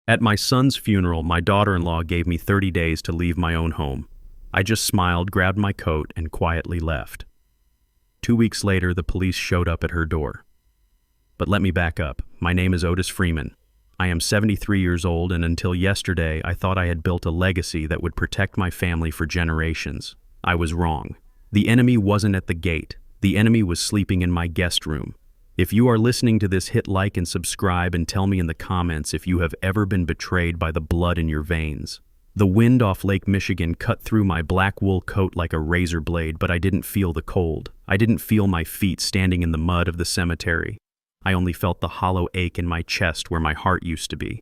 At my son's funeral, my daughter-in-law gave me 30 days to leave my own home. I just smiled, grabbed my coat, and quietly left. 2 weeks later, the police showed up at her door. But let me back up. My name is Otis Freeman. I am 73 years old, and until yesterday, I thought I had built a legacy that would protect my family for generations. I was wrong. The enemy wasn't at the gate. The enemy was sleeping in my guest room. If you are listening to this, hit like and subscribe and tell me in the comments if you have ever been betrayed by the blood in your veins. The wind off Lake Michigan cut through my black wool coat like a razor blade, but I didn't feel the cold. I didn't feel my feet standing in the mud of the cemetery. I only felt the hollow ache in my chest where my heart used to be.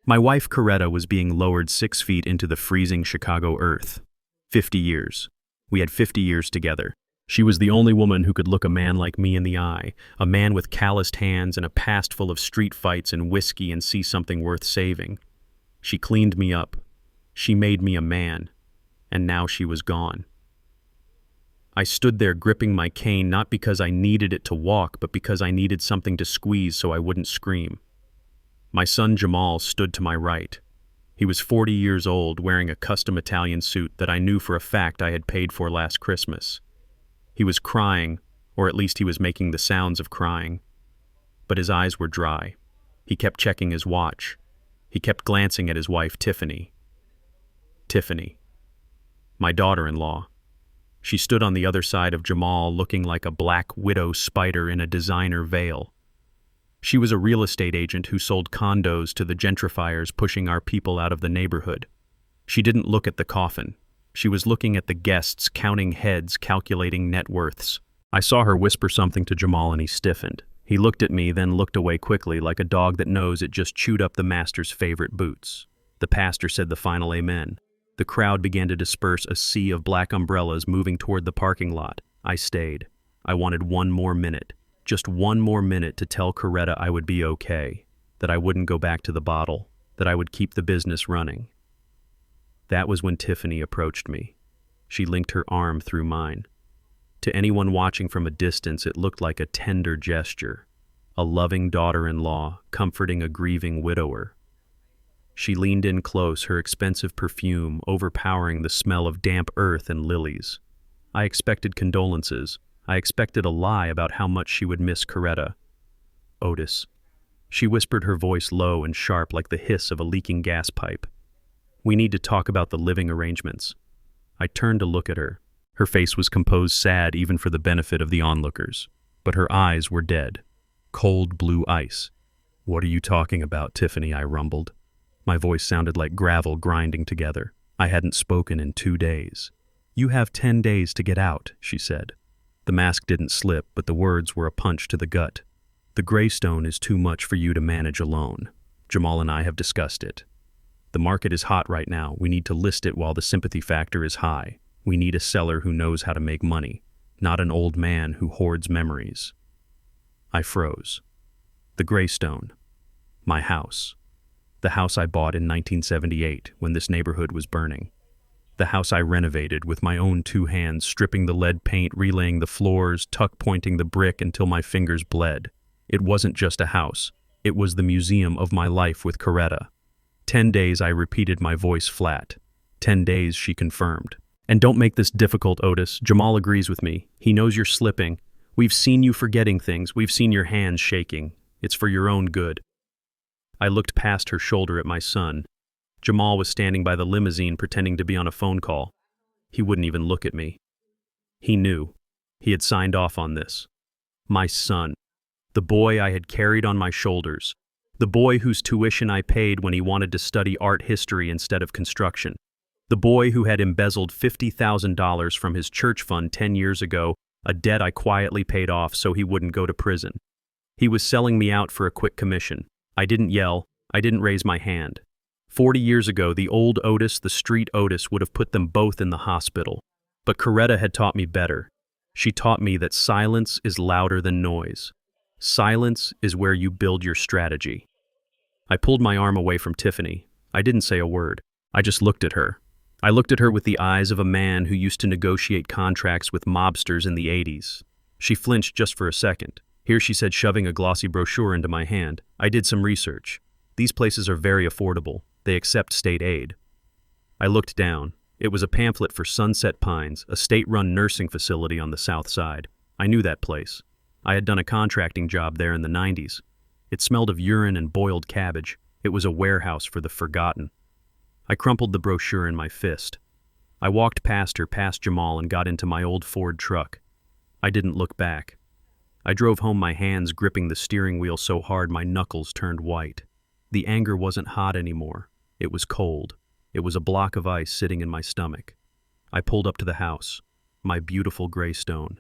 My wife Coretta was being lowered 6 feet into the freezing Chicago earth. 50 years. We had 50 years together. She was the only woman who could look a man like me in the eye, a man with calloused hands and a past full of street fights and whiskey, and see something worth saving. She cleaned me up. She made me a man. And now she was gone. I stood there gripping my cane, not because I needed it to walk, but because I needed something to squeeze so I wouldn't scream. My son Jamal stood to my right. He was 40 years old, wearing a custom Italian suit that I knew for a fact I had paid for last Christmas. He was crying, or at least he was making the sounds of crying. But his eyes were dry. He kept checking his watch. He kept glancing at his wife, Tiffany. Tiffany. My daughter-in-law. She stood on the other side of Jamal, looking like a black widow spider in a designer veil. She was a real estate agent who sold condos to the gentrifiers pushing our people out of the neighborhood. She didn't look at the coffin. She was looking at the guests, counting heads, calculating net worths. I saw her whisper something to Jamal and he stiffened. He looked at me, then looked away quickly, like a dog that knows it just chewed up the master's favorite boots. The pastor said the final amen. The crowd began to disperse, a sea of black umbrellas moving toward the parking lot. I stayed. I wanted one more minute. Just one more minute to tell Coretta I would be okay, that I wouldn't go back to the bottle, that I would keep the business running. That was when Tiffany approached me. She linked her arm through mine. To anyone watching from a distance, it looked like a tender gesture, a loving daughter-in-law comforting a grieving widower. She leaned in close, her expensive perfume overpowering the smell of damp earth and lilies. I expected condolences. I expected a lie about how much she would miss Coretta. Otis. She whispered, her voice low and sharp like the hiss of a leaking gas pipe. We need to talk about the living arrangements. I turned to look at her. Her face was composed, sad even for the benefit of the onlookers. But her eyes were dead. Cold blue ice. What are you talking about, Tiffany? I rumbled. My voice sounded like gravel grinding together. I hadn't spoken in 2 days. You have 10 days to get out, she said. The mask didn't slip, but the words were a punch to the gut. The Greystone is too much for you to manage alone. Jamal and I have discussed it. The market is hot right now. We need to list it while the sympathy factor is high. We need a seller who knows how to make money, not an old man who hoards memories. I froze. The Greystone. My house. The house I bought in 1978 when this neighborhood was burning. The house I renovated with my own 2 hands, stripping the lead paint, relaying the floors, tuck-pointing the brick until my fingers bled. It wasn't just a house. It was the museum of my life with Coretta. 10 days, I repeated, my voice flat. 10 days, she confirmed. And don't make this difficult, Otis. Jamal agrees with me. He knows you're slipping. We've seen you forgetting things. We've seen your hands shaking. It's for your own good. I looked past her shoulder at my son. Jamal was standing by the limousine pretending to be on a phone call. He wouldn't even look at me. He knew. He had signed off on this. My son. The boy I had carried on my shoulders. The boy whose tuition I paid when he wanted to study art history instead of construction. The boy who had embezzled $50,000 from his church fund 10 years ago, a debt I quietly paid off so he wouldn't go to prison. He was selling me out for a quick commission. I didn't yell. I didn't raise my hand. 40 years ago, the old Otis, the street Otis, would have put them both in the hospital. But Coretta had taught me better. She taught me that silence is louder than noise. Silence is where you build your strategy. I pulled my arm away from Tiffany. I didn't say a word. I just looked at her. I looked at her with the eyes of a man who used to negotiate contracts with mobsters in the 80s. She flinched just for a second. Here, she said, shoving a glossy brochure into my hand. I did some research. These places are very affordable. They accept state aid. I looked down. It was a pamphlet for Sunset Pines, a state-run nursing facility on the south side. I knew that place. I had done a contracting job there in the 90s. It smelled of urine and boiled cabbage. It was a warehouse for the forgotten. I crumpled the brochure in my fist. I walked past her, past Jamal, and got into my old Ford truck. I didn't look back. I drove home, my hands gripping the steering wheel so hard my knuckles turned white. The anger wasn't hot anymore. It was cold. It was a block of ice sitting in my stomach. I pulled up to the house, my beautiful gray stone.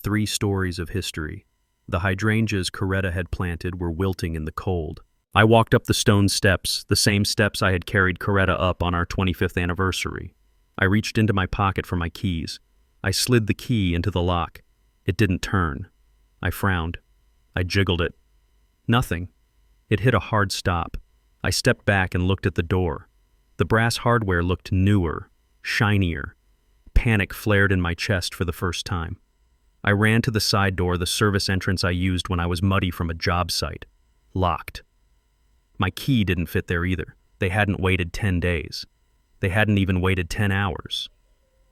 3 stories of history. The hydrangeas Coretta had planted were wilting in the cold. I walked up the stone steps, the same steps I had carried Coretta up on our 25th anniversary. I reached into my pocket for my keys. I slid the key into the lock. It didn't turn. I frowned. I jiggled it. Nothing. It hit a hard stop. I stepped back and looked at the door. The brass hardware looked newer, shinier. Panic flared in my chest for the first time. I ran to the side door, the service entrance I used when I was muddy from a job site. Locked. My key didn't fit there either. They hadn't waited 10 days. They hadn't even waited 10 hours.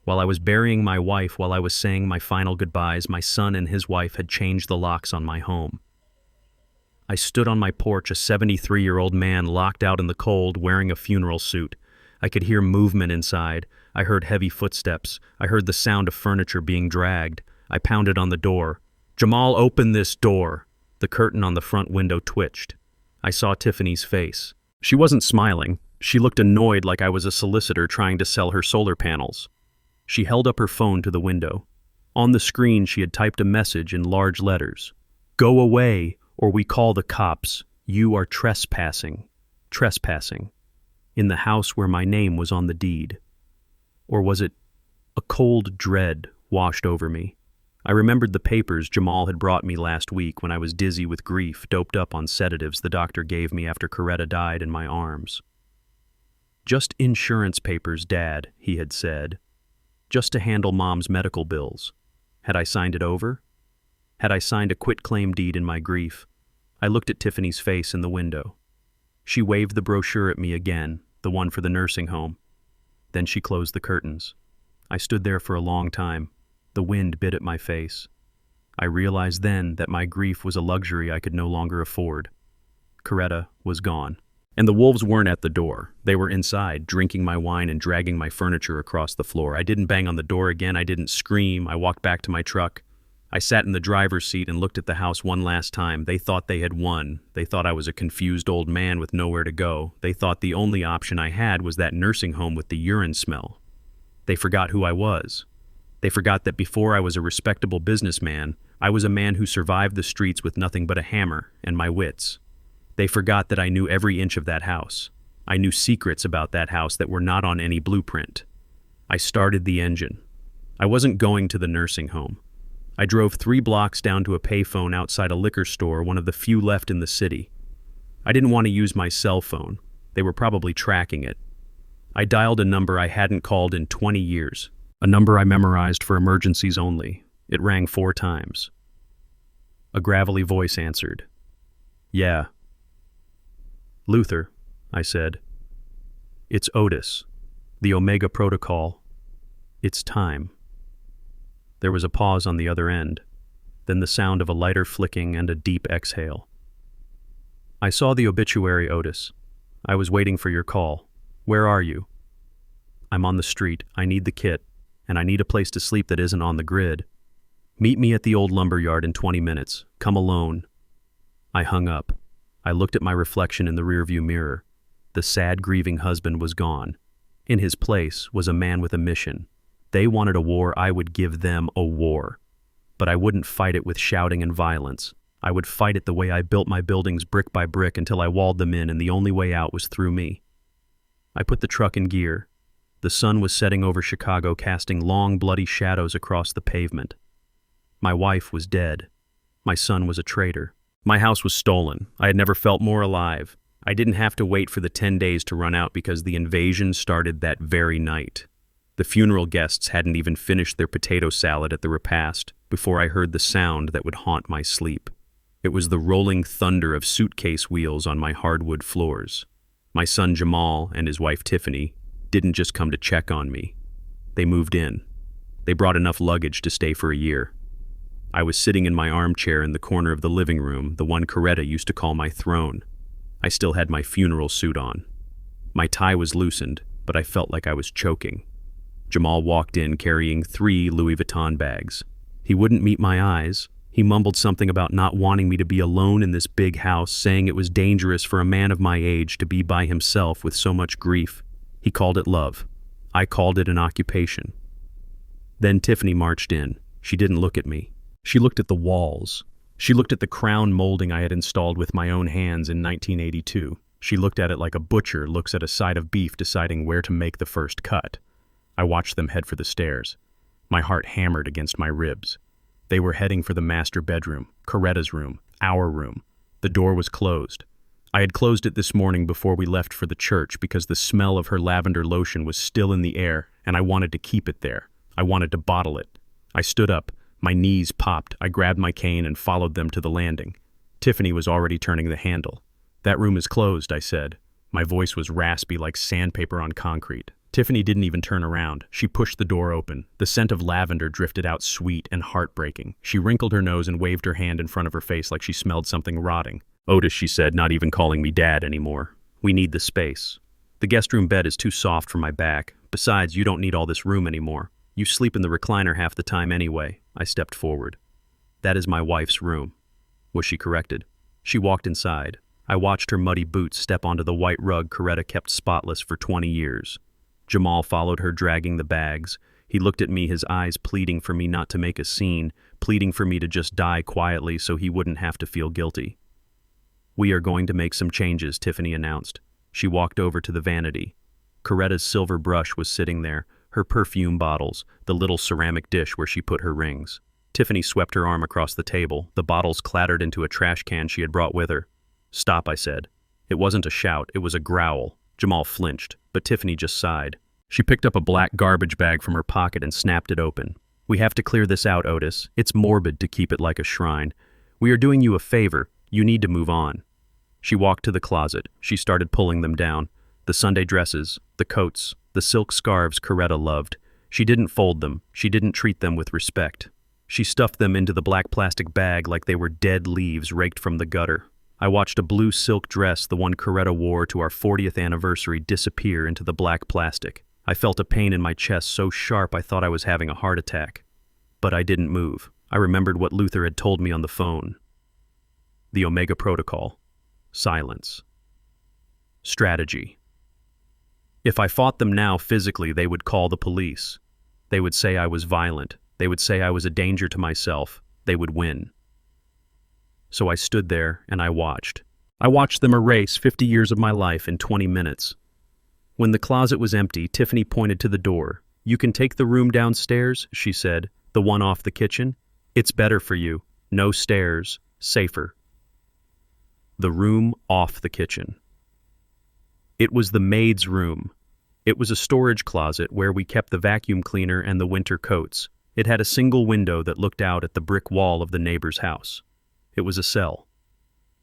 While I was burying my wife, while I was saying my final goodbyes, my son and his wife had changed the locks on my home. I stood on my porch, a 73-year-old man locked out in the cold, wearing a funeral suit. I could hear movement inside. I heard heavy footsteps. I heard the sound of furniture being dragged. I pounded on the door. "Jamal, open this door." The curtain on the front window twitched. I saw Tiffany's face. She wasn't smiling. She looked annoyed, like I was a solicitor trying to sell her solar panels. She held up her phone to the window. On the screen, she had typed a message in large letters. "Go away, or we call the cops. You are trespassing. Trespassing. In the house where my name was on the deed." Or was it? A cold dread washed over me. I remembered the papers Jamal had brought me last week when I was dizzy with grief, doped up on sedatives the doctor gave me after Coretta died in my arms. "Just insurance papers, Dad," he had said. "Just to handle Mom's medical bills." Had I signed it over? Had I signed a quitclaim deed in my grief? I looked at Tiffany's face in the window. She waved the brochure at me again, the one for the nursing home. Then she closed the curtains. I stood there for a long time. The wind bit at my face. I realized then that my grief was a luxury I could no longer afford. Coretta was gone. And the wolves weren't at the door. They were inside, drinking my wine and dragging my furniture across the floor. I didn't bang on the door again. I didn't scream. I walked back to my truck. I sat in the driver's seat and looked at the house one last time. They thought they had won. They thought I was a confused old man with nowhere to go. They thought the only option I had was that nursing home with the urine smell. They forgot who I was. They forgot that before I was a respectable businessman, I was a man who survived the streets with nothing but a hammer and my wits. They forgot that I knew every inch of that house. I knew secrets about that house that were not on any blueprint. I started the engine. I wasn't going to the nursing home. I drove 3 blocks down to a payphone outside a liquor store, one of the few left in the city. I didn't want to use my cell phone. They were probably tracking it. I dialed a number I hadn't called in 20 years, a number I memorized for emergencies only. It rang 4 times. A gravelly voice answered. "Yeah." "Luther," I said. "It's Otis. The Omega Protocol. It's time." There was a pause on the other end, then the sound of a lighter flicking and a deep exhale. "I saw the obituary, Otis. I was waiting for your call. Where are you?" "I'm on the street. I need the kit, and I need a place to sleep that isn't on the grid. Meet me at the old lumber yard in 20 minutes. Come alone." I hung up. I looked at my reflection in the rearview mirror. The sad, grieving husband was gone. In his place was a man with a mission. They wanted a war. I would give them a war. But I wouldn't fight it with shouting and violence. I would fight it the way I built my buildings brick by brick until I walled them in, and the only way out was through me. I put the truck in gear. The sun was setting over Chicago, casting long, bloody shadows across the pavement. My wife was dead. My son was a traitor. My house was stolen. I had never felt more alive. I didn't have to wait for the 10 days to run out because the invasion started that very night. The funeral guests hadn't even finished their potato salad at the repast before I heard the sound that would haunt my sleep. It was the rolling thunder of suitcase wheels on my hardwood floors. My son Jamal and his wife Tiffany didn't just come to check on me. They moved in. They brought enough luggage to stay for a year. I was sitting in my armchair in the corner of the living room, the one Coretta used to call my throne. I still had my funeral suit on. My tie was loosened, but I felt like I was choking. Jamal walked in carrying 3 Louis Vuitton bags. He wouldn't meet my eyes. He mumbled something about not wanting me to be alone in this big house, saying it was dangerous for a man of my age to be by himself with so much grief. He called it love. I called it an occupation. Then Tiffany marched in. She didn't look at me. She looked at the walls. She looked at the crown molding I had installed with my own hands in 1982. She looked at it like a butcher looks at a side of beef deciding where to make the first cut. I watched them head for the stairs. My heart hammered against my ribs. They were heading for the master bedroom, Coretta's room, our room. The door was closed. I had closed it this morning before we left for the church because the smell of her lavender lotion was still in the air, and I wanted to keep it there. I wanted to bottle it. I stood up. My knees popped. I grabbed my cane and followed them to the landing. Tiffany was already turning the handle. "That room is closed," I said. My voice was raspy like sandpaper on concrete. Tiffany didn't even turn around. She pushed the door open. The scent of lavender drifted out sweet and heartbreaking. She wrinkled her nose and waved her hand in front of her face like she smelled something rotting. "Otis," she said, not even calling me Dad anymore. "We need the space. The guest room bed is too soft for my back. Besides, you don't need all this room anymore. You sleep in the recliner half the time anyway." I stepped forward. "That is my wife's room." Was she corrected? She walked inside. I watched her muddy boots step onto the white rug Coretta kept spotless for 20 years. Jamal followed her, dragging the bags. He looked at me, his eyes pleading for me not to make a scene, pleading for me to just die quietly so he wouldn't have to feel guilty. "We are going to make some changes," Tiffany announced. She walked over to the vanity. Coretta's silver brush was sitting there, her perfume bottles, the little ceramic dish where she put her rings. Tiffany swept her arm across the table. The bottles clattered into a trash can she had brought with her. "Stop," I said. It wasn't a shout, it was a growl. Jamal flinched, but Tiffany just sighed. She picked up a black garbage bag from her pocket and snapped it open. "We have to clear this out, Otis. It's morbid to keep it like a shrine. We are doing you a favor. You need to move on." She walked to the closet. She started pulling them down. The Sunday dresses, the coats, the silk scarves Coretta loved. She didn't fold them. She didn't treat them with respect. She stuffed them into the black plastic bag like they were dead leaves raked from the gutter. I watched a blue silk dress, the one Coretta wore to our 40th anniversary, disappear into the black plastic. I felt a pain in my chest so sharp I thought I was having a heart attack. But I didn't move. I remembered what Luther had told me on the phone. The Omega Protocol. Silence. Strategy. If I fought them now physically, they would call the police. They would say I was violent. They would say I was a danger to myself. They would win. So I stood there and I watched. I watched them erase 50 years of my life in 20 minutes. When the closet was empty, Tiffany pointed to the door. "You can take the room downstairs," she said, "the one off the kitchen. It's better for you. No stairs. Safer." The room off the kitchen. It was the maid's room. It was a storage closet where we kept the vacuum cleaner and the winter coats. It had a single window that looked out at the brick wall of the neighbor's house. It was a cell.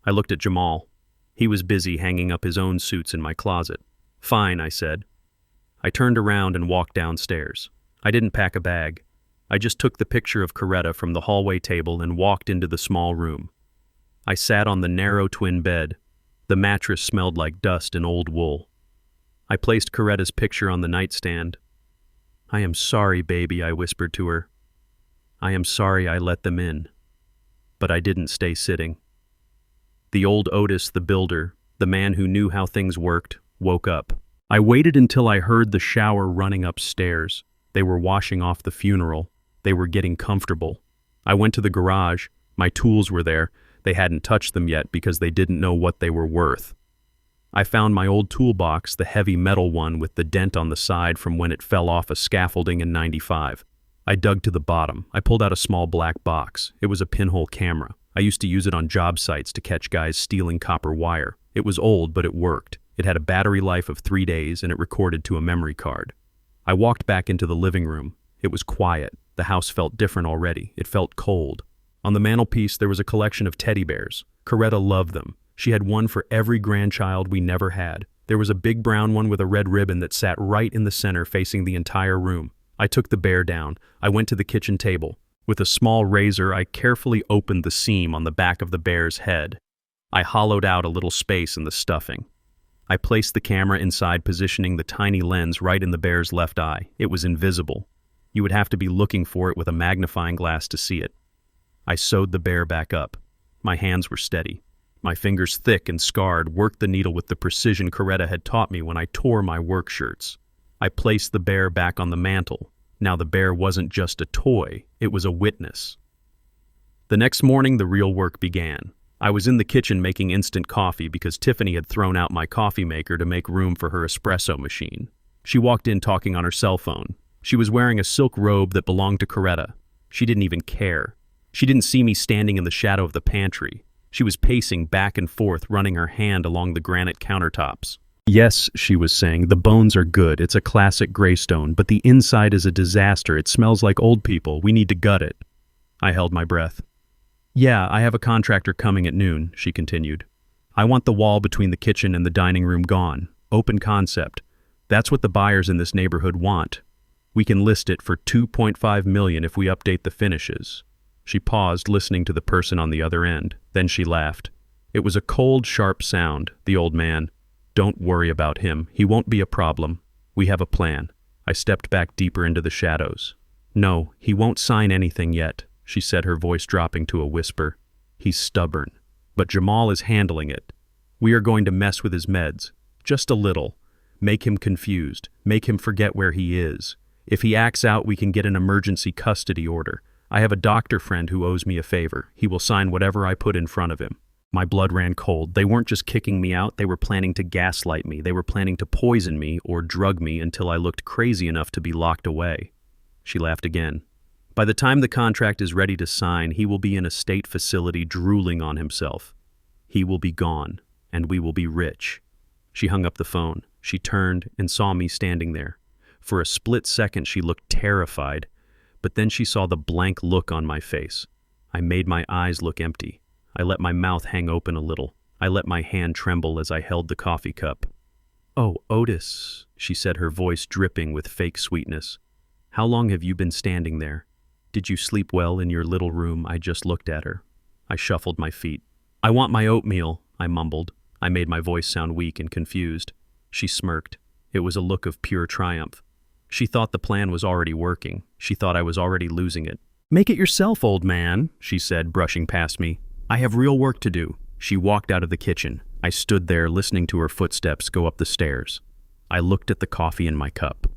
I looked at Jamal. He was busy hanging up his own suits in my closet. "Fine," I said. I turned around and walked downstairs. I didn't pack a bag. I just took the picture of Coretta from the hallway table and walked into the small room. I sat on the narrow twin bed. The mattress smelled like dust and old wool. I placed Coretta's picture on the nightstand. "I am sorry, baby," I whispered to her. "I am sorry I let them in." But I didn't stay sitting. The old Otis, the builder, the man who knew how things worked, woke up. I waited until I heard the shower running upstairs. They were washing off the funeral. They were getting comfortable. I went to the garage. My tools were there. They hadn't touched them yet because they didn't know what they were worth. I found my old toolbox, the heavy metal one with the dent on the side from when it fell off a scaffolding in '95. I dug to the bottom. I pulled out a small black box. It was a pinhole camera. I used to use it on job sites to catch guys stealing copper wire. It was old, but it worked. It had a battery life of 3 days, and it recorded to a memory card. I walked back into the living room. It was quiet. The house felt different already. It felt cold. On the mantelpiece, there was a collection of teddy bears. Coretta loved them. She had one for every grandchild we never had. There was a big brown one with a red ribbon that sat right in the center facing the entire room. I took the bear down. I went to the kitchen table. With a small razor, I carefully opened the seam on the back of the bear's head. I hollowed out a little space in the stuffing. I placed the camera inside, positioning the tiny lens right in the bear's left eye. It was invisible. You would have to be looking for it with a magnifying glass to see it. I sewed the bear back up. My hands were steady. My fingers, thick and scarred, worked the needle with the precision Coretta had taught me when I tore my work shirts. I placed the bear back on the mantel. Now the bear wasn't just a toy, it was a witness. The next morning, the real work began. I was in the kitchen making instant coffee because Tiffany had thrown out my coffee maker to make room for her espresso machine. She walked in talking on her cell phone. She was wearing a silk robe that belonged to Coretta. She didn't even care. She didn't see me standing in the shadow of the pantry. She was pacing back and forth, running her hand along the granite countertops. "Yes," she was saying, "the bones are good. It's a classic graystone, but the inside is a disaster. It smells like old people. We need to gut it." I held my breath. "Yeah, I have a contractor coming at noon," she continued. "I want the wall between the kitchen and the dining room gone. Open concept. That's what the buyers in this neighborhood want. We can list it for $2.5 million if we update the finishes." She paused, listening to the person on the other end. Then she laughed. It was a cold, sharp sound. The old man. "Don't worry about him. He won't be a problem. We have a plan." I stepped back deeper into the shadows. "No, he won't sign anything yet," she said, her voice dropping to a whisper. "He's stubborn. But Jamal is handling it. We are going to mess with his meds. Just a little. Make him confused. Make him forget where he is. If he acts out, we can get an emergency custody order. I have a doctor friend who owes me a favor. He will sign whatever I put in front of him." My blood ran cold. They weren't just kicking me out, they were planning to gaslight me. They were planning to poison me or drug me until I looked crazy enough to be locked away. She laughed again. "By the time the contract is ready to sign, he will be in a state facility drooling on himself. He will be gone, and we will be rich." She hung up the phone. She turned and saw me standing there. For a split second, she looked terrified. But then she saw the blank look on my face. I made my eyes look empty. I let my mouth hang open a little. I let my hand tremble as I held the coffee cup. "Oh, Otis," she said, her voice dripping with fake sweetness. "How long have you been standing there? Did you sleep well in your little room?" I just looked at her. I shuffled my feet. "I want my oatmeal," I mumbled. I made my voice sound weak and confused. She smirked. It was a look of pure triumph. She thought the plan was already working. She thought I was already losing it. "Make it yourself, old man," she said, brushing past me. "I have real work to do." She walked out of the kitchen. I stood there, listening to her footsteps go up the stairs. I looked at the coffee in my cup.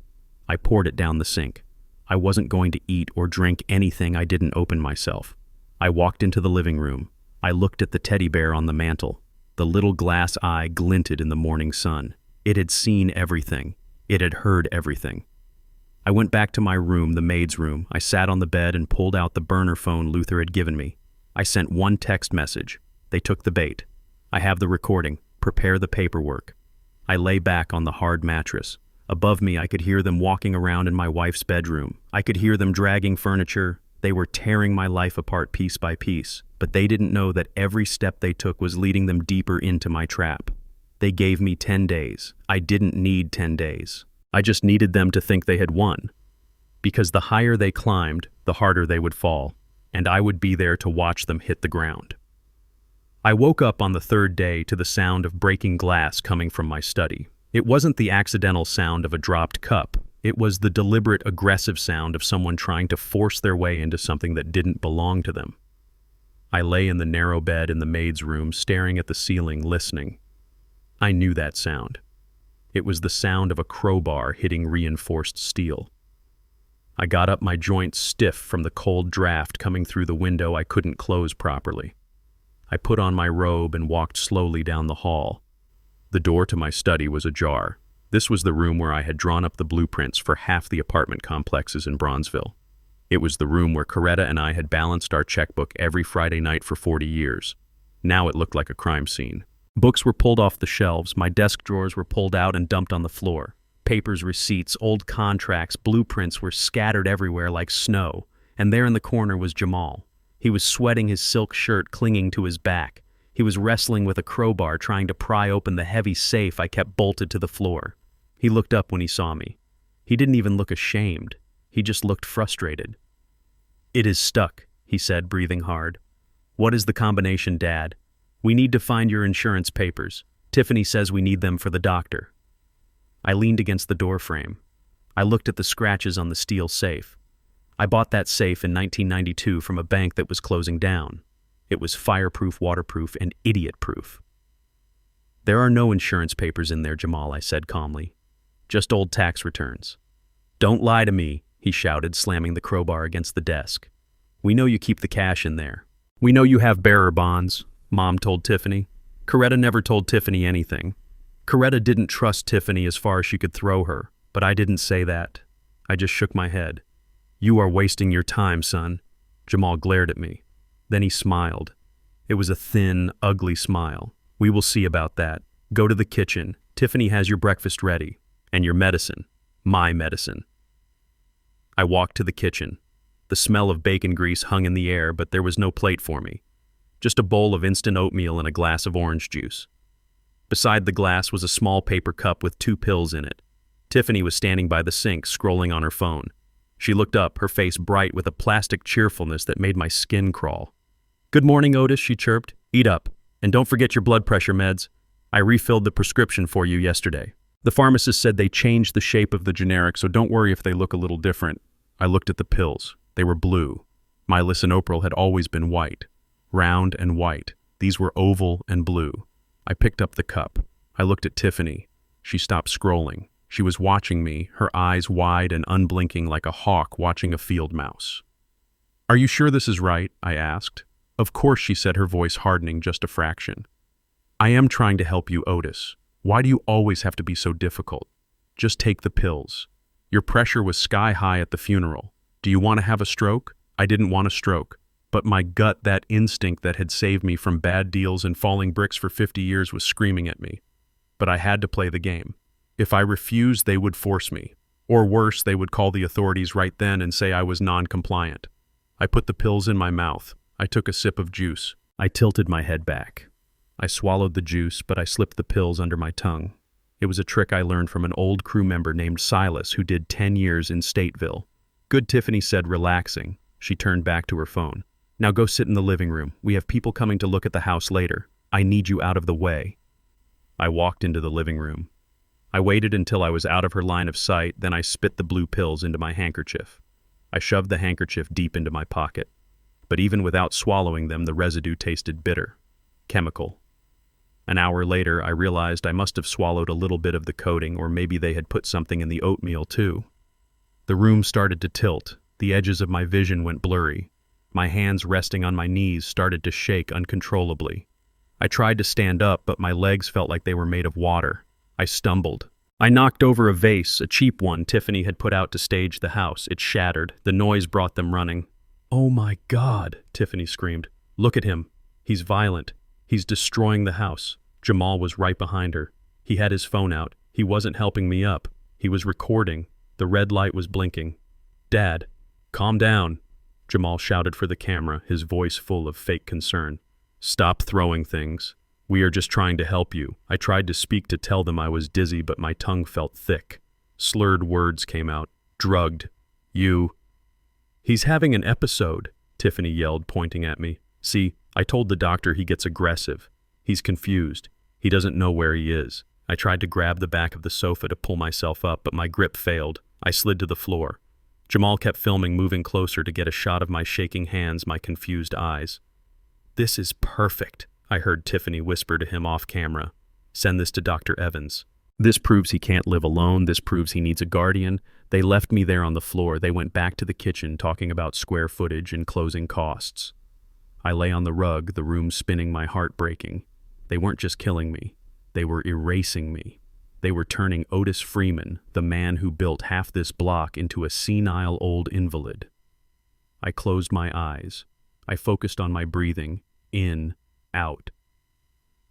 I poured it down the sink. I wasn't going to eat or drink anything I didn't open myself. I walked into the living room. I looked at the teddy bear on the mantel. The little glass eye glinted in the morning sun. It had seen everything. It had heard everything. I went back to my room, the maid's room. I sat on the bed and pulled out the burner phone Luther had given me. I sent one text message. They took the bait. "I have the recording. Prepare the paperwork." I lay back on the hard mattress. Above me, I could hear them walking around in my wife's bedroom. I could hear them dragging furniture. They were tearing my life apart piece by piece, but they didn't know that every step they took was leading them deeper into my trap. They gave me 10 days. I didn't need 10 days. I just needed them to think they had won. Because the higher they climbed, the harder they would fall, and I would be there to watch them hit the ground. I woke up on the third day to the sound of breaking glass coming from my study. It wasn't the accidental sound of a dropped cup. It was the deliberate, aggressive sound of someone trying to force their way into something that didn't belong to them. I lay in the narrow bed in the maid's room, staring at the ceiling, listening. I knew that sound. It was the sound of a crowbar hitting reinforced steel. I got up, my joints stiff from the cold draft coming through the window I couldn't close properly. I put on my robe and walked slowly down the hall. The door to my study was ajar. This was the room where I had drawn up the blueprints for half the apartment complexes in Bronzeville. It was the room where Coretta and I had balanced our checkbook every Friday night for 40 years. Now it looked like a crime scene. Books were pulled off the shelves, my desk drawers were pulled out and dumped on the floor. Papers, receipts, old contracts, blueprints were scattered everywhere like snow, and there in the corner was Jamal. He was sweating his silk shirt clinging to his back. He was wrestling with a crowbar trying to pry open the heavy safe I kept bolted to the floor. He looked up when he saw me. He didn't even look ashamed. He just looked frustrated. "It is stuck," he said, breathing hard. "What is the combination, Dad? We need to find your insurance papers. Tiffany says we need them for the doctor." I leaned against the door frame. I looked at the scratches on the steel safe. I bought that safe in 1992 from a bank that was closing down. It was fireproof, waterproof, and idiot-proof. "There are no insurance papers in there, Jamal," I said calmly. "Just old tax returns." "Don't lie to me," he shouted, slamming the crowbar against the desk. "We know you keep the cash in there. We know you have bearer bonds," Mom told Tiffany. Coretta never told Tiffany anything. Coretta didn't trust Tiffany as far as she could throw her, but I didn't say that. I just shook my head. "You are wasting your time, son." Jamal glared at me. Then he smiled. It was a thin, ugly smile. "We will see about that. Go to the kitchen. Tiffany has your breakfast ready. And your medicine. My medicine." I walked to the kitchen. The smell of bacon grease hung in the air, but there was no plate for me. Just a bowl of instant oatmeal and a glass of orange juice. Beside the glass was a small paper cup with 2 pills in it. Tiffany was standing by the sink, scrolling on her phone. She looked up, her face bright with a plastic cheerfulness that made my skin crawl. "Good morning, Otis," she chirped. "Eat up. And don't forget your blood pressure meds. I refilled the prescription for you yesterday. The pharmacist said they changed the shape of the generic, so don't worry if they look a little different." I looked at the pills. They were blue. My lisinopril had always been white. Round and white. These were oval and blue. I picked up the cup. I looked at Tiffany. She stopped scrolling. She was watching me, her eyes wide and unblinking like a hawk watching a field mouse. "Are you sure this is right?" I asked. "Of course," she said, her voice hardening just a fraction. "I am trying to help you, Otis. Why do you always have to be so difficult? Just take the pills. Your pressure was sky high at the funeral. Do you want to have a stroke?" I didn't want a stroke. But my gut, that instinct that had saved me from bad deals and falling bricks for 50 years, was screaming at me. But I had to play the game. If I refused, they would force me. Or worse, they would call the authorities right then and say I was non-compliant. I put the pills in my mouth. I took a sip of juice. I tilted my head back. I swallowed the juice, but I slipped the pills under my tongue. It was a trick I learned from an old crew member named Silas who did 10 years in Stateville. "Good," Tiffany said, relaxing. She turned back to her phone. "Now go sit in the living room. We have people coming to look at the house later. I need you out of the way." I walked into the living room. I waited until I was out of her line of sight, then I spit the blue pills into my handkerchief. I shoved the handkerchief deep into my pocket. But even without swallowing them, the residue tasted bitter. Chemical. An hour later, I realized I must have swallowed a little bit of the coating, or maybe they had put something in the oatmeal too. The room started to tilt. The edges of my vision went blurry. My hands resting on my knees started to shake uncontrollably. I tried to stand up, but my legs felt like they were made of water. I stumbled. I knocked over a vase, a cheap one Tiffany had put out to stage the house. It shattered. The noise brought them running. "Oh my God," Tiffany screamed. "Look at him. He's violent. He's destroying the house." Jamal was right behind her. He had his phone out. He wasn't helping me up. He was recording. The red light was blinking. "Dad, calm down," Jamal shouted for the camera, his voice full of fake concern. "Stop throwing things. We are just trying to help you." I tried to speak to tell them I was dizzy, but my tongue felt thick. Slurred words came out. "Drugged. You." "He's having an episode," Tiffany yelled, pointing at me. "See, I told the doctor he gets aggressive. He's confused. He doesn't know where he is." I tried to grab the back of the sofa to pull myself up, but my grip failed. I slid to the floor. Jamal kept filming, moving closer to get a shot of my shaking hands, my confused eyes. "This is perfect," I heard Tiffany whisper to him off camera. "Send this to Dr. Evans. This proves he can't live alone. This proves he needs a guardian." They left me there on the floor. They went back to the kitchen, talking about square footage and closing costs. I lay on the rug, the room spinning, my heart breaking. They weren't just killing me. They were erasing me. They were turning Otis Freeman, the man who built half this block, into a senile old invalid. I closed my eyes. I focused on my breathing, in, out.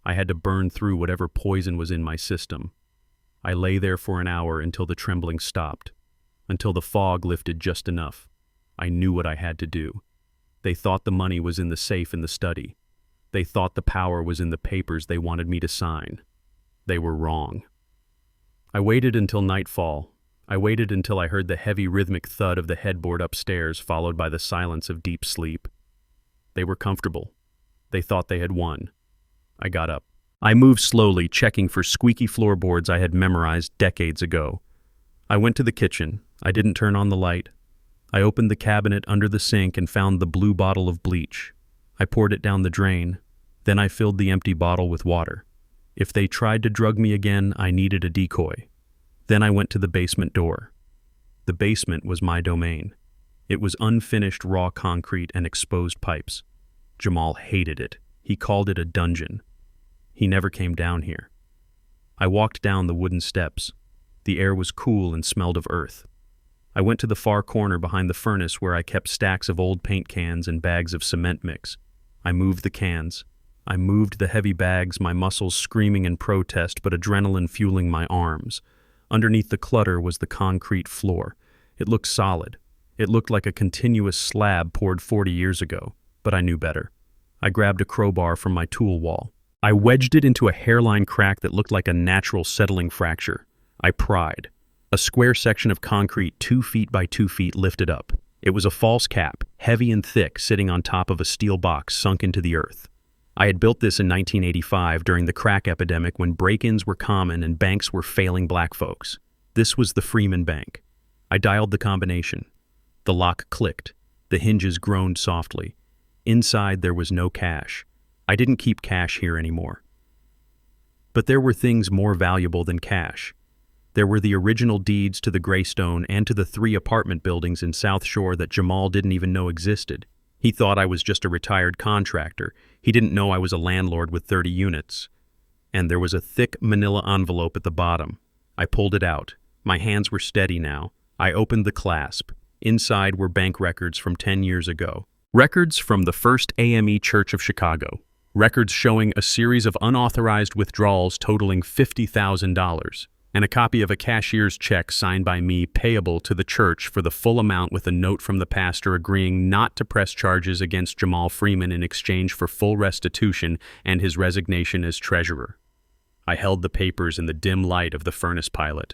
I had to burn through whatever poison was in my system. I lay there for an hour until the trembling stopped, until the fog lifted just enough. I knew what I had to do. They thought the money was in the safe in the study. They thought the power was in the papers they wanted me to sign. They were wrong. I waited until nightfall. I waited until I heard the heavy rhythmic thud of the headboard upstairs, followed by the silence of deep sleep. They were comfortable. They thought they had won. I got up. I moved slowly, checking for squeaky floorboards I had memorized decades ago. I went to the kitchen. I didn't turn on the light. I opened the cabinet under the sink and found the blue bottle of bleach. I poured it down the drain. Then I filled the empty bottle with water. If they tried to drug me again, I needed a decoy. Then I went to the basement door. The basement was my domain. It was unfinished raw concrete and exposed pipes. Jamal hated it. He called it a dungeon. He never came down here. I walked down the wooden steps. The air was cool and smelled of earth. I went to the far corner behind the furnace where I kept stacks of old paint cans and bags of cement mix. I moved the cans. I moved the heavy bags, my muscles screaming in protest but adrenaline fueling my arms. Underneath the clutter was the concrete floor. It looked solid. It looked like a continuous slab poured 40 years ago, but I knew better. I grabbed a crowbar from my tool wall. I wedged it into a hairline crack that looked like a natural settling fracture. I pried. A square section of concrete 2 feet by 2 feet lifted up. It was a false cap, heavy and thick, sitting on top of a steel box sunk into the earth. I had built this in 1985 during the crack epidemic when break-ins were common and banks were failing black folks. This was the Freeman Bank. I dialed the combination. The lock clicked. The hinges groaned softly. Inside there was no cash. I didn't keep cash here anymore. But there were things more valuable than cash. There were the original deeds to the Greystone and to the 3 apartment buildings in South Shore that Jamal didn't even know existed. He thought I was just a retired contractor. He didn't know I was a landlord with 30 units. And there was a thick manila envelope at the bottom. I pulled it out. My hands were steady now. I opened the clasp. Inside were bank records from 10 years ago. Records from the First AME Church of Chicago. Records showing a series of unauthorized withdrawals totaling $50,000. And a copy of a cashier's check signed by me payable to the church for the full amount with a note from the pastor agreeing not to press charges against Jamal Freeman in exchange for full restitution and his resignation as treasurer. I held the papers in the dim light of the furnace pilot.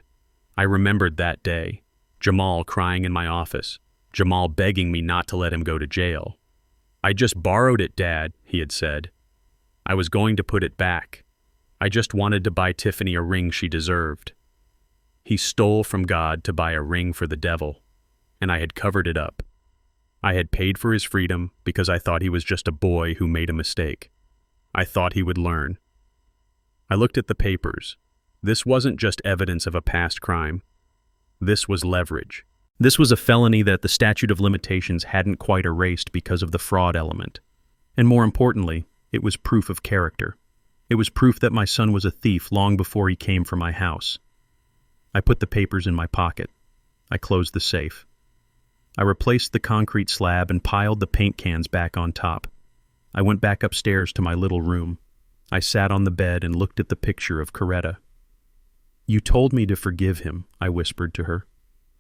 I remembered that day. Jamal crying in my office. Jamal begging me not to let him go to jail. "I just borrowed it, Dad," he had said. "I was going to put it back. I just wanted to buy Tiffany a ring she deserved." He stole from God to buy a ring for the devil, and I had covered it up. I had paid for his freedom because I thought he was just a boy who made a mistake. I thought he would learn. I looked at the papers. This wasn't just evidence of a past crime. This was leverage. This was a felony that the statute of limitations hadn't quite erased because of the fraud element. And more importantly, it was proof of character. It was proof that my son was a thief long before he came for my house. I put the papers in my pocket. I closed the safe. I replaced the concrete slab and piled the paint cans back on top. I went back upstairs to my little room. I sat on the bed and looked at the picture of Coretta. "You told me to forgive him," I whispered to her.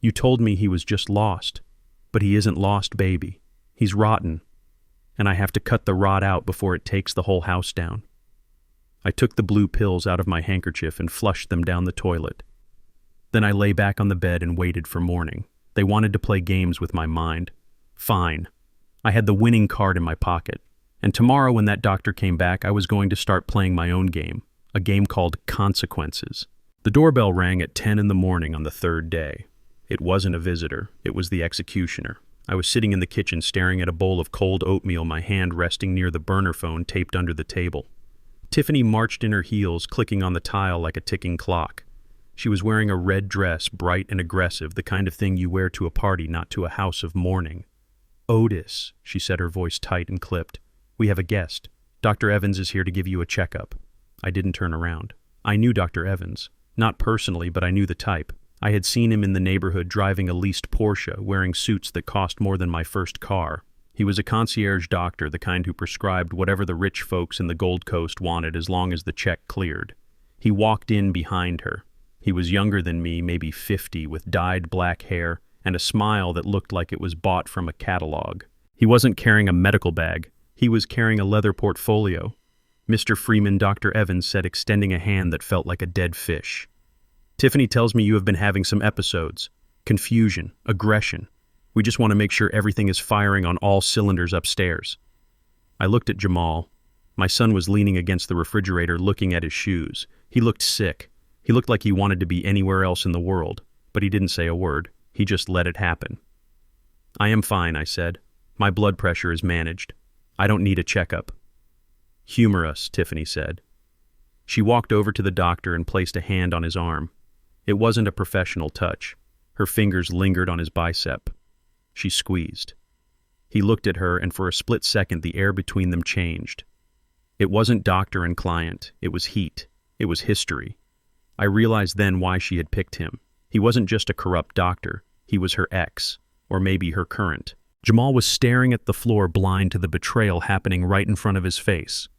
"You told me he was just lost. But he isn't lost, baby. He's rotten. And I have to cut the rot out before it takes the whole house down." I took the blue pills out of my handkerchief and flushed them down the toilet. Then I lay back on the bed and waited for morning. They wanted to play games with my mind. Fine. I had the winning card in my pocket. And tomorrow when that doctor came back, I was going to start playing my own game, a game called Consequences. The doorbell rang at 10 in the morning on the 3rd day. It wasn't a visitor. It was the executioner. I was sitting in the kitchen staring at a bowl of cold oatmeal, my hand resting near the burner phone taped under the table. Tiffany marched in her heels, clicking on the tile like a ticking clock. She was wearing a red dress, bright and aggressive, the kind of thing you wear to a party, not to a house of mourning. "Otis," she said, her voice tight and clipped. "We have a guest. Dr. Evans is here to give you a checkup." I didn't turn around. I knew Dr. Evans. Not personally, but I knew the type. I had seen him in the neighborhood driving a leased Porsche, wearing suits that cost more than my first car. He was a concierge doctor, the kind who prescribed whatever the rich folks in the Gold Coast wanted as long as the check cleared. He walked in behind her. He was younger than me, maybe 50, with dyed black hair and a smile that looked like it was bought from a catalog. He wasn't carrying a medical bag. He was carrying a leather portfolio. Mr. Freeman, Dr. Evans said, extending a hand that felt like a dead fish. Tiffany tells me you have been having some episodes. Confusion, aggression. We just want to make sure everything is firing on all cylinders upstairs. I looked at Jamal. My son was leaning against the refrigerator looking at his shoes. He looked sick. He looked like he wanted to be anywhere else in the world, but he didn't say a word. He just let it happen. I am fine, I said. My blood pressure is managed. I don't need a checkup. Humor us, Tiffany said. She walked over to the doctor and placed a hand on his arm. It wasn't a professional touch. Her fingers lingered on his bicep. She squeezed. He looked at her, and for a split second the air between them changed. It wasn't doctor and client. It was heat. It was history. I realized then why she had picked him. He wasn't just a corrupt doctor. He was her ex, or maybe her current. Jamal was staring at the floor, blind to the betrayal happening right in front of his face.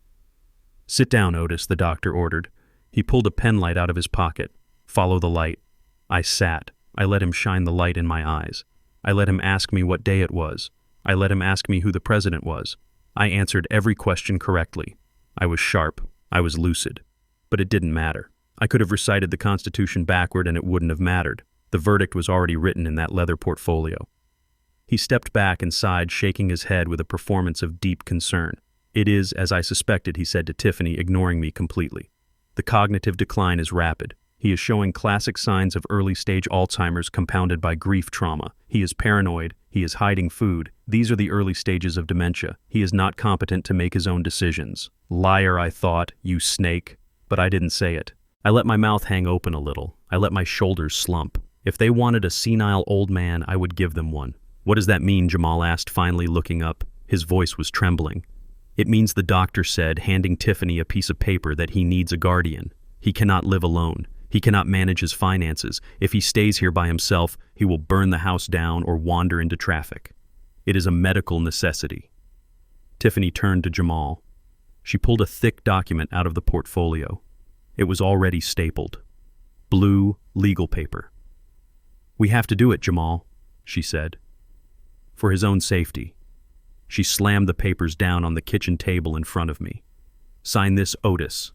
"Sit down, Otis," the doctor ordered. He pulled a pen light out of his pocket. "Follow the light." I sat. I let him shine the light in my eyes. I let him ask me what day it was. I let him ask me who the president was. I answered every question correctly. I was sharp. I was lucid. But it didn't matter. I could have recited the Constitution backward and it wouldn't have mattered. The verdict was already written in that leather portfolio. He stepped back and sighed, shaking his head with a performance of deep concern. "It is, as I suspected," he said to Tiffany, ignoring me completely. "The cognitive decline is rapid. He is showing classic signs of early-stage Alzheimer's compounded by grief trauma. He is paranoid. He is hiding food. These are the early stages of dementia. He is not competent to make his own decisions." Liar, I thought, you snake. But I didn't say it. I let my mouth hang open a little. I let my shoulders slump. If they wanted a senile old man, I would give them one. "What does that mean?" Jamal asked, finally looking up. His voice was trembling. "It means," the doctor said, handing Tiffany a piece of paper, "that he needs a guardian. He cannot live alone. He cannot manage his finances. If he stays here by himself, he will burn the house down or wander into traffic. It is a medical necessity." Tiffany turned to Jamal. She pulled a thick document out of the portfolio. It was already stapled. Blue legal paper. "We have to do it, Jamal," she said. "For his own safety." She slammed the papers down on the kitchen table in front of me. "Sign this, Otis."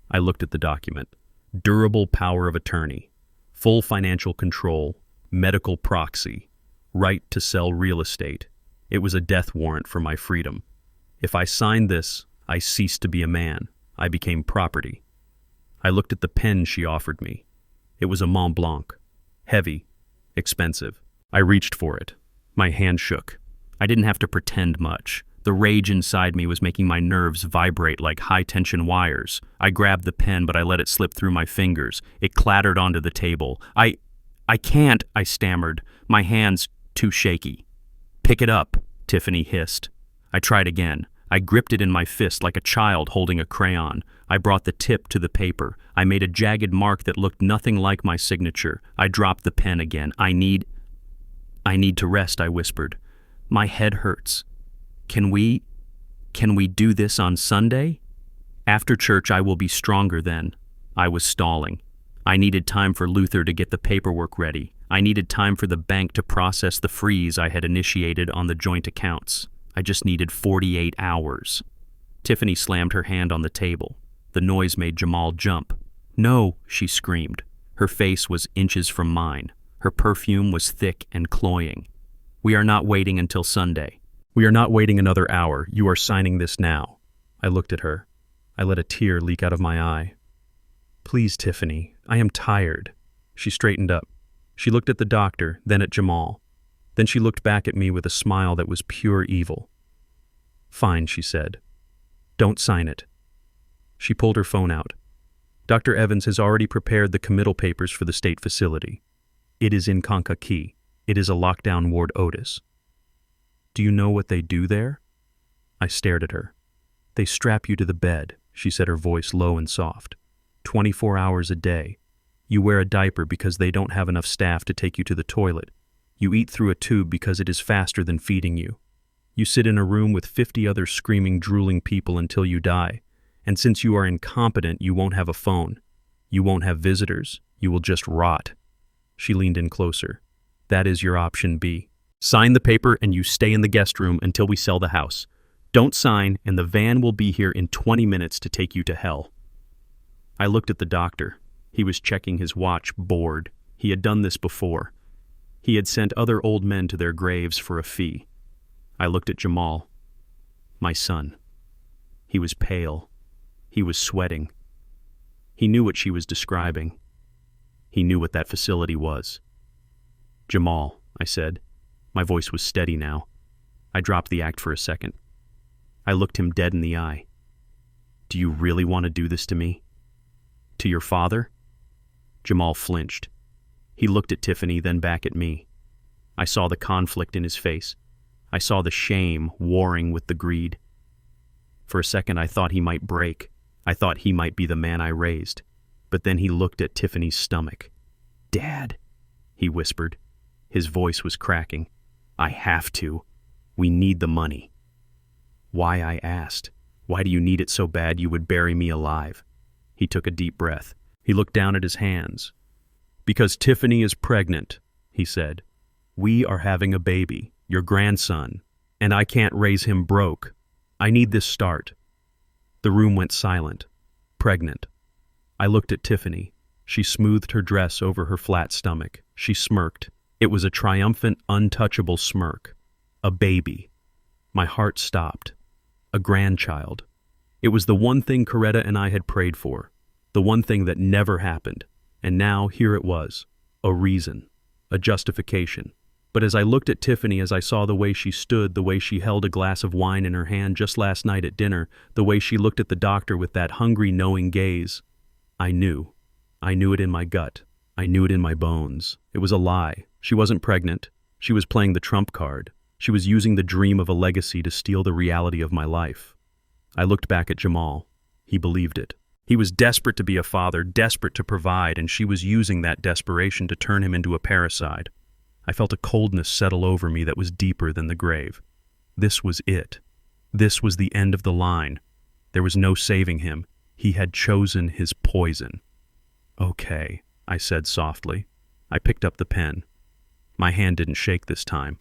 I looked at the document. Durable power of attorney, full financial control, medical proxy, right to sell real estate. It was a death warrant for my freedom. If I signed this, I ceased to be a man. I became property. I looked at the pen she offered me. It was a Mont Blanc. Heavy, expensive. I reached for it. My hand shook. I didn't have to pretend much. The rage inside me was making my nerves vibrate like high-tension wires. I grabbed the pen, but I let it slip through my fingers. It clattered onto the table. I can't," I stammered. My hands too shaky. "Pick it up," Tiffany hissed. I tried again. I gripped it in my fist like a child holding a crayon. I brought the tip to the paper. I made a jagged mark that looked nothing like my signature. I dropped the pen again. I need to rest," I whispered. "My head hurts. Can we do this on Sunday? After church I will be stronger then." I was stalling. I needed time for Luther to get the paperwork ready. I needed time for the bank to process the freeze I had initiated on the joint accounts. I just needed 48 hours. Tiffany slammed her hand on the table. The noise made Jamal jump. "No," she screamed. Her face was inches from mine. Her perfume was thick and cloying. "We are not waiting until Sunday. We are not waiting another hour. You are signing this now." I looked at her. I let a tear leak out of my eye. "Please, Tiffany, I am tired." She straightened up. She looked at the doctor, then at Jamal. Then she looked back at me with a smile that was pure evil. "Fine," she said. "Don't sign it." She pulled her phone out. "Dr. Evans has already prepared the committal papers for the state facility. It is in Kankakee. It is a lockdown ward, Otis." "Do you know what they do there?" I stared at her. "They strap you to the bed," she said, her voice low and soft. 24 hours a day. You wear a diaper because they don't have enough staff to take you to the toilet. You eat through a tube because it is faster than feeding you. You sit in a room with 50 other screaming, drooling people until you die. And since you are incompetent, you won't have a phone. You won't have visitors. You will just rot." She leaned in closer. "That is your option B." Sign the paper and you stay in the guest room until we sell the house. Don't sign and the van will be here in 20 minutes to take you to hell." I looked at the doctor. He was checking his watch, bored. He had done this before. He had sent other old men to their graves for a fee. I looked at Jamal. My son. He was pale. He was sweating. He knew what she was describing. He knew what that facility was. "Jamal," I said. My voice was steady now. I dropped the act for a second. I looked him dead in the eye. "Do you really want to do this to me? To your father?" Jamal flinched. He looked at Tiffany, then back at me. I saw the conflict in his face. I saw the shame warring with the greed. For a second I thought he might break. I thought he might be the man I raised. But then he looked at Tiffany's stomach. "Dad," he whispered. His voice was cracking. "I have to. We need the money." "Why?" I asked. "Why do you need it so bad you would bury me alive?" He took a deep breath. He looked down at his hands. "Because Tiffany is pregnant," he said. "We are having a baby, your grandson, and I can't raise him broke. I need this start." The room went silent. Pregnant. I looked at Tiffany. She smoothed her dress over her flat stomach. She smirked. It was a triumphant, untouchable smirk. A baby. My heart stopped. A grandchild. It was the one thing Coretta and I had prayed for. The one thing that never happened. And now here it was. A reason. A justification. But as I looked at Tiffany, as I saw the way she stood, the way she held a glass of wine in her hand just last night at dinner, the way she looked at the doctor with that hungry, knowing gaze, I knew. I knew it in my gut. I knew it in my bones. It was a lie. She wasn't pregnant. She was playing the trump card. She was using the dream of a legacy to steal the reality of my life. I looked back at Jamal. He believed it. He was desperate to be a father, desperate to provide, and she was using that desperation to turn him into a parricide. I felt a coldness settle over me that was deeper than the grave. This was it. This was the end of the line. There was no saving him. He had chosen his poison. "Okay," I said softly. I picked up the pen. My hand didn't shake this time.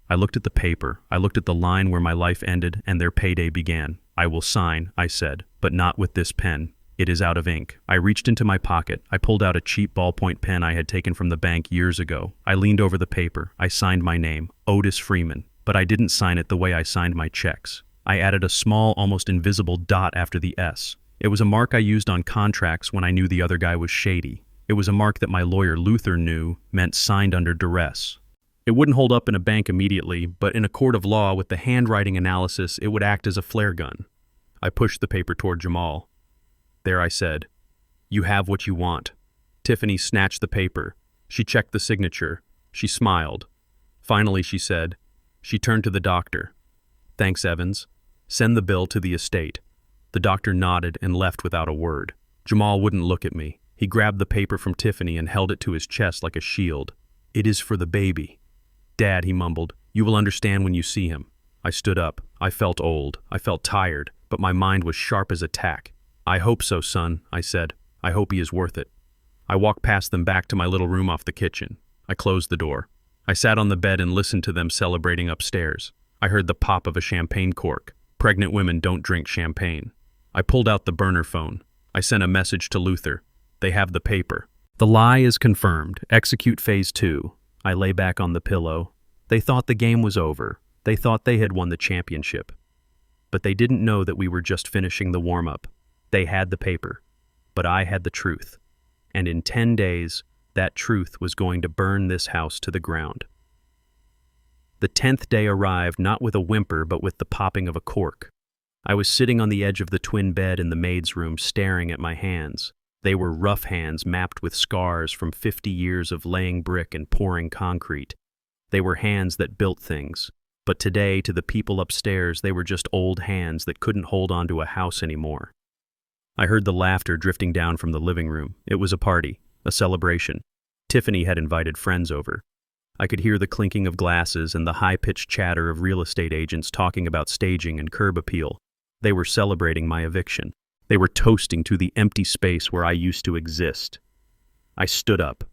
I looked at the paper. I looked at the line where my life ended and their payday began. "I will sign," I said, "but not with this pen. It is out of ink." I reached into my pocket. I pulled out a cheap ballpoint pen I had taken from the bank years ago. I leaned over the paper. I signed my name, Otis Freeman, but I didn't sign it the way I signed my checks. I added a small, almost invisible dot after the S. It was a mark I used on contracts when I knew the other guy was shady. It was a mark that my lawyer Luther knew meant signed under duress. It wouldn't hold up in a bank immediately, but in a court of law with the handwriting analysis, it would act as a flare gun. I pushed the paper toward Jamal. "There," I said. "You have what you want." Tiffany snatched the paper. She checked the signature. She smiled. Finally, she said. She turned to the doctor. "Thanks, Evans. Send the bill to the estate." The doctor nodded and left without a word. Jamal wouldn't look at me. He grabbed the paper from Tiffany and held it to his chest like a shield. "It is for the baby." "Dad," he mumbled, "you will understand when you see him." I stood up. I felt old. I felt tired, but my mind was sharp as a tack. "I hope so, son," I said. "I hope he is worth it." I walked past them back to my little room off the kitchen. I closed the door. I sat on the bed and listened to them celebrating upstairs. I heard the pop of a champagne cork. Pregnant women don't drink champagne. I pulled out the burner phone. I sent a message to Luther. "They have the paper. The lie is confirmed. Execute phase 2. I lay back on the pillow. They thought the game was over. They thought they had won the championship. But they didn't know that we were just finishing the warm-up. They had the paper, but I had the truth. And in 10 days, that truth was going to burn this house to the ground. The 10th day arrived not with a whimper, but with the popping of a cork. I was sitting on the edge of the twin bed in the maid's room, staring at my hands. They were rough hands mapped with scars from 50 years of laying brick and pouring concrete. They were hands that built things. But today, to the people upstairs, they were just old hands that couldn't hold on to a house anymore. I heard the laughter drifting down from the living room. It was a party, a celebration. Tiffany had invited friends over. I could hear the clinking of glasses and the high-pitched chatter of real estate agents talking about staging and curb appeal. They were celebrating my eviction. They were toasting to the empty space where I used to exist. I stood up.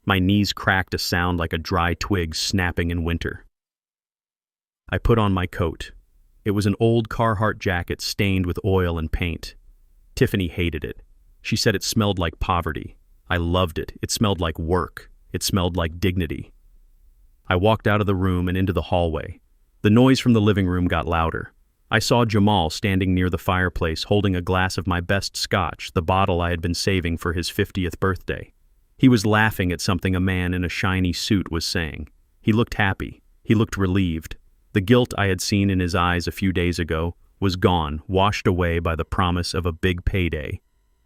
My knees cracked a sound like a dry twig snapping in winter. I put on my coat. It was an old Carhartt jacket stained with oil and paint. Tiffany hated it. She said it smelled like poverty. I loved it. It smelled like work. It smelled like dignity. I walked out of the room and into the hallway. The noise from the living room got louder. I saw Jamal standing near the fireplace holding a glass of my best scotch, the bottle I had been saving for his 50th birthday. He was laughing at something a man in a shiny suit was saying. He looked happy. He looked relieved. The guilt I had seen in his eyes a few days ago was gone, washed away by the promise of a big payday.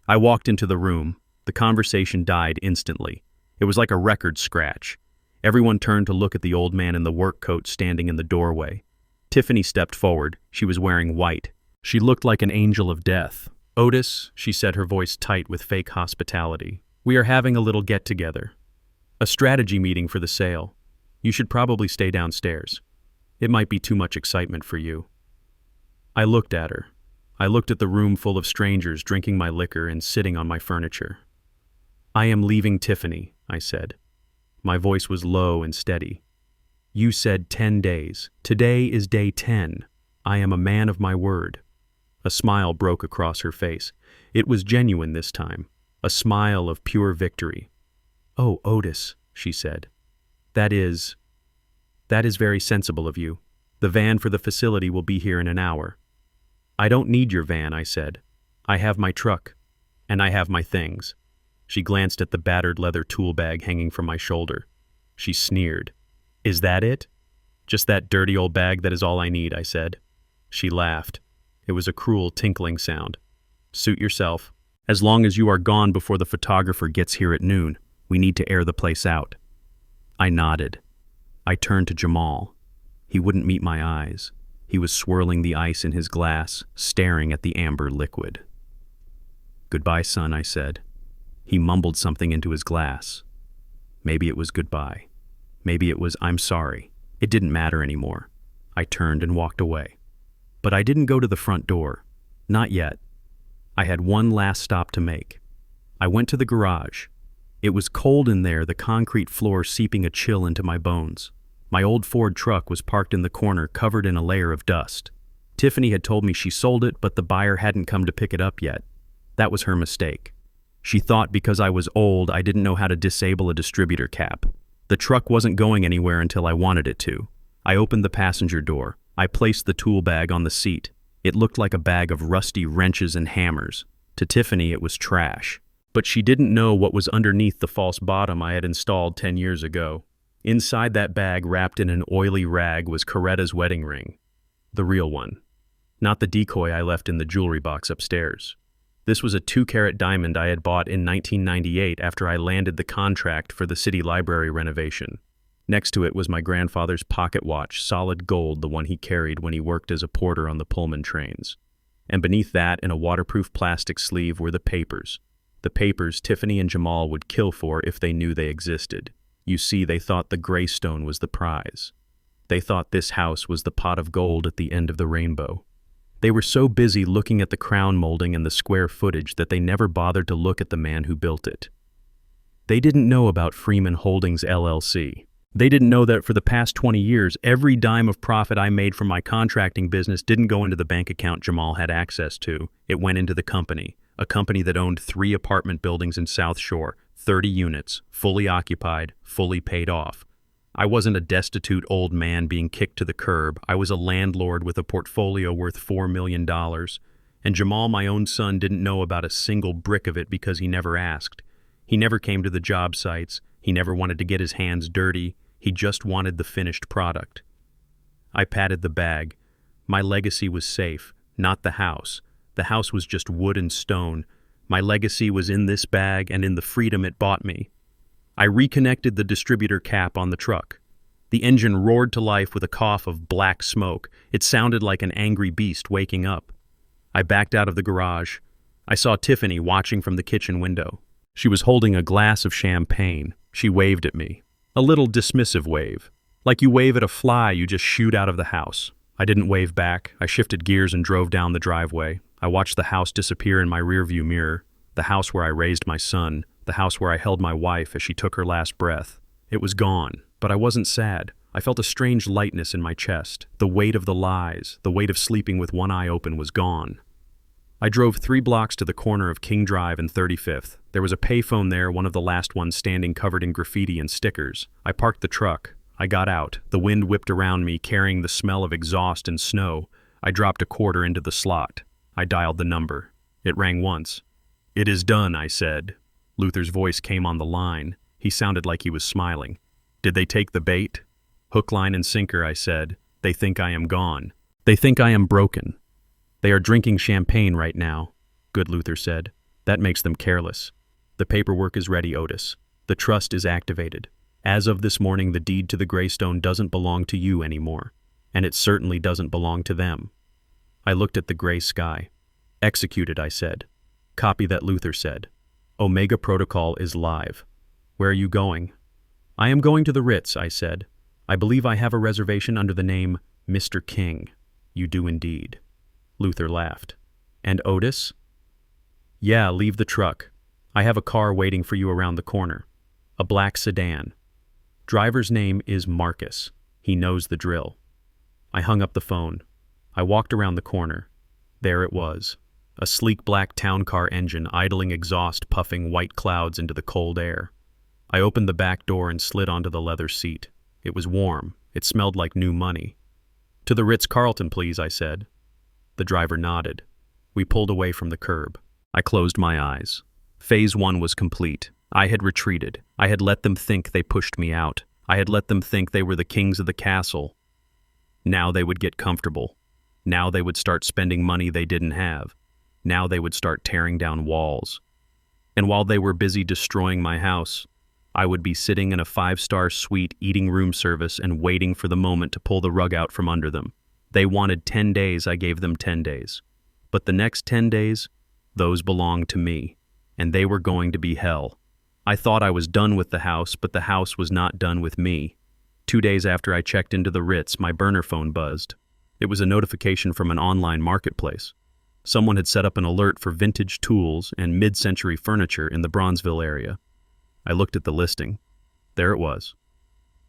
I walked into the room. The conversation died instantly. It was like a record scratch. Everyone turned to look at the old man in the work coat standing in the doorway. Tiffany stepped forward. She was wearing white. She looked like an angel of death. "Otis," she said, her voice tight with fake hospitality, "we are having a little get-together. A strategy meeting for the sale. You should probably stay downstairs. It might be too much excitement for you." I looked at her. I looked at the room full of strangers drinking my liquor and sitting on my furniture. "I am leaving Tiffany," I said. My voice was low and steady. "You said 10 days. Today is day 10. I am a man of my word." A smile broke across her face. It was genuine this time, a smile of pure victory. "Oh, Otis," she said. That is very sensible of you. The van for the facility will be here in an hour." "I don't need your van," I said. "I have my truck, and I have my things." She glanced at the battered leather tool bag hanging from my shoulder. She sneered. "Is that it? Just that dirty old bag, that is all I need," I said. She laughed. It was a cruel tinkling sound. "Suit yourself. As long as you are gone before the photographer gets here at noon, we need to air the place out." I nodded. I turned to Jamal. He wouldn't meet my eyes. He was swirling the ice in his glass, staring at the amber liquid. "Goodbye, son," I said. He mumbled something into his glass. Maybe it was goodbye. Maybe it was I'm sorry. It didn't matter anymore. I turned and walked away. But I didn't go to the front door. Not yet. I had one last stop to make. I went to the garage. It was cold in there, the concrete floor seeping a chill into my bones. My old Ford truck was parked in the corner, covered in a layer of dust. Tiffany had told me she sold it, but the buyer hadn't come to pick it up yet. That was her mistake. She thought because I was old, I didn't know how to disable a distributor cap. The truck wasn't going anywhere until I wanted it to. I opened the passenger door. I placed the tool bag on the seat. It looked like a bag of rusty wrenches and hammers. To Tiffany, it was trash. But she didn't know what was underneath the false bottom I had installed 10 years ago. Inside that bag, wrapped in an oily rag, was Coretta's wedding ring. The real one. Not the decoy I left in the jewelry box upstairs. This was a 2-carat diamond I had bought in 1998 after I landed the contract for the city library renovation. Next to it was my grandfather's pocket watch, solid gold, the one he carried when he worked as a porter on the Pullman trains. And beneath that, in a waterproof plastic sleeve, were the papers. The papers Tiffany and Jamal would kill for if they knew they existed. You see, they thought the Greystone was the prize. They thought this house was the pot of gold at the end of the rainbow. They were so busy looking at the crown molding and the square footage that they never bothered to look at the man who built it. They didn't know about Freeman Holdings, LLC. They didn't know that for the past 20 years, every dime of profit I made from my contracting business didn't go into the bank account Jamal had access to. It went into the company, a company that owned 3 apartment buildings in South Shore, 30 units, fully occupied, fully paid off. I wasn't a destitute old man being kicked to the curb. I was a landlord with a portfolio worth $4 million. And Jamal, my own son, didn't know about a single brick of it because he never asked. He never came to the job sites. He never wanted to get his hands dirty. He just wanted the finished product. I patted the bag. My legacy was safe, not the house. The house was just wood and stone. My legacy was in this bag and in the freedom it bought me. I reconnected the distributor cap on the truck. The engine roared to life with a cough of black smoke. It sounded like an angry beast waking up. I backed out of the garage. I saw Tiffany watching from the kitchen window. She was holding a glass of champagne. She waved at me. A little dismissive wave. Like you wave at a fly you just shoot out of the house. I didn't wave back. I shifted gears and drove down the driveway. I watched the house disappear in my rearview mirror. The house where I raised my son. The house where I held my wife as she took her last breath. It was gone, but I wasn't sad. I felt a strange lightness in my chest. The weight of the lies, the weight of sleeping with one eye open was gone. I drove 3 blocks to the corner of King Drive and 35th. There was a payphone there, one of the last ones standing, covered in graffiti and stickers. I parked the truck. I got out. The wind whipped around me, carrying the smell of exhaust and snow. I dropped a quarter into the slot. I dialed the number. It rang once. "It is done," I said. Luther's voice came on the line. He sounded like he was smiling. "Did they take the bait?" "Hook, line, and sinker," I said. "They think I am gone. They think I am broken. They are drinking champagne right now," good Luther said. "That makes them careless. The paperwork is ready, Otis. The trust is activated. As of this morning, the deed to the Greystone doesn't belong to you anymore, and it certainly doesn't belong to them." I looked at the gray sky. "Executed," I said. "Copy that," Luther said. "Omega Protocol is live. Where are you going?" "I am going to the Ritz," I said. "I believe I have a reservation under the name Mr. King." "You do indeed." Luther laughed. "And Otis?" "Yeah, leave the truck. I have a car waiting for you around the corner. A black sedan. Driver's name is Marcus. He knows the drill." I hung up the phone. I walked around the corner. There it was. A sleek black town car engine, idling exhaust puffing white clouds into the cold air. I opened the back door and slid onto the leather seat. It was warm. It smelled like new money. "To the Ritz-Carlton, please," I said. The driver nodded. We pulled away from the curb. I closed my eyes. Phase 1 was complete. I had retreated. I had let them think they pushed me out. I had let them think they were the kings of the castle. Now they would get comfortable. Now they would start spending money they didn't have. Now they would start tearing down walls. And while they were busy destroying my house, I would be sitting in a 5-star suite eating room service and waiting for the moment to pull the rug out from under them. They wanted 10 days, I gave them 10 days. But the next 10 days, those belonged to me, and they were going to be hell. I thought I was done with the house, but the house was not done with me. 2 days after I checked into the Ritz, my burner phone buzzed. It was a notification from an online marketplace. Someone had set up an alert for vintage tools and mid-century furniture in the Bronzeville area. I looked at the listing. There it was.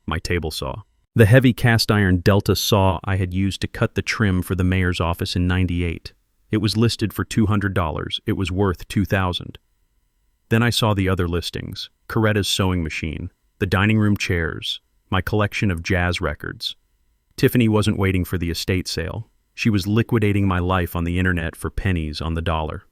My table saw. The heavy cast-iron Delta saw I had used to cut the trim for the mayor's office in '98. It was listed for $200. It was worth $2,000. Then I saw the other listings: Coretta's sewing machine, the dining room chairs, my collection of jazz records. Tiffany wasn't waiting for the estate sale. She was liquidating my life on the internet for pennies on the dollar.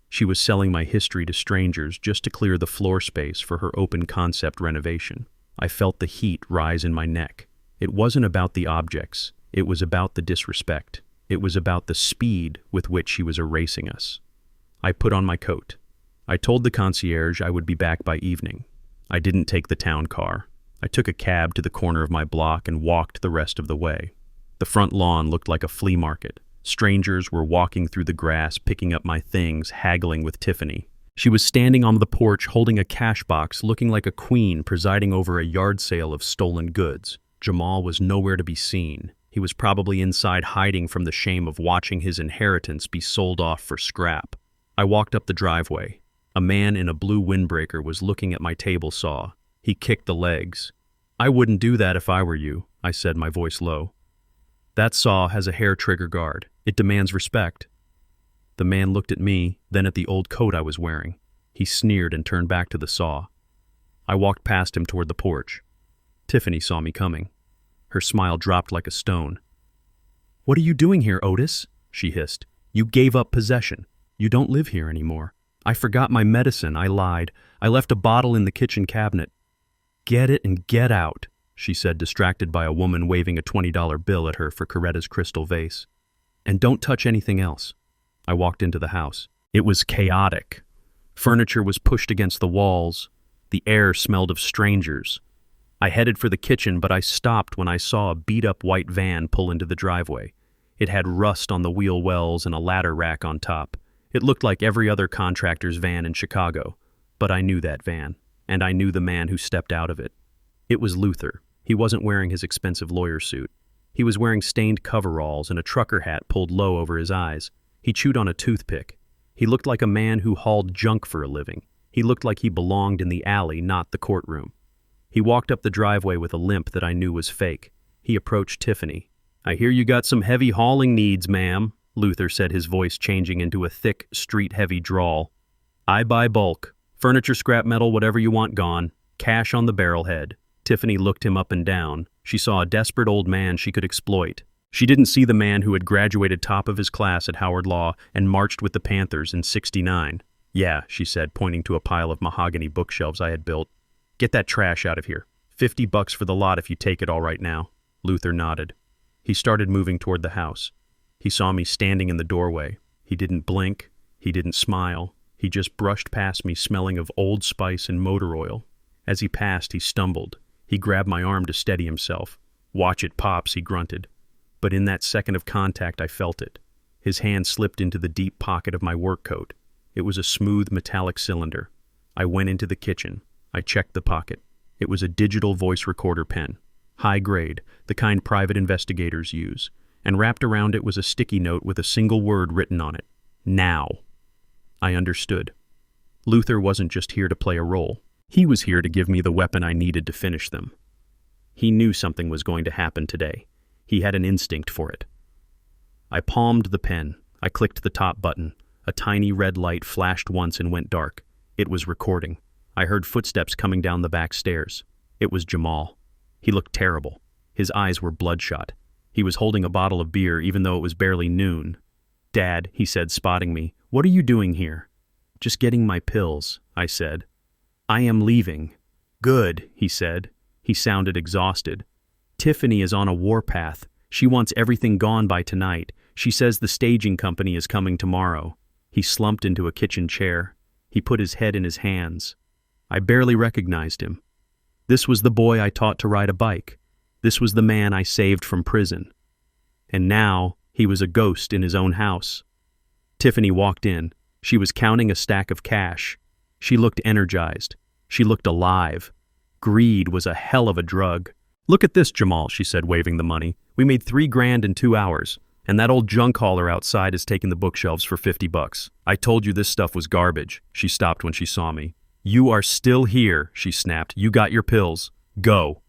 She was selling my history to strangers just to clear the floor space for her open-concept renovation. I felt the heat rise in my neck. It wasn't about the objects. It was about the disrespect. It was about the speed with which she was erasing us. I put on my coat. I told the concierge I would be back by evening. I didn't take the town car. I took a cab to the corner of my block and walked the rest of the way. The front lawn looked like a flea market. Strangers were walking through the grass, picking up my things, haggling with Tiffany. She was standing on the porch holding a cash box, looking like a queen presiding over a yard sale of stolen goods. Jamal was nowhere to be seen. He was probably inside hiding from the shame of watching his inheritance be sold off for scrap. I walked up the driveway. A man in a blue windbreaker was looking at my table saw. He kicked the legs. "I wouldn't do that if I were you," I said, my voice low. "That saw has a hair trigger guard. It demands respect." The man looked at me, then at the old coat I was wearing. He sneered and turned back to the saw. I walked past him toward the porch. Tiffany saw me coming. Her smile dropped like a stone. "What are you doing here, Otis?" she hissed. "You gave up possession. You don't live here anymore." "I forgot my medicine," I lied. "I left a bottle in the kitchen cabinet." "Get it and get out," she said, distracted by a woman waving a $20 bill at her for Coretta's crystal vase. "And don't touch anything else." I walked into the house. It was chaotic. Furniture was pushed against the walls. The air smelled of strangers. I headed for the kitchen, but I stopped when I saw a beat-up white van pull into the driveway. It had rust on the wheel wells and a ladder rack on top. It looked like every other contractor's van in Chicago, but I knew that van, and I knew the man who stepped out of it. It was Luther. He wasn't wearing his expensive lawyer suit. He was wearing stained coveralls and a trucker hat pulled low over his eyes. He chewed on a toothpick. He looked like a man who hauled junk for a living. He looked like he belonged in the alley, not the courtroom. He walked up the driveway with a limp that I knew was fake. He approached Tiffany. "I hear you got some heavy hauling needs, ma'am," Luther said, his voice changing into a thick, street-heavy drawl. "I buy bulk. Furniture, scrap metal, whatever you want gone. Cash on the barrelhead." Tiffany looked him up and down. She saw a desperate old man she could exploit. She didn't see the man who had graduated top of his class at Howard Law and marched with the Panthers in '69. "Yeah," she said, pointing to a pile of mahogany bookshelves I had built. "Get that trash out of here. $50 for the lot if you take it all right now." Luther nodded. He started moving toward the house. He saw me standing in the doorway. He didn't blink. He didn't smile. He just brushed past me, smelling of Old Spice and motor oil. As he passed, he stumbled. He grabbed my arm to steady himself. "Watch it, Pops," he grunted. But in that second of contact, I felt it. His hand slipped into the deep pocket of my work coat. It was a smooth metallic cylinder. I went into the kitchen. I checked the pocket. It was a digital voice recorder pen. High grade, the kind private investigators use. And wrapped around it was a sticky note with a single word written on it. "Now." I understood. Luther wasn't just here to play a role. He was here to give me the weapon I needed to finish them. He knew something was going to happen today. He had an instinct for it. I palmed the pen. I clicked the top button. A tiny red light flashed once and went dark. It was recording. I heard footsteps coming down the back stairs. It was Jamal. He looked terrible. His eyes were bloodshot. He was holding a bottle of beer even though it was barely noon. "Dad," he said, spotting me, "what are you doing here?" "Just getting my pills," I said. "I am leaving." "Good," he said. He sounded exhausted. "Tiffany is on a warpath. She wants everything gone by tonight. She says the staging company is coming tomorrow." He slumped into a kitchen chair. He put his head in his hands. I barely recognized him. This was the boy I taught to ride a bike. This was the man I saved from prison. And now he was a ghost in his own house. Tiffany walked in. She was counting a stack of cash. She looked energized. She looked alive. Greed was a hell of a drug. "Look at this, Jamal," she said, waving the money. "We made $3,000 in 2 hours. And that old junk hauler outside is taking the bookshelves for $50. I told you this stuff was garbage." She stopped when she saw me. "You are still here," she snapped. "You got your pills. Go."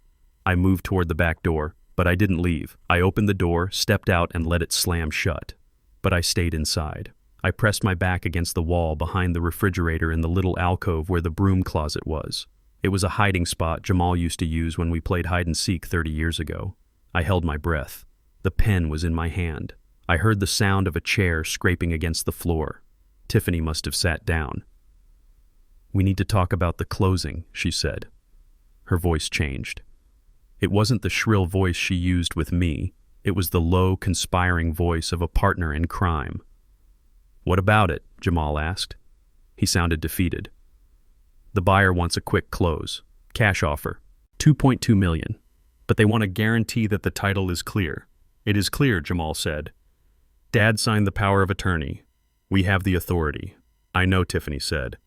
I moved toward the back door, but I didn't leave. I opened the door, stepped out, and let it slam shut. But I stayed inside. I pressed my back against the wall behind the refrigerator in the little alcove where the broom closet was. It was a hiding spot Jamal used to use when we played hide-and-seek 30 years ago. I held my breath. The pen was in my hand. I heard the sound of a chair scraping against the floor. Tiffany must have sat down. "We need to talk about the closing," she said. Her voice changed. It wasn't the shrill voice she used with me. It was the low, conspiring voice of a partner in crime. "What about it?" Jamal asked. He sounded defeated. "The buyer wants a quick close. Cash offer. $2.2 million. But they want a guarantee that the title is clear." "It is clear," Jamal said. "Dad signed the power of attorney. We have the authority." "I know," Tiffany said.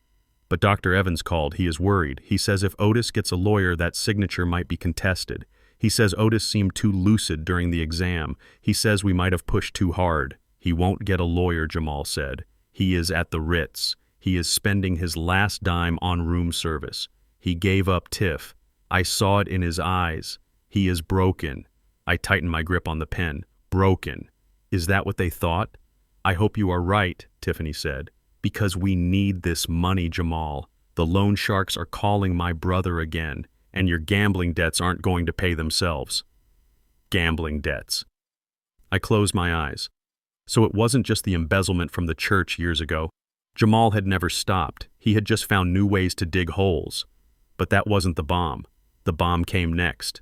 "But Dr. Evans called. He is worried. He says if Otis gets a lawyer, that signature might be contested. He says Otis seemed too lucid during the exam. He says we might have pushed too hard." "He won't get a lawyer," Jamal said. "He is at the Ritz. He is spending his last dime on room service. He gave up Tiff. I saw it in his eyes. He is broken." I tightened my grip on the pen. "Broken. Is that what they thought?" "I hope you are right," Tiffany said. "Because we need this money, Jamal. The loan sharks are calling my brother again, and your gambling debts aren't going to pay themselves." Gambling debts. I closed my eyes. So it wasn't just the embezzlement from the church years ago. Jamal had never stopped. He had just found new ways to dig holes. But that wasn't the bomb. The bomb came next.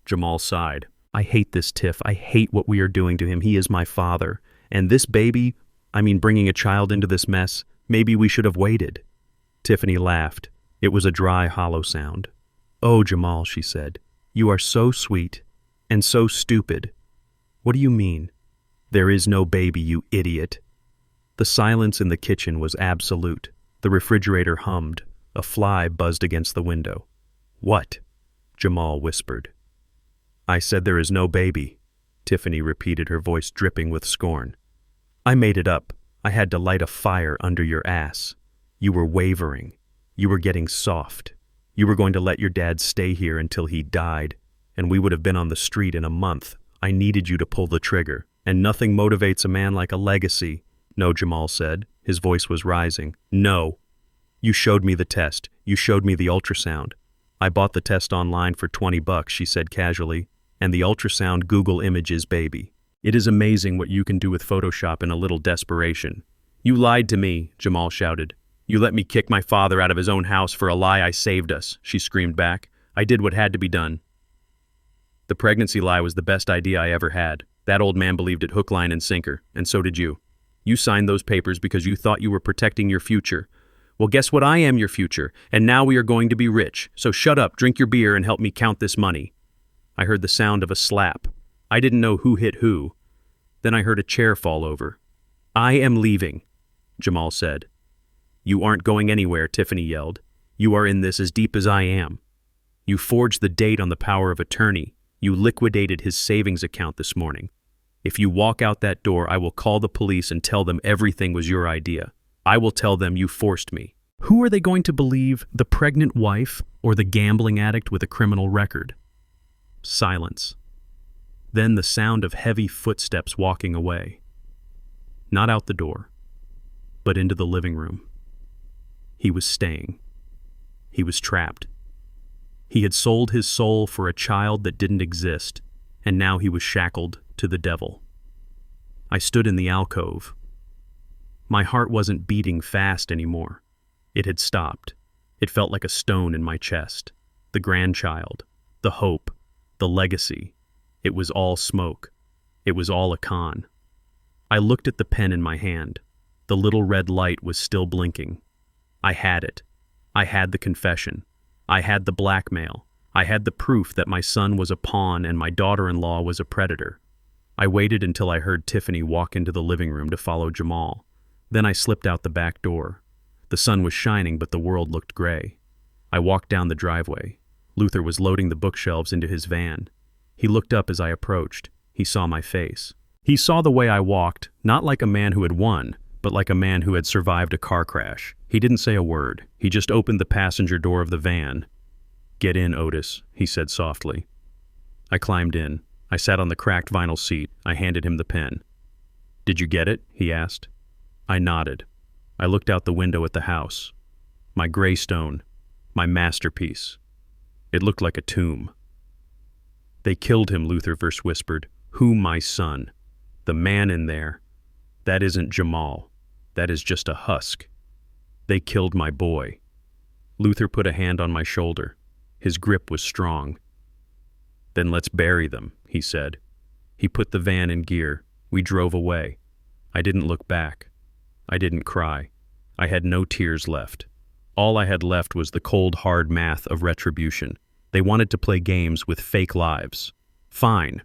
Jamal sighed. "I hate this, Tiff. I hate what we are doing to him. He is my father. And this baby, bringing a child into this mess, maybe we should have waited." Tiffany laughed. It was a dry, hollow sound. "Oh, Jamal," she said, "you are so sweet and so stupid." "What do you mean?" "There is no baby, you idiot." The silence in the kitchen was absolute. The refrigerator hummed. A fly buzzed against the window. "What?" Jamal whispered. "I said there is no baby," Tiffany repeated, her voice dripping with scorn. "I made it up. I had to light a fire under your ass. You were wavering. You were getting soft. You were going to let your dad stay here until he died. and we would have been on the street in a month. I needed you to pull the trigger, and nothing motivates a man like a legacy. No, Jamal said. His voice was rising. No. You showed me the test. You showed me the ultrasound. I bought the test online for $20, she said casually, and the ultrasound Google Images, baby. It is amazing what you can do with Photoshop in a little desperation. You lied to me, Jamal shouted. You let me kick my father out of his own house for a lie I saved us, she screamed back. I did what had to be done. The pregnancy lie was the best idea I ever had. That old man believed it hook, line, and sinker, and so did you. You signed those papers because you thought you were protecting your future. Well, guess what? I am your future, and now we are going to be rich. So shut up, drink your beer, and help me count this money. I heard the sound of a slap. I didn't know who hit who. Then I heard a chair fall over. I am leaving, Jamal said. You aren't going anywhere, Tiffany yelled. You are in this as deep as I am. You forged the date on the power of attorney. You liquidated his savings account this morning. If you walk out that door, I will call the police and tell them everything was your idea. I will tell them you forced me. Who are they going to believe, the pregnant wife or the gambling addict with a criminal record? Silence. Then the sound of heavy footsteps walking away. Not out the door, but into the living room. He was staying. He was trapped. He had sold his soul for a child that didn't exist, and now he was shackled to the devil. I stood in the alcove. My heart wasn't beating fast anymore. It had stopped. It felt like a stone in my chest. The grandchild, the hope, the legacy. It was all smoke. It was all a con. I looked at the pen in my hand. The little red light was still blinking. I had it. I had the confession. I had the blackmail. I had the proof that my son was a pawn and my daughter-in-law was a predator. I waited until I heard Tiffany walk into the living room to follow Jamal. Then I slipped out the back door. The sun was shining, but the world looked gray. I walked down the driveway. Luther was loading the bookshelves into his van. He looked up as I approached. He saw my face. He saw the way I walked, not like a man who had won, but like a man who had survived a car crash. He didn't say a word. He just opened the passenger door of the van. Get in, Otis, he said softly. I climbed in. I sat on the cracked vinyl seat. I handed him the pen. Did you get it? He asked. I nodded. I looked out the window at the house. My graystone. My masterpiece. It looked like a tomb. They killed him, Luther Verse whispered. Who, my son? The man in there. That isn't Jamal. That is just a husk. They killed my boy. Luther put a hand on my shoulder. His grip was strong. Then let's bury them, he said. He put the van in gear. We drove away. I didn't look back. I didn't cry. I had no tears left. All I had left was the cold, hard math of retribution. They wanted to play games with fake lives. Fine.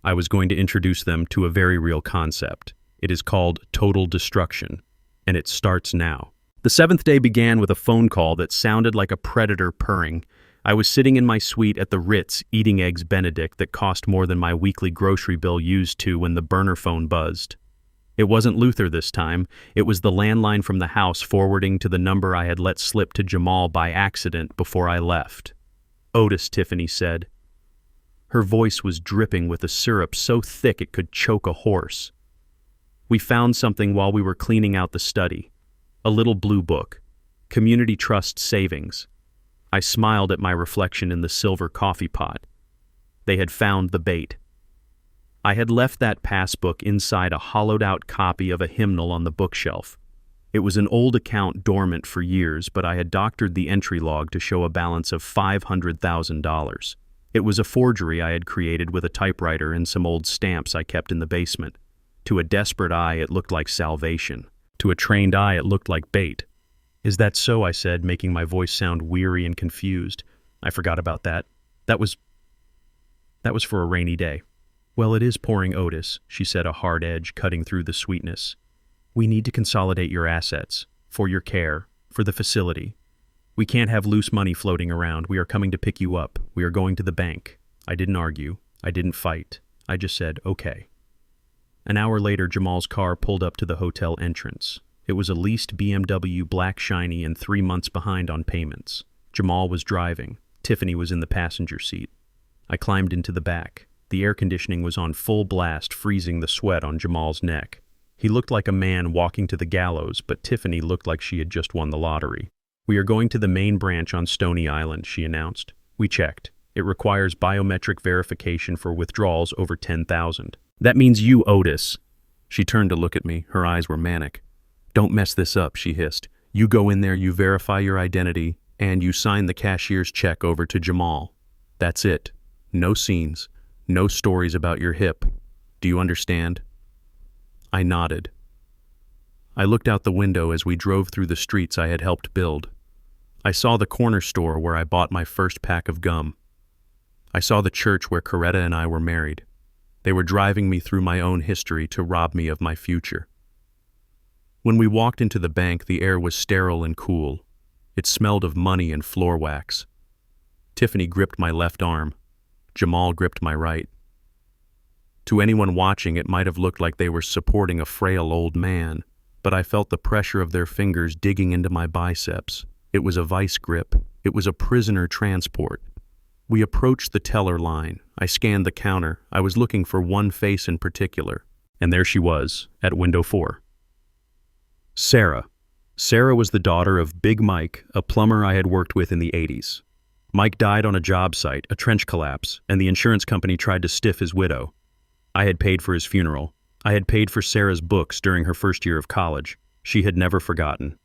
I was going to introduce them to a very real concept. It is called total destruction, and it starts now. The seventh day began with a phone call that sounded like a predator purring. I was sitting in my suite at the Ritz eating Eggs Benedict that cost more than my weekly grocery bill used to when the burner phone buzzed. It wasn't Luther this time. It was the landline from the house forwarding to the number I had let slip to Jamal by accident before I left. Otis, Tiffany said. Her voice was dripping with a syrup so thick it could choke a horse. We found something while we were cleaning out the study. A little blue book. Community Trust Savings. I smiled at my reflection in the silver coffee pot. They had found the bait. I had left that passbook inside a hollowed-out copy of a hymnal on the bookshelf. It was an old account dormant for years, but I had doctored the entry log to show a balance of $500,000. It was a forgery I had created with a typewriter and some old stamps I kept in the basement. To a desperate eye, it looked like salvation. To a trained eye, it looked like bait. Is that so? I said, making my voice sound weary and confused. I forgot about that. That was for a rainy day. Well, it is pouring, Otis, she said, a hard edge cutting through the sweetness. We need to consolidate your assets, for your care, for the facility. We can't have loose money floating around. We are coming to pick you up. We are going to the bank. I didn't argue. I didn't fight. I just said, okay. An hour later, Jamal's car pulled up to the hotel entrance. It was a leased BMW black shiny and 3 months behind on payments. Jamal was driving. Tiffany was in the passenger seat. I climbed into the back. The air conditioning was on full blast, freezing the sweat on Jamal's neck. He looked like a man walking to the gallows, but Tiffany looked like she had just won the lottery. "We are going to the main branch on Stony Island," she announced. We checked. It requires biometric verification for withdrawals over 10,000. "That means you, Otis." She turned to look at me. Her eyes were manic. "Don't mess this up," she hissed. "You go in there, you verify your identity, and you sign the cashier's check over to Jamal. That's it. No scenes. No stories about your hip. Do you understand?" I nodded. I looked out the window as we drove through the streets I had helped build. I saw the corner store where I bought my first pack of gum. I saw the church where Coretta and I were married. They were driving me through my own history to rob me of my future. When we walked into the bank, the air was sterile and cool. It smelled of money and floor wax. Tiffany gripped my left arm. Jamal gripped my right. To anyone watching, it might have looked like they were supporting a frail old man, but I felt the pressure of their fingers digging into my biceps. It was a vice grip. It was a prisoner transport. We approached the teller line. I scanned the counter. I was looking for one face in particular. And there she was, at window 4. Sarah. Sarah was the daughter of Big Mike, a plumber I had worked with in the 80s. Mike died on a job site, a trench collapse, and the insurance company tried to stiff his widow. I had paid for his funeral. I had paid for Sarah's books during her first year of college. She had never forgotten.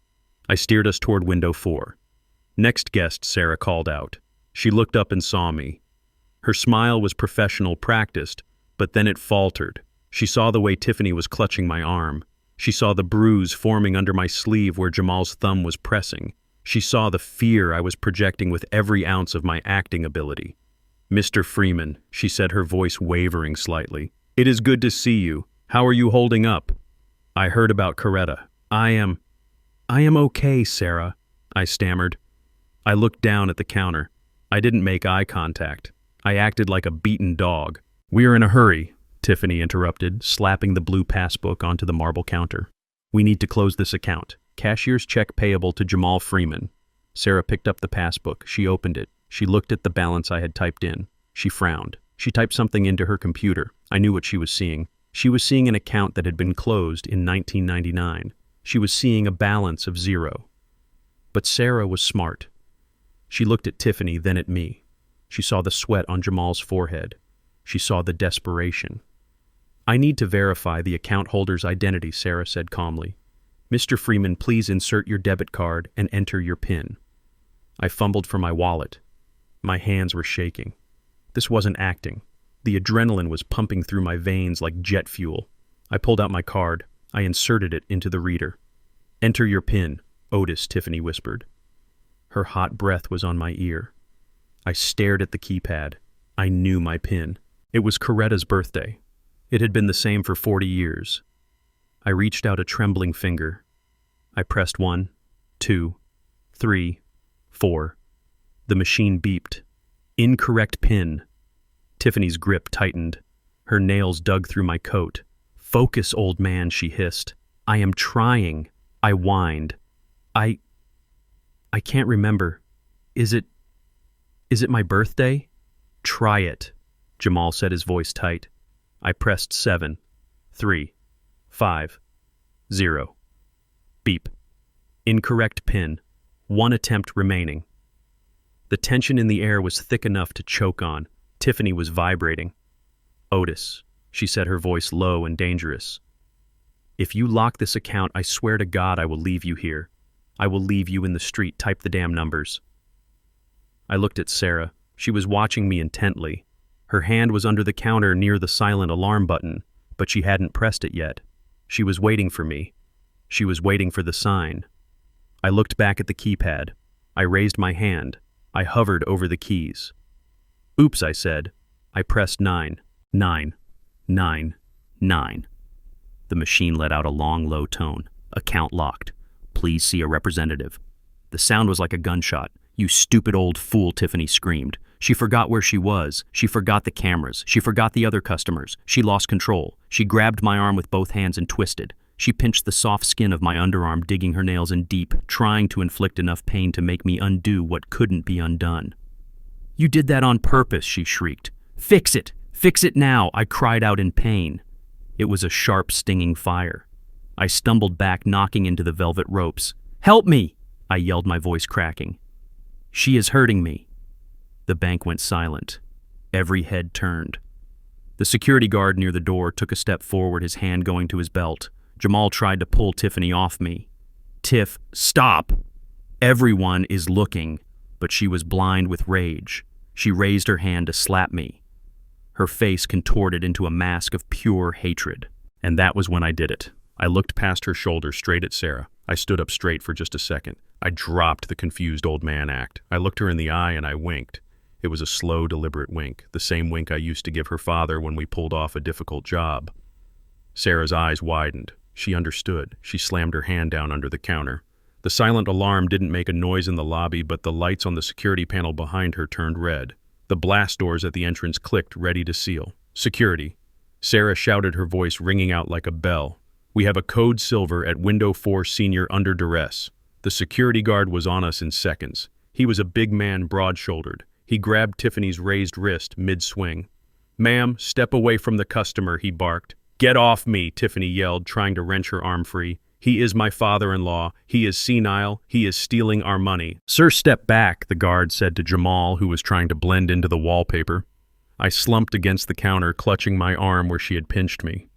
I steered us toward window 4. "Next guest," Sarah called out. She looked up and saw me. Her smile was professional, practiced, but then it faltered. She saw the way Tiffany was clutching my arm. She saw the bruise forming under my sleeve where Jamal's thumb was pressing. She saw the fear I was projecting with every ounce of my acting ability. "Mr. Freeman," she said, her voice wavering slightly. "It is good to see you. How are you holding up?" "I heard about Coretta. I am okay, Sarah," I stammered. I looked down at the counter. I didn't make eye contact. I acted like a beaten dog. "We are in a hurry," Tiffany interrupted, slapping the blue passbook onto the marble counter. "We need to close this account. Cashier's check payable to Jamal Freeman." Sarah picked up the passbook. She opened it. She looked at the balance I had typed in. She frowned. She typed something into her computer. I knew what she was seeing. She was seeing an account that had been closed in 1999. She was seeing a balance of 0. But Sarah was smart. She looked at Tiffany, then at me. She saw the sweat on Jamal's forehead. She saw the desperation. "I need to verify the account holder's identity," Sarah said calmly. "Mr. Freeman, please insert your debit card and enter your PIN." I fumbled for my wallet. My hands were shaking. This wasn't acting. The adrenaline was pumping through my veins like jet fuel. I pulled out my card. I inserted it into the reader. "Enter your PIN," Otis, Tiffany whispered. Her hot breath was on my ear. I stared at the keypad. I knew my PIN. It was Coretta's birthday. It had been the same for 40 years. I reached out a trembling finger. I pressed 1, 2, 3, 4. The machine beeped. "Incorrect PIN." Tiffany's grip tightened. Her nails dug through my coat. "Focus, old man," she hissed. "I am trying." I whined. I can't remember. Is it my birthday?" "Try it," Jamal said, his voice tight. I pressed 7, 3, 5, 0. Beep. Incorrect PIN. 1 attempt remaining. The tension in the air was thick enough to choke on. Tiffany was vibrating. "Otis," she said, her voice low and dangerous. "If you lock this account, I swear to God I will leave you here. I will leave you in the street. Type the damn numbers." I looked at Sarah. She was watching me intently. Her hand was under the counter near the silent alarm button, but she hadn't pressed it yet. She was waiting for me. She was waiting for the sign. I looked back at the keypad. I raised my hand. I hovered over the keys. "Oops," I said. I pressed 9, 9, 9, 9. The machine let out a long, low tone. "Account locked. Please see a representative." The sound was like a gunshot. "You stupid old fool," Tiffany screamed. She forgot where she was. She forgot the cameras. She forgot the other customers. She lost control. She grabbed my arm with both hands and twisted. She pinched the soft skin of my underarm, digging her nails in deep, trying to inflict enough pain to make me undo what couldn't be undone. "You did that on purpose," she shrieked. "Fix it! Fix it now!" I cried out in pain. It was a sharp, stinging fire. I stumbled back, knocking into the velvet ropes. "Help me!" I yelled, my voice cracking. "She is hurting me." The bank went silent. Every head turned. The security guard near the door took a step forward, his hand going to his belt. Jamal tried to pull Tiffany off me. "Tiff, stop! Everyone is looking," but she was blind with rage. She raised her hand to slap me. Her face contorted into a mask of pure hatred. And that was when I did it. I looked past her shoulder straight at Sarah. I stood up straight for just a second. I dropped the confused old man act. I looked her in the eye and I winked. It was a slow, deliberate wink, the same wink I used to give her father when we pulled off a difficult job. Sarah's eyes widened. She understood. She slammed her hand down under the counter. The silent alarm didn't make a noise in the lobby, but the lights on the security panel behind her turned red. The blast doors at the entrance clicked, ready to seal. "Security." Sarah shouted, her voice ringing out like a bell. "We have a code silver at window 4 senior under duress." The security guard was on us in seconds. He was a big man, broad-shouldered. He grabbed Tiffany's raised wrist mid-swing. "Ma'am, step away from the customer," he barked. "Get off me," Tiffany yelled, trying to wrench her arm free. "He is my father-in-law. He is senile. He is stealing our money." "Sir, step back," the guard said to Jamal, who was trying to blend into the wallpaper. I slumped against the counter, clutching my arm where she had pinched me.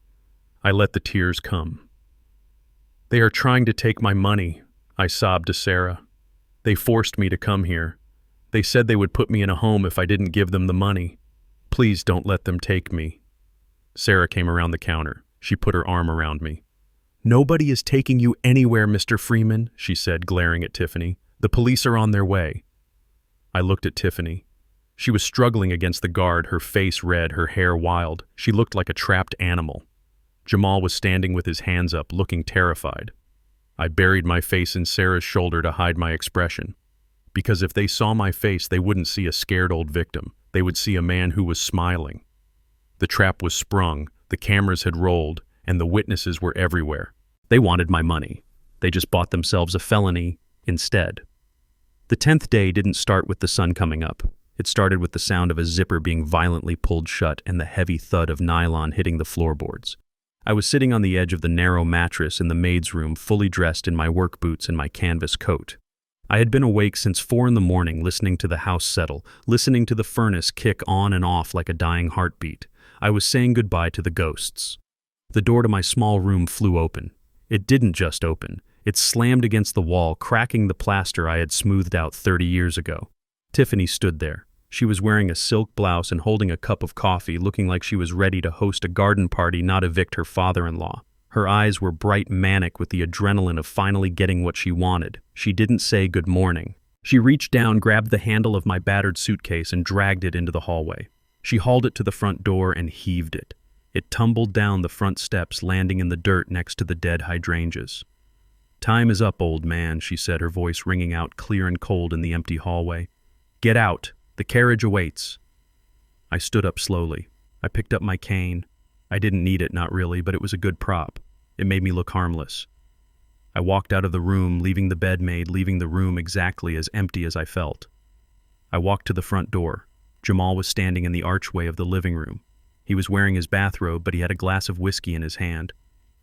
I let the tears come. "They are trying to take my money," I sobbed to Sarah. "They forced me to come here. They said they would put me in a home if I didn't give them the money. Please don't let them take me." Sarah came around the counter. She put her arm around me. "Nobody is taking you anywhere, Mr. Freeman," she said, glaring at Tiffany. "The police are on their way." I looked at Tiffany. She was struggling against the guard, her face red, her hair wild. She looked like a trapped animal. Jamal was standing with his hands up, looking terrified. I buried my face in Sarah's shoulder to hide my expression. Because if they saw my face, they wouldn't see a scared old victim. They would see a man who was smiling. The trap was sprung, the cameras had rolled, and the witnesses were everywhere. They wanted my money. They just bought themselves a felony instead. The 10th day didn't start with the sun coming up. It started with the sound of a zipper being violently pulled shut and the heavy thud of nylon hitting the floorboards. I was sitting on the edge of the narrow mattress in the maid's room, fully dressed in my work boots and my canvas coat. I had been awake since 4 a.m, listening to the house settle, listening to the furnace kick on and off like a dying heartbeat. I was saying goodbye to the ghosts. The door to my small room flew open. It didn't just open. It slammed against the wall, cracking the plaster I had smoothed out 30 years ago. Tiffany stood there. She was wearing a silk blouse and holding a cup of coffee, looking like she was ready to host a garden party, not evict her father-in-law. Her eyes were bright, manic with the adrenaline of finally getting what she wanted. She didn't say good morning. She reached down, grabbed the handle of my battered suitcase, and dragged it into the hallway. She hauled it to the front door and heaved it. It tumbled down the front steps, landing in the dirt next to the dead hydrangeas. "Time is up, old man," she said, her voice ringing out clear and cold in the empty hallway. "Get out. The carriage awaits." I stood up slowly. I picked up my cane. I didn't need it, not really, but it was a good prop. It made me look harmless. I walked out of the room, leaving the bed made, leaving the room exactly as empty as I felt. I walked to the front door. Jamal was standing in the archway of the living room. He was wearing his bathrobe, but he had a glass of whiskey in his hand.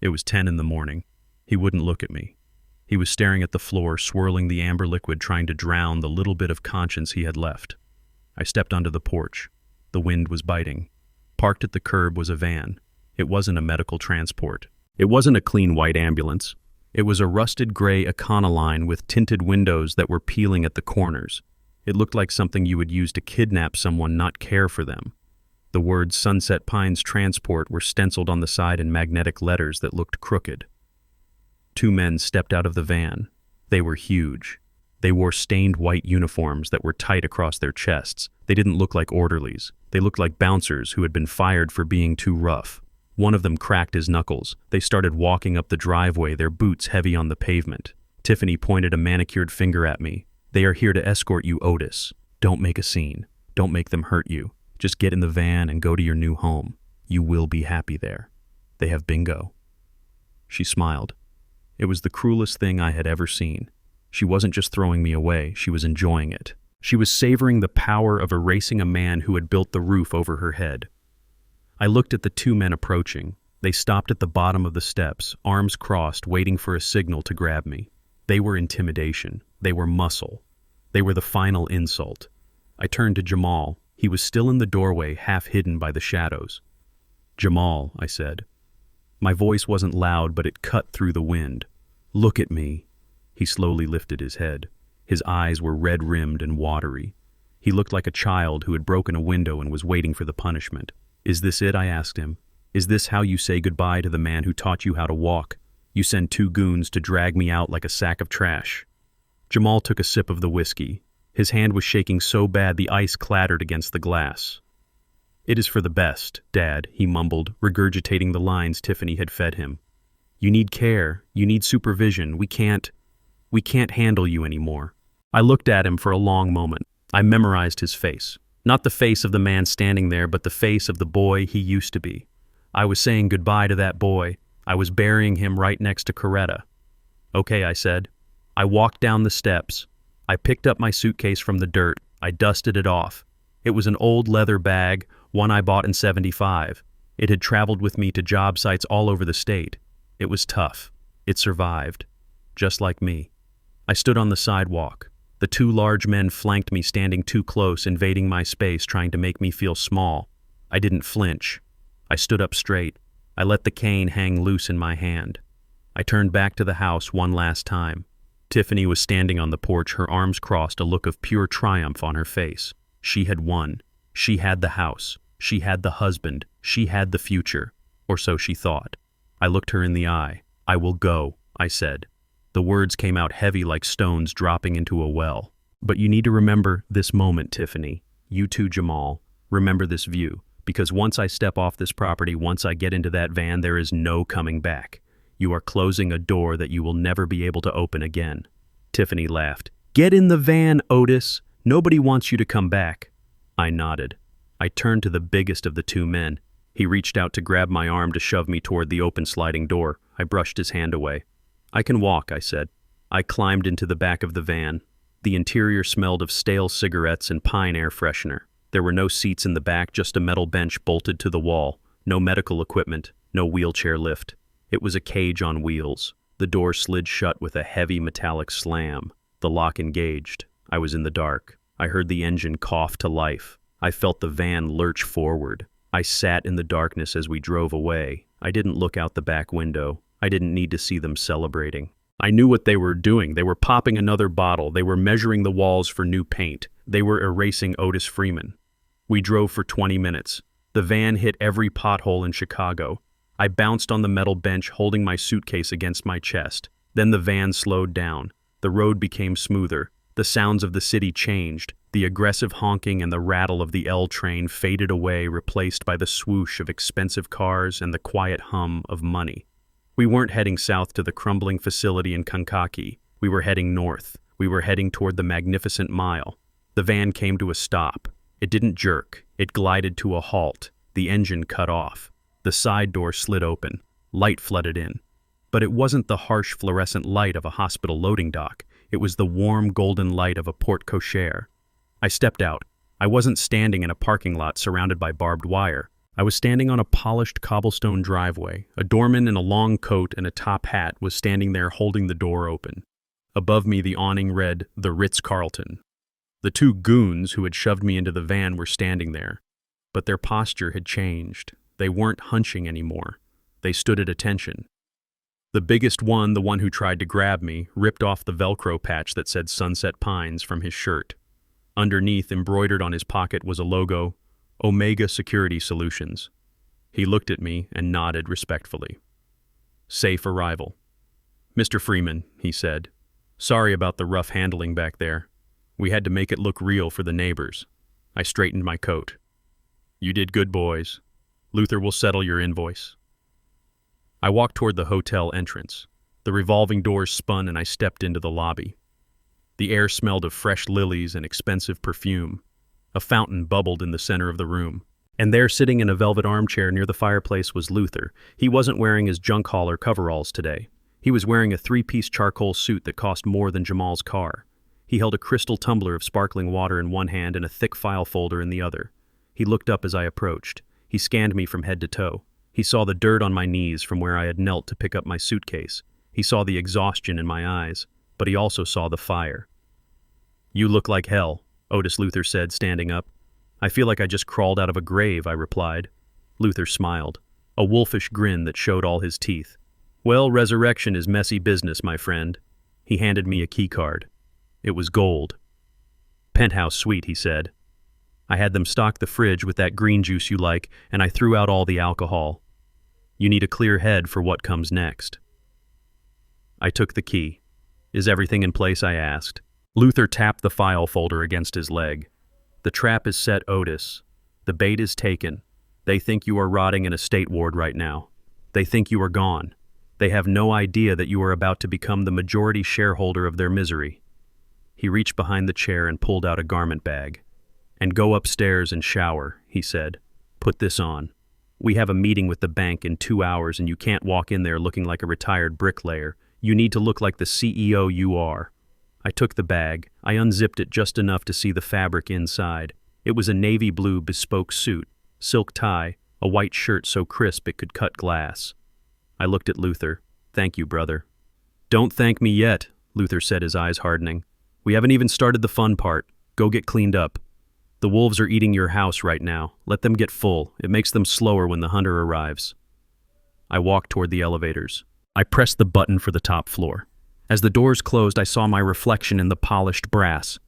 It was 10 a.m. He wouldn't look at me. He was staring at the floor, swirling the amber liquid, trying to drown the little bit of conscience he had left. I stepped onto the porch. The wind was biting. Parked at the curb was a van. It wasn't a medical transport. It wasn't a clean white ambulance. It was a rusted gray Econoline with tinted windows that were peeling at the corners. It looked like something you would use to kidnap someone, not care for them. The words Sunset Pines Transport were stenciled on the side in magnetic letters that looked crooked. 2 men stepped out of the van. They were huge. They wore stained white uniforms that were tight across their chests. They didn't look like orderlies. They looked like bouncers who had been fired for being too rough. One of them cracked his knuckles. They started walking up the driveway, their boots heavy on the pavement. Tiffany pointed a manicured finger at me. "They are here to escort you, Otis. Don't make a scene. Don't make them hurt you. Just get in the van and go to your new home. You will be happy there. They have bingo." She smiled. It was the cruelest thing I had ever seen. She wasn't just throwing me away, she was enjoying it. She was savoring the power of erasing a man who had built the roof over her head. I looked at the two men approaching. They stopped at the bottom of the steps, arms crossed, waiting for a signal to grab me. They were intimidation. They were muscle. They were the final insult. I turned to Jamal. He was still in the doorway, half hidden by the shadows. "Jamal," I said. My voice wasn't loud, but it cut through the wind. "Look at me." He slowly lifted his head. His eyes were red-rimmed and watery. He looked like a child who had broken a window and was waiting for the punishment. "Is this it?" I asked him. "Is this how you say goodbye to the man who taught you how to walk? You send two goons to drag me out like a sack of trash." Jamal took a sip of the whiskey. His hand was shaking so bad the ice clattered against the glass. "It is for the best, Dad," he mumbled, regurgitating the lines Tiffany had fed him. "You need care. You need supervision. We can't handle you anymore." I looked at him for a long moment. I memorized his face. Not the face of the man standing there, but the face of the boy he used to be. I was saying goodbye to that boy. I was burying him right next to Coretta. "Okay," I said. I walked down the steps. I picked up my suitcase from the dirt. I dusted it off. It was an old leather bag, one I bought in '75. It had traveled with me to job sites all over the state. It was tough. It survived. Just like me. I stood on the sidewalk. The two large men flanked me, standing too close, invading my space, trying to make me feel small. I didn't flinch. I stood up straight. I let the cane hang loose in my hand. I turned back to the house one last time. Tiffany was standing on the porch, her arms crossed, a look of pure triumph on her face. She had won. She had the house. She had the husband. She had the future. Or so she thought. I looked her in the eye. "I will go," I said. The words came out heavy like stones dropping into a well. "But you need to remember this moment, Tiffany. You too, Jamal. Remember this view. Because once I step off this property, once I get into that van, there is no coming back. You are closing a door that you will never be able to open again." Tiffany laughed. "Get in the van, Otis. Nobody wants you to come back." I nodded. I turned to the biggest of the two men. He reached out to grab my arm to shove me toward the open sliding door. I brushed his hand away. "I can walk," I said. I climbed into the back of the van. The interior smelled of stale cigarettes and pine air freshener. There were no seats in the back, just a metal bench bolted to the wall. No medical equipment, no wheelchair lift. It was a cage on wheels. The door slid shut with a heavy metallic slam. The lock engaged. I was in the dark. I heard the engine cough to life. I felt the van lurch forward. I sat in the darkness as we drove away. I didn't look out the back window. I didn't need to see them celebrating. I knew what they were doing. They were popping another bottle. They were measuring the walls for new paint. They were erasing Otis Freeman. We drove for 20 minutes. The van hit every pothole in Chicago. I bounced on the metal bench, holding my suitcase against my chest. Then the van slowed down. The road became smoother. The sounds of the city changed. The aggressive honking and the rattle of the L train faded away, replaced by the swoosh of expensive cars and the quiet hum of money. We weren't heading south to the crumbling facility in Kankakee. We were heading north. We were heading toward the Magnificent Mile. The van came to a stop. It didn't jerk. It glided to a halt. The engine cut off. The side door slid open. Light flooded in. But it wasn't the harsh fluorescent light of a hospital loading dock. It was the warm golden light of a porte cochere. I stepped out. I wasn't standing in a parking lot surrounded by barbed wire. I was standing on a polished cobblestone driveway. A doorman in a long coat and a top hat was standing there holding the door open. Above me, the awning read, "The Ritz-Carlton." The two goons who had shoved me into the van were standing there. But their posture had changed. They weren't hunching anymore. They stood at attention. The biggest one, the one who tried to grab me, ripped off the Velcro patch that said Sunset Pines from his shirt. Underneath, embroidered on his pocket, was a logo, Omega Security Solutions. He looked at me and nodded respectfully. "Safe arrival." "Mr. Freeman," he said, "sorry about the rough handling back there. We had to make it look real for the neighbors." I straightened my coat. "You did good, boys. Luther will settle your invoice." I walked toward the hotel entrance. The revolving doors spun and I stepped into the lobby. The air smelled of fresh lilies and expensive perfume. A fountain bubbled in the center of the room. And there, sitting in a velvet armchair near the fireplace, was Luther. He wasn't wearing his junk hauler coveralls today. He was wearing a three-piece charcoal suit that cost more than Jamal's car. He held a crystal tumbler of sparkling water in one hand and a thick file folder in the other. He looked up as I approached. He scanned me from head to toe. He saw the dirt on my knees from where I had knelt to pick up my suitcase. He saw the exhaustion in my eyes, but he also saw the fire. "You look like hell," Otis Luther said, standing up. "I feel like I just crawled out of a grave," I replied. Luther smiled, a wolfish grin that showed all his teeth. "Well, resurrection is messy business, my friend." He handed me a key card. It was gold. "Penthouse suite," he said. "I had them stock the fridge with that green juice you like, and I threw out all the alcohol. You need a clear head for what comes next." I took the key. "Is everything in place?" I asked. Luther tapped the file folder against his leg. "The trap is set, Otis. The bait is taken. They think you are rotting in a state ward right now. They think you are gone. They have no idea that you are about to become the majority shareholder of their misery." He reached behind the chair and pulled out a garment bag. "And go upstairs and shower," he said. "Put this on. We have a meeting with the bank in 2 hours and you can't walk in there looking like a retired bricklayer. You need to look like the CEO you are." I took the bag. I unzipped it just enough to see the fabric inside. It was a navy blue bespoke suit, silk tie, a white shirt so crisp it could cut glass. I looked at Luther. "Thank you, brother." "Don't thank me yet," Luther said, his eyes hardening. "We haven't even started the fun part. Go get cleaned up. The wolves are eating your house right now. Let them get full. It makes them slower when the hunter arrives." I walked toward the elevators. I pressed the button for the top floor. As the doors closed, I saw my reflection in the polished brass.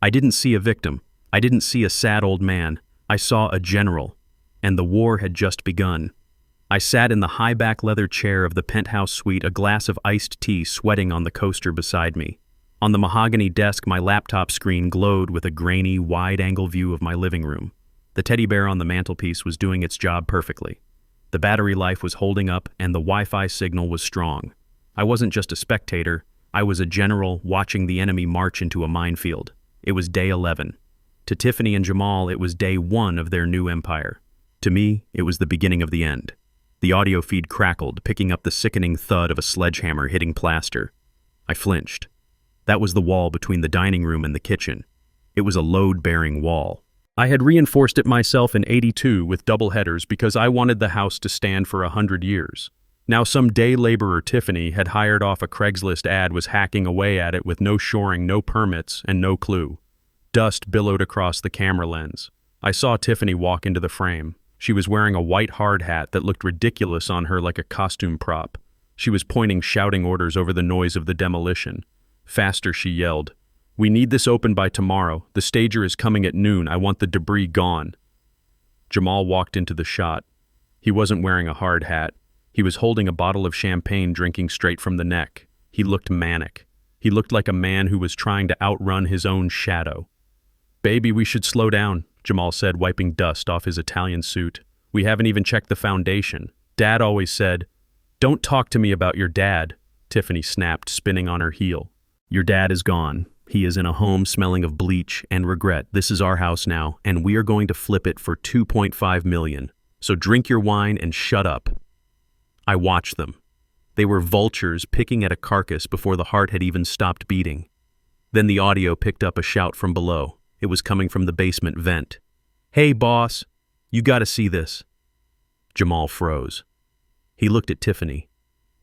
I didn't see a victim. I didn't see a sad old man. I saw a general. And the war had just begun. I sat in the high-back leather chair of the penthouse suite, a glass of iced tea sweating on the coaster beside me. On the mahogany desk, my laptop screen glowed with a grainy, wide-angle view of my living room. The teddy bear on the mantelpiece was doing its job perfectly. The battery life was holding up, and the Wi-Fi signal was strong. I wasn't just a spectator. I was a general watching the enemy march into a minefield. It was day 11. To Tiffany and Jamal, it was day 1 of their new empire. To me, it was the beginning of the end. The audio feed crackled, picking up the sickening thud of a sledgehammer hitting plaster. I flinched. That was the wall between the dining room and the kitchen. It was a load-bearing wall. I had reinforced it myself in '82 with double headers because I wanted the house to stand for 100 years. Now some day laborer Tiffany had hired off a Craigslist ad was hacking away at it with no shoring, no permits, and no clue. Dust billowed across the camera lens. I saw Tiffany walk into the frame. She was wearing a white hard hat that looked ridiculous on her like a costume prop. She was pointing shouting orders over the noise of the demolition. Faster, she yelled. "We need this open by tomorrow. The stager is coming at noon. I want the debris gone." Jamal walked into the shot. He wasn't wearing a hard hat. He was holding a bottle of champagne drinking straight from the neck. He looked manic. He looked like a man who was trying to outrun his own shadow. "Baby, we should slow down," Jamal said, wiping dust off his Italian suit. "We haven't even checked the foundation. Dad always said—" "Don't talk to me about your dad," Tiffany snapped, spinning on her heel. "Your dad is gone. He is in a home smelling of bleach and regret. This is our house now, and we are going to flip it for $2.5 million. So drink your wine and shut up." I watched them. They were vultures picking at a carcass before the heart had even stopped beating. Then the audio picked up a shout from below. It was coming from the basement vent. "Hey, boss, you gotta see this." Jamal froze. He looked at Tiffany.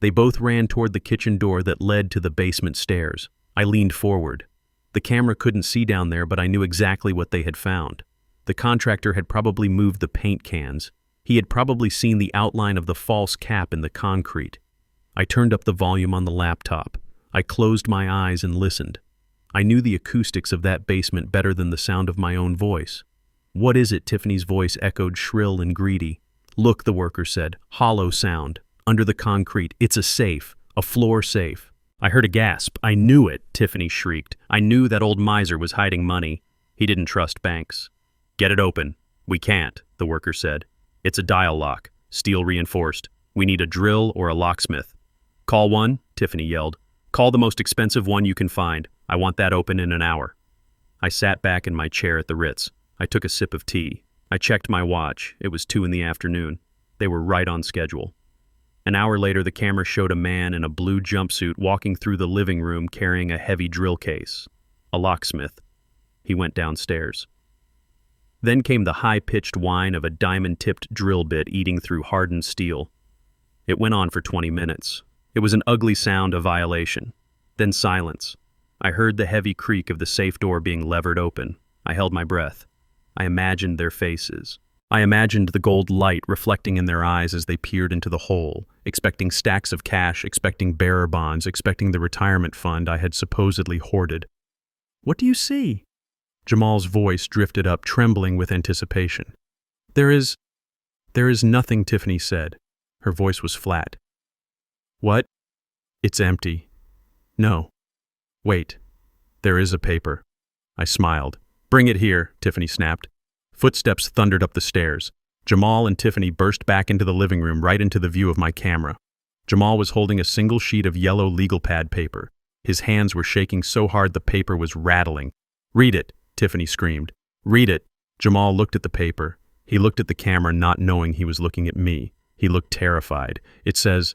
They both ran toward the kitchen door that led to the basement stairs. I leaned forward. The camera couldn't see down there, but I knew exactly what they had found. The contractor had probably moved the paint cans. He had probably seen the outline of the false cap in the concrete. I turned up the volume on the laptop. I closed my eyes and listened. I knew the acoustics of that basement better than the sound of my own voice. "What is it?" Tiffany's voice echoed shrill and greedy. "Look," the worker said. "Hollow sound. Under the concrete. It's a safe. A floor safe." I heard a gasp. "I knew it," Tiffany shrieked. "I knew that old miser was hiding money. He didn't trust banks." "Get it open." "We can't," the worker said. "It's a dial lock. Steel reinforced. We need a drill or a locksmith." "Call one," Tiffany yelled. "Call the most expensive one you can find. I want that open in an hour." I sat back in my chair at the Ritz. I took a sip of tea. I checked my watch. It was 2 p.m. They were right on schedule. An hour later, the camera showed a man in a blue jumpsuit walking through the living room carrying a heavy drill case. a locksmith. He went downstairs. Then came the high-pitched whine of a diamond-tipped drill bit eating through hardened steel. It went on for 20 minutes. It was an ugly sound of violation. Then silence. I heard the heavy creak of the safe door being levered open. I held my breath. I imagined their faces. I imagined the gold light reflecting in their eyes as they peered into the hole, expecting stacks of cash, expecting bearer bonds, expecting the retirement fund I had supposedly hoarded. "What do you see?" Jamal's voice drifted up, trembling with anticipation. There is nothing," Tiffany said. Her voice was flat. "What?" "It's empty." "No. Wait. There is a paper." I smiled. "Bring it here," Tiffany snapped. Footsteps thundered up the stairs. Jamal and Tiffany burst back into the living room, right into the view of my camera. Jamal was holding a single sheet of yellow legal pad paper. His hands were shaking so hard the paper was rattling. "Read it," Tiffany screamed. "Read it." Jamal looked at the paper. He looked at the camera, not knowing he was looking at me. He looked terrified. It says,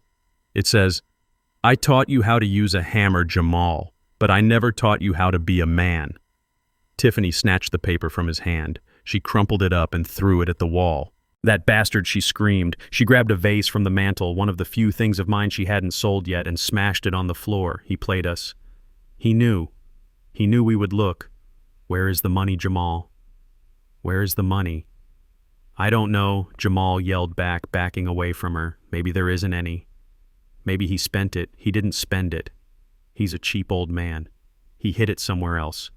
"I taught you how to use a hammer, Jamal, but I never taught you how to be a man." Tiffany snatched the paper from his hand. She crumpled it up and threw it at the wall. "That bastard," she screamed. She grabbed a vase from the mantel, one of the few things of mine she hadn't sold yet, and smashed it on the floor. He played us. He knew. He knew we would look. "Where is the money, Jamal? Where is the money?" "I don't know," Jamal yelled back, backing away from her. "Maybe there isn't any. Maybe he spent it. He didn't spend it. He's a cheap old man. He hid it somewhere else."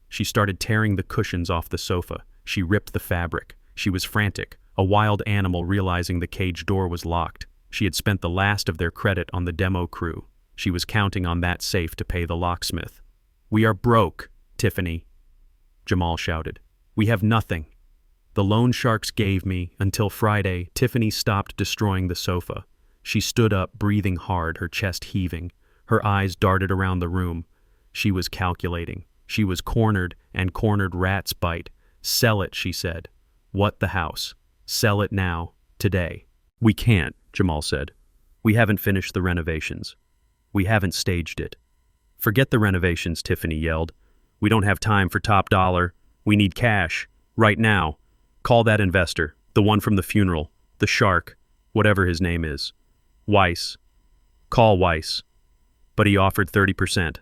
She started tearing the cushions off the sofa. She ripped the fabric. She was frantic, a wild animal realizing the cage door was locked. She had spent the last of their credit on the demo crew. She was counting on that safe to pay the locksmith. "We are broke, Tiffany," Jamal shouted. "We have nothing. The loan sharks gave me, until Friday." Tiffany stopped destroying the sofa. She stood up, breathing hard, her chest heaving. Her eyes darted around the room. She was calculating. She was cornered, and cornered rats bite. "Sell it," she said. "What the house? Sell it now, today." "We can't," Jamal said. "We haven't finished the renovations. We haven't staged it." "Forget the renovations," Tiffany yelled. "We don't have time for top dollar. We need cash. Right now. Call that investor, the one from the funeral, the shark, whatever his name is. Weiss. Call Weiss." "But he offered 30%.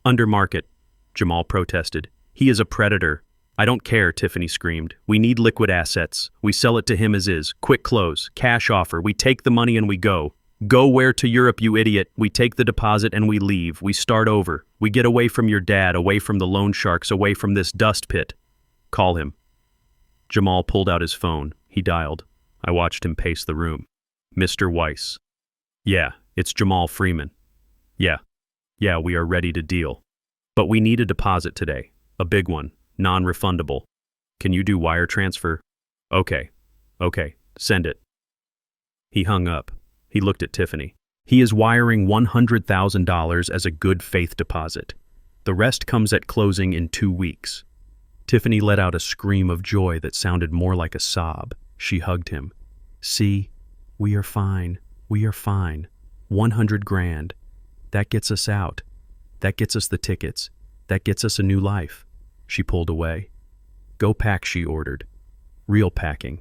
"Under market," Jamal protested. "He is a predator." "I don't care," Tiffany screamed. "We need liquid assets. We sell it to him as is. Quick close. Cash offer. We take the money and we go. Go where? To Europe, you idiot. We take the deposit and we leave. We start over. We get away from your dad, away from the loan sharks, away from this dust pit." "Call him." Jamal pulled out his phone. He dialed. I watched him pace the room. "Mr. Weiss." "Yeah, it's Jamal Freeman." Yeah, we are ready to deal. But we need a deposit today. A big one. Non-refundable. Can you do wire transfer?" Okay, send it." He hung up. He looked at Tiffany. "He is wiring $100,000 as a good faith deposit. The rest comes at closing in 2 weeks. Tiffany let out a scream of joy that sounded more like a sob. She hugged him. "See, we are fine. We are fine. 100 grand. That gets us out. That gets us the tickets. That gets us a new life." She pulled away. "Go pack," she ordered. "Real packing.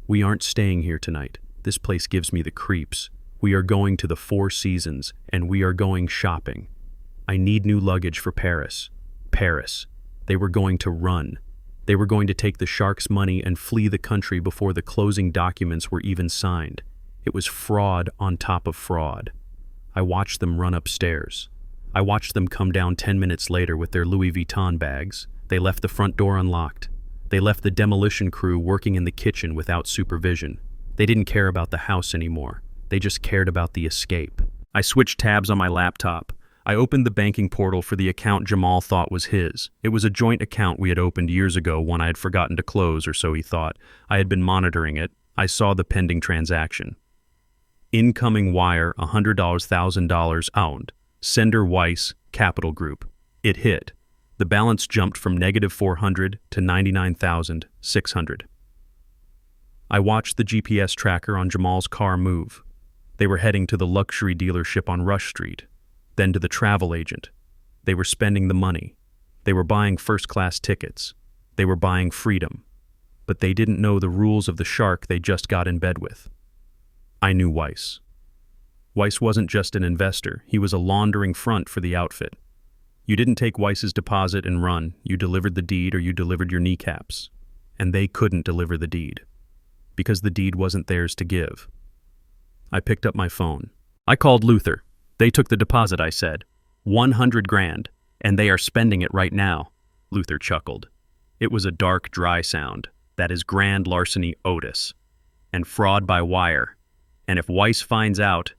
We aren't staying here tonight. This place gives me the creeps. We are going to the Four Seasons, and we are going shopping. I need new luggage for Paris." Paris. They were going to run. They were going to take the sharks' money and flee the country before the closing documents were even signed. It was fraud on top of fraud. I watched them run upstairs. I watched them come down 10 minutes later with their Louis Vuitton bags. They left the front door unlocked. They left the demolition crew working in the kitchen without supervision. They didn't care about the house anymore. They just cared about the escape. I switched tabs on my laptop. I opened the banking portal for the account Jamal thought was his. It was a joint account we had opened years ago, one I had forgotten to close, or so he thought. I had been monitoring it. I saw the pending transaction. Incoming wire, $100,000 owned. Sender Weiss, Capital Group. It hit. The balance jumped from -400 to 99,600. I watched the GPS tracker on Jamal's car move. They were heading to the luxury dealership on Rush Street, then to the travel agent. They were spending the money. They were buying first-class tickets. They were buying freedom. But they didn't know the rules of the shark they just got in bed with. I knew Weiss. Weiss wasn't just an investor. He was a laundering front for the outfit. You didn't take Weiss's deposit and run. You delivered the deed or you delivered your kneecaps. And they couldn't deliver the deed. Because the deed wasn't theirs to give. I picked up my phone. I called Luther. They took the deposit, I said. 100 grand. And they are spending it right now. Luther chuckled. It was a dark, dry sound. That is grand larceny Otis. And fraud by wire. And if Weiss finds out...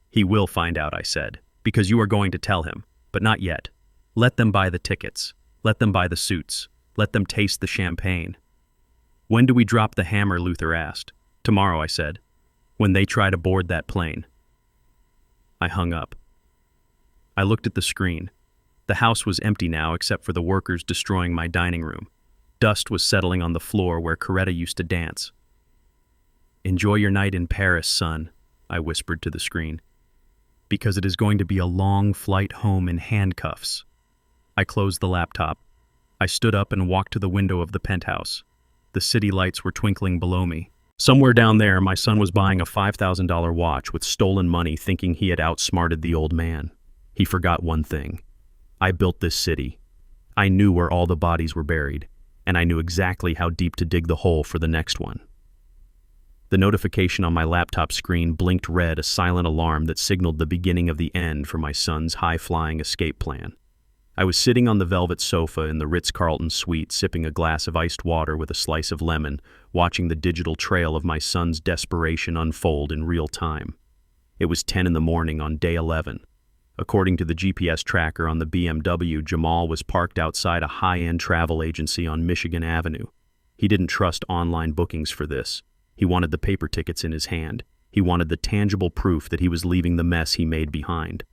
He will find out, I said. Because you are going to tell him. But not yet. Let them buy the tickets. Let them buy the suits. Let them taste the champagne. When do we drop the hammer, Luther asked. Tomorrow, I said. When they try to board that plane. I hung up. I looked at the screen. The house was empty now except for the workers destroying my dining room. Dust was settling on the floor where Coretta used to dance. Enjoy your night in Paris, son, I whispered to the screen. Because it is going to be a long flight home in handcuffs. I closed the laptop. I stood up and walked to the window of the penthouse. The city lights were twinkling below me. Somewhere down there, my son was buying a $5,000 watch with stolen money thinking he had outsmarted the old man. He forgot one thing. I built this city. I knew where all the bodies were buried, and I knew exactly how deep to dig the hole for the next one. The notification on my laptop screen blinked red, a silent alarm that signaled the beginning of the end for my son's high-flying escape plan. I was sitting on the velvet sofa in the Ritz-Carlton suite, sipping a glass of iced water with a slice of lemon, watching the digital trail of my son's desperation unfold in real time. It was 10 in the morning on day 11. According to the GPS tracker on the BMW, Jamal was parked outside a high-end travel agency on Michigan Avenue. He didn't trust online bookings for this. He wanted the paper tickets in his hand. He wanted the tangible proof that he was leaving the mess he made behind.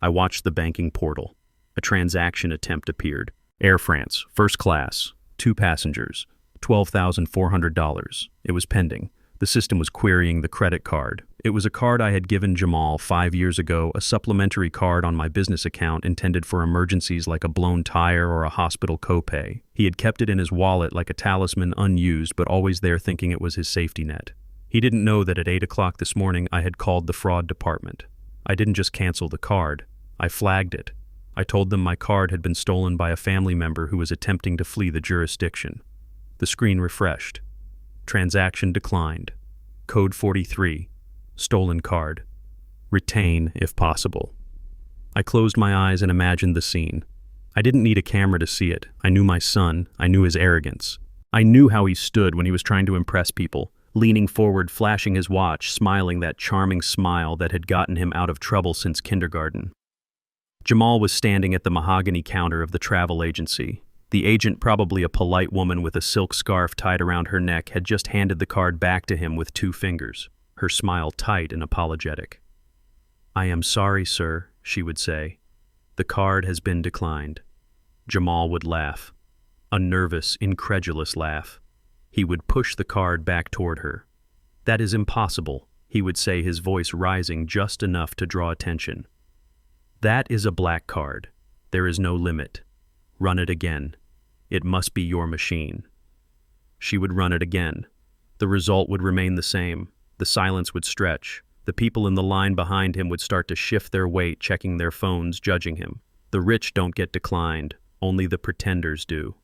I watched the banking portal. A transaction attempt appeared. Air France, first class, 2 passengers, $12,400. It was pending. The system was querying the credit card. It was a card I had given Jamal 5 years ago, a supplementary card on my business account intended for emergencies like a blown tire or a hospital copay. He had kept it in his wallet like a talisman, unused, but always there thinking it was his safety net. He didn't know that at 8 o'clock this morning I had called the fraud department. I didn't just cancel the card. I flagged it. I told them my card had been stolen by a family member who was attempting to flee the jurisdiction. The screen refreshed. Transaction declined. Code 43. Stolen card. Retain if possible. I closed my eyes and imagined the scene. I didn't need a camera to see it. I knew my son. I knew his arrogance. I knew how he stood when he was trying to impress people, leaning forward, flashing his watch, smiling that charming smile that had gotten him out of trouble since kindergarten. Jamal was standing at the mahogany counter of the travel agency. The agent, probably a polite woman with a silk scarf tied around her neck, had just handed the card back to him with 2 fingers, her smile tight and apologetic. "I am sorry, sir," she would say. "The card has been declined." Jamal would laugh. A nervous, incredulous laugh. He would push the card back toward her. "That is impossible," he would say, his voice rising just enough to draw attention. "That is a black card. There is no limit. Run it again. It must be your machine." She would run it again. The result would remain the same. The silence would stretch. The people in the line behind him would start to shift their weight, checking their phones, judging him. The rich don't get declined. Only the pretenders do.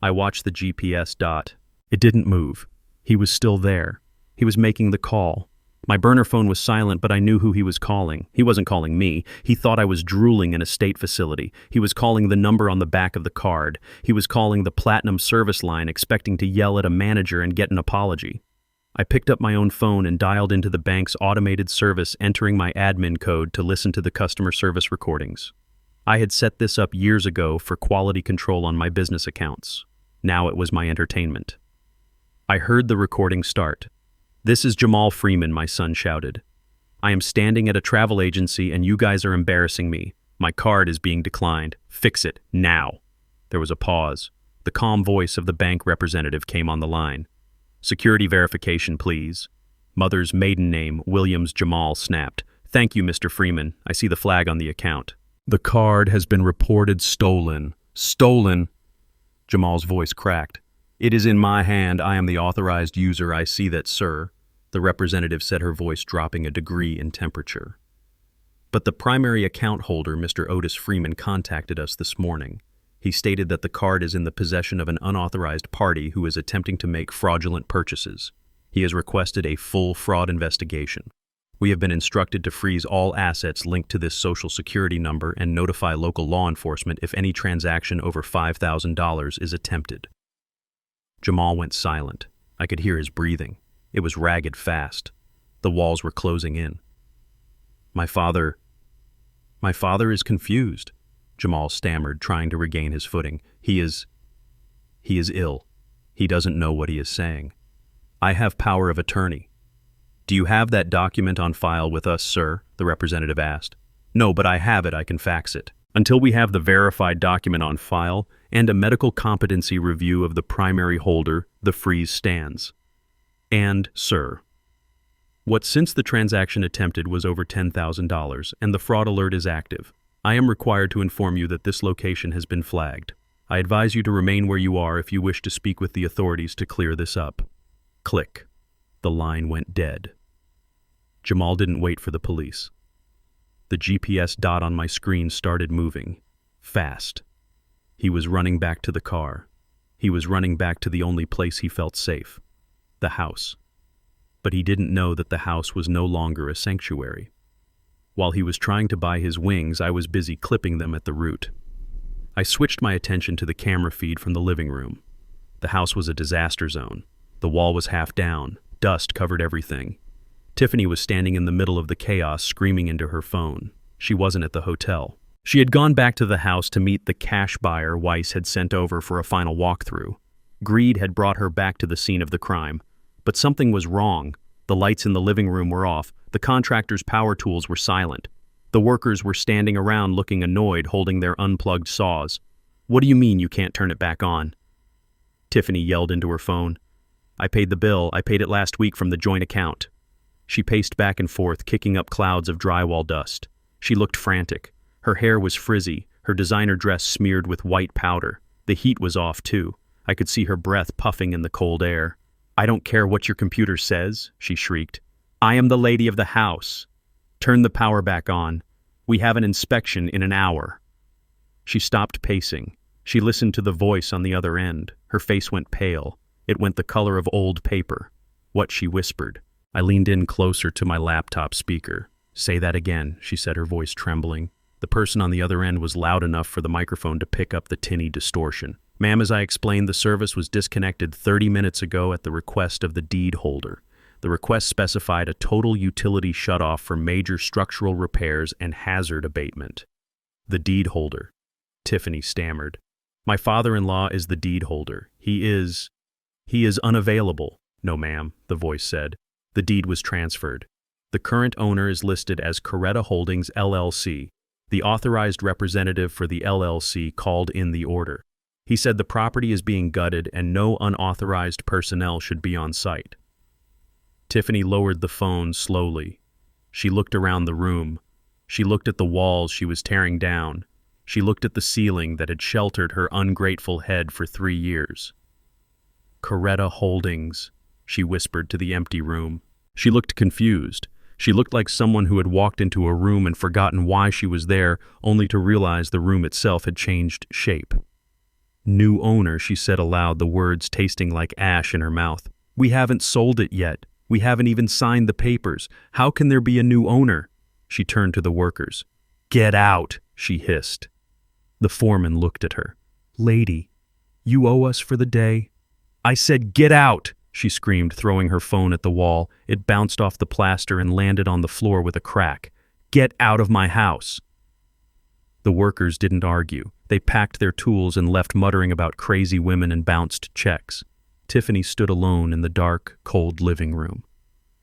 I watched the GPS dot. It didn't move. He was still there. He was making the call. My burner phone was silent, but I knew who he was calling. He wasn't calling me. He thought I was drooling in a state facility. He was calling the number on the back of the card. He was calling the platinum service line, expecting to yell at a manager and get an apology. I picked up my own phone and dialed into the bank's automated service, entering my admin code to listen to the customer service recordings. I had set this up years ago for quality control on my business accounts. Now it was my entertainment. I heard the recording start. "This is Jamal Freeman," my son shouted. "I am standing at a travel agency and you guys are embarrassing me. My card is being declined. Fix it, now." There was a pause. The calm voice of the bank representative came on the line. "Security verification, please." Mother's maiden name, Williams Jamal, snapped. "Thank you, Mr. Freeman. I see the flag on the account." "The card has been reported stolen," Stolen. Jamal's voice cracked. It is in my hand. I am the authorized user. I see that, sir. The representative said, her voice dropping a degree in temperature. But the primary account holder, Mr. Otis Freeman, contacted us this morning. He stated that the card is in the possession of an unauthorized party who is attempting to make fraudulent purchases. He has requested a full fraud investigation. We have been instructed to freeze all assets linked to this social security number and notify local law enforcement if any transaction over $5,000 is attempted. Jamal went silent. I could hear his breathing. It was ragged fast. The walls were closing in. My father is confused, Jamal stammered, trying to regain his footing. He is ill. He doesn't know what he is saying. I have power of attorney. Do you have that document on file with us, sir? The representative asked. No, but I have it. I can fax it. Until we have the verified document on file and a medical competency review of the primary holder, the freeze stands. And, sir, what since the transaction attempted was over $10,000 and the fraud alert is active, I am required to inform you that this location has been flagged. I advise you to remain where you are if you wish to speak with the authorities to clear this up. Click. The line went dead. Jamal didn't wait for the police. The GPS dot on my screen started moving. Fast. He was running back to the car. He was running back to the only place he felt safe. The house. But he didn't know that the house was no longer a sanctuary. While he was trying to buy his wings, I was busy clipping them at the root. I switched my attention to the camera feed from the living room. The house was a disaster zone. The wall was half down. Dust covered everything. Tiffany was standing in the middle of the chaos, screaming into her phone. She wasn't at the hotel. She had gone back to the house to meet the cash buyer Weiss had sent over for a final walkthrough. Greed had brought her back to the scene of the crime. But something was wrong. The lights in the living room were off. The contractor's power tools were silent. The workers were standing around looking annoyed, holding their unplugged saws. What do you mean you can't turn it back on? Tiffany yelled into her phone. I paid the bill. I paid it last week from the joint account. She paced back and forth, kicking up clouds of drywall dust. She looked frantic. Her hair was frizzy, her designer dress smeared with white powder. The heat was off, too. I could see her breath puffing in the cold air. I don't care what your computer says, she shrieked. I am the lady of the house. Turn the power back on. We have an inspection in an hour. She stopped pacing. She listened to the voice on the other end. Her face went pale. It went the color of old paper. What she whispered. I leaned in closer to my laptop speaker. Say that again, she said, her voice trembling. The person on the other end was loud enough for the microphone to pick up the tinny distortion. Ma'am, as I explained, the service was disconnected 30 minutes ago at the request of the deed holder. The request specified a total utility shutoff for major structural repairs and hazard abatement. The deed holder. Tiffany stammered. My father-in-law is the deed holder. He is unavailable. No, ma'am, the voice said. The deed was transferred. The current owner is listed as Coretta Holdings, LLC. The authorized representative for the LLC called in the order. He said the property is being gutted and no unauthorized personnel should be on site. Tiffany lowered the phone slowly. She looked around the room. She looked at the walls she was tearing down. She looked at the ceiling that had sheltered her ungrateful head for 3 years. Coretta Holdings, she whispered to the empty room. She looked confused. She looked like someone who had walked into a room and forgotten why she was there, only to realize the room itself had changed shape. New owner, she said aloud, the words tasting like ash in her mouth. We haven't sold it yet. We haven't even signed the papers. How can there be a new owner? She turned to the workers. Get out, she hissed. The foreman looked at her. Lady, you owe us for the day. I said get out, she screamed, throwing her phone at the wall. It bounced off the plaster and landed on the floor with a crack. Get out of my house. The workers didn't argue. They packed their tools and left muttering about crazy women and bounced checks. Tiffany stood alone in the dark, cold living room.